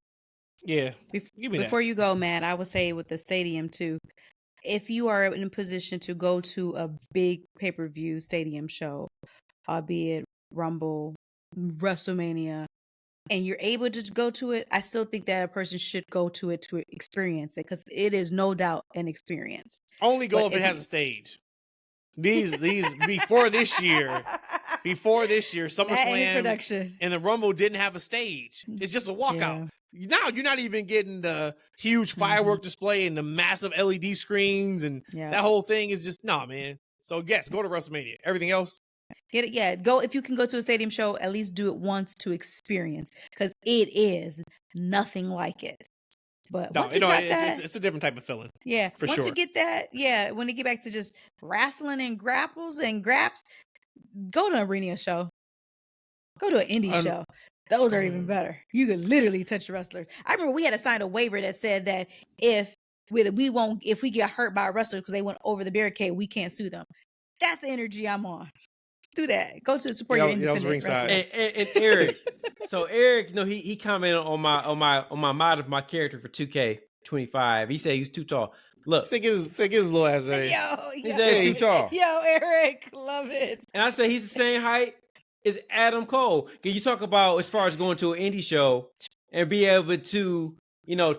Yeah. Give me Before you go, Matt, I would say with the stadium too. If you are in a position to go to a big pay-per-view stadium show, albeit Rumble, WrestleMania, and you're able to go to it, I still think that a person should go to it to experience it because it is no doubt an experience. Only go But if it if has you- a stage. These before this year, Matt and his SummerSlam production. and the Rumble didn't have a stage. It's just a walkout. Yeah. Now you're not even getting the huge firework display and the massive LED screens and Yeah. that whole thing is just man. So yes, go to WrestleMania. Everything else, Get it? Yeah. Go if you can go to a stadium show, at least do it once to experience because it is nothing like it. But once you got that, it's a different type of feeling. yeah. for Once sure. you get that, yeah. When you get back to just wrestling and grapples and graps, go to an arena show. Go to an indie show. Those are even better. You could literally touch the wrestlers. I remember we had to sign a waiver that said that if we get hurt by a wrestler because they went over the barricade, we can't sue them. That's the energy I'm on. Do that. Go to support your independent ringside. wrestler. And Eric, so Eric, he commented on my mod of my character for 2K25. He said he was too tall. Look, Say his little ass there. he said he's too tall. Yo, Eric, love it. And I said he's the same height as Adam Cole. Can you talk about as far as going to an indie show and be able to,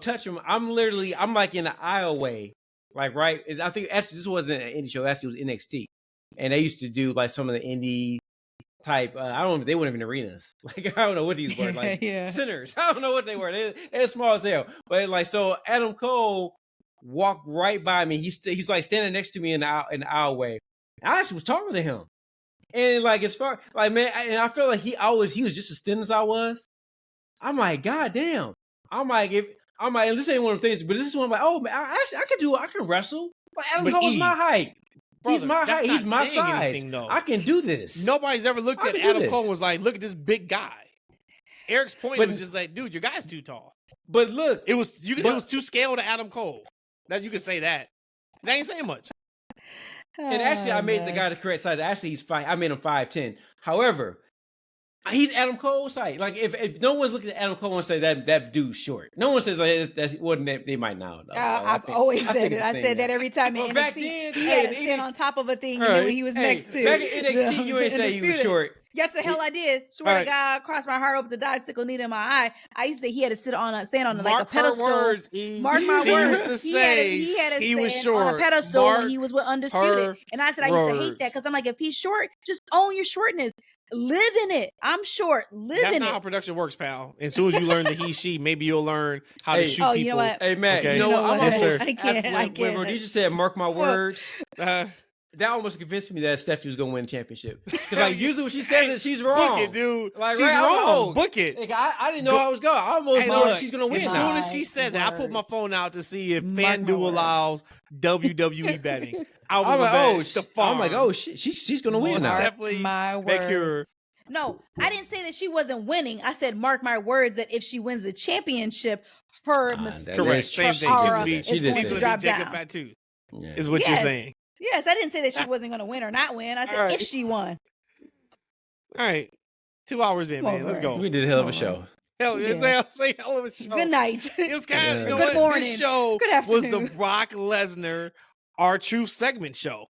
touch him? I'm like in the aisle way. Like, right? I think actually this wasn't an indie show. Actually, it was NXT. And they used to do like some of the indie type. They weren't even arenas. Like, I don't know what these were. Like centers. I don't know what they were. They're small as hell. But like, so Adam Cole walked right by me. He's like standing next to me in the aisleway. I actually was talking to him. And like, as far like, man, and I felt like he was just as thin as I was. I'm like, God damn. I'm like, and this ain't one of the things, but this is one of like, oh man, I can wrestle. Like Adam Cole's my height. Brother, he's my height. He's my size. Anything, though. I can do this. Nobody's ever looked at Adam Cole and was like, look at this big guy. Eric's point was just like, dude, your guy's too tall. But look, it was too scale to Adam Cole. That you could say that. That ain't saying much. And actually, I made the guy the correct size. Actually, I made him 5'10". However, he's Adam Cole's height. Like, if no one's looking at Adam Cole and say that dude's short, no one says like that's what they might know. I've always said it. I said that every time in back NXT. then, He had to stand on top of a thing. You knew he was next to. Back in NXT, you ain't say he was short. Yes, the hell I did. Swear to God, cross my heart, open the die, stick a needle in my eye. I used to say he had to stand on like a pedestal. Mark my words. Used to say he had to stand was short. on a pedestal when he was with Undisputed. And I said I used to hate that because I'm like, if he's short, just own your shortness. Live in it. I'm short. Live in it. That's not how production works, pal. As soon as you learn the he, she, maybe you'll learn how to shoot people. You know what? Hey, Matt, okay. you know what? Yes, sir. I can't. When Rhodesia said, mark my words, that almost convinced me that Stephanie was going to win the championship. Because like, usually when she says it, she's wrong. Book it, dude. Like, she's wrong. Book it. Like, I didn't know how it was going. I almost know that she's going to win. As soon as she said that, I put my phone out to see if FanDuel allows WWE betting. I was I'm like, oh, she's going to win now. Definitely my words. No, I didn't say that she wasn't winning. I said, mark my words, that if she wins the championship, her mistake, correct, same thing. She's going to drop down. Fatu, is what you're saying. Yes, I didn't say that she wasn't going to win or not win. I said if she won. All right, 2 hours in, man. Let's go. We did a hell of a show. Hell of a show. Good night. It was kind of good morning. This show good was afternoon. the Brock Lesnar R-Truth segment show.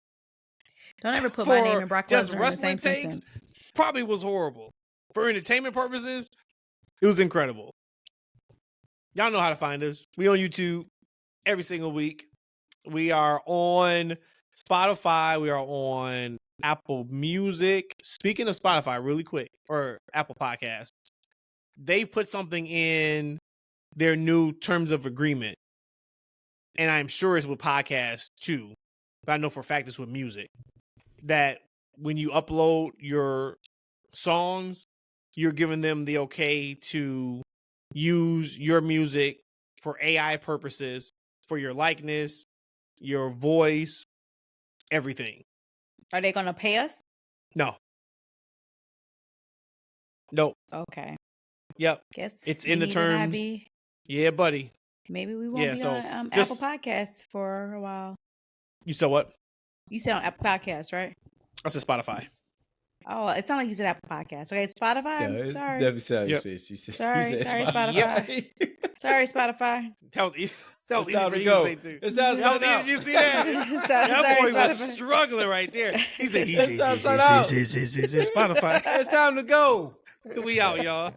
Don't ever put my name and Brock Lesnar in the same sentence. Probably was horrible. For entertainment purposes, it was incredible. Y'all know how to find us. We on YouTube every single week. We are on Spotify. We are on Apple Music. Speaking of Spotify, really quick, or Apple Podcasts, they've put something in their new terms of agreement. And I'm sure it's with podcasts too. But I know for a fact it's with music. That when you upload your songs, you're giving them the okay to use your music for AI purposes, for your likeness, your voice, everything. Are they going to pay us? No. Nope. Okay. Yep. Guess it's in the terms. Yeah, buddy. Maybe we won't be on Apple Podcasts for a while. You said what? You said on Apple Podcasts, right? I said Spotify. Oh, it sounded like you said Apple Podcast. Okay, Spotify. Sorry. Yep. She said, Sorry, Spotify. Yep. Sorry, Spotify. That was easy. That was It's easy time for to you go. to say too. It's time to That was sign easy. You see that? Sorry, That boy was Spotify. struggling right there. He said, It's time to sign out. Spotify. It's time to go. We out, y'all.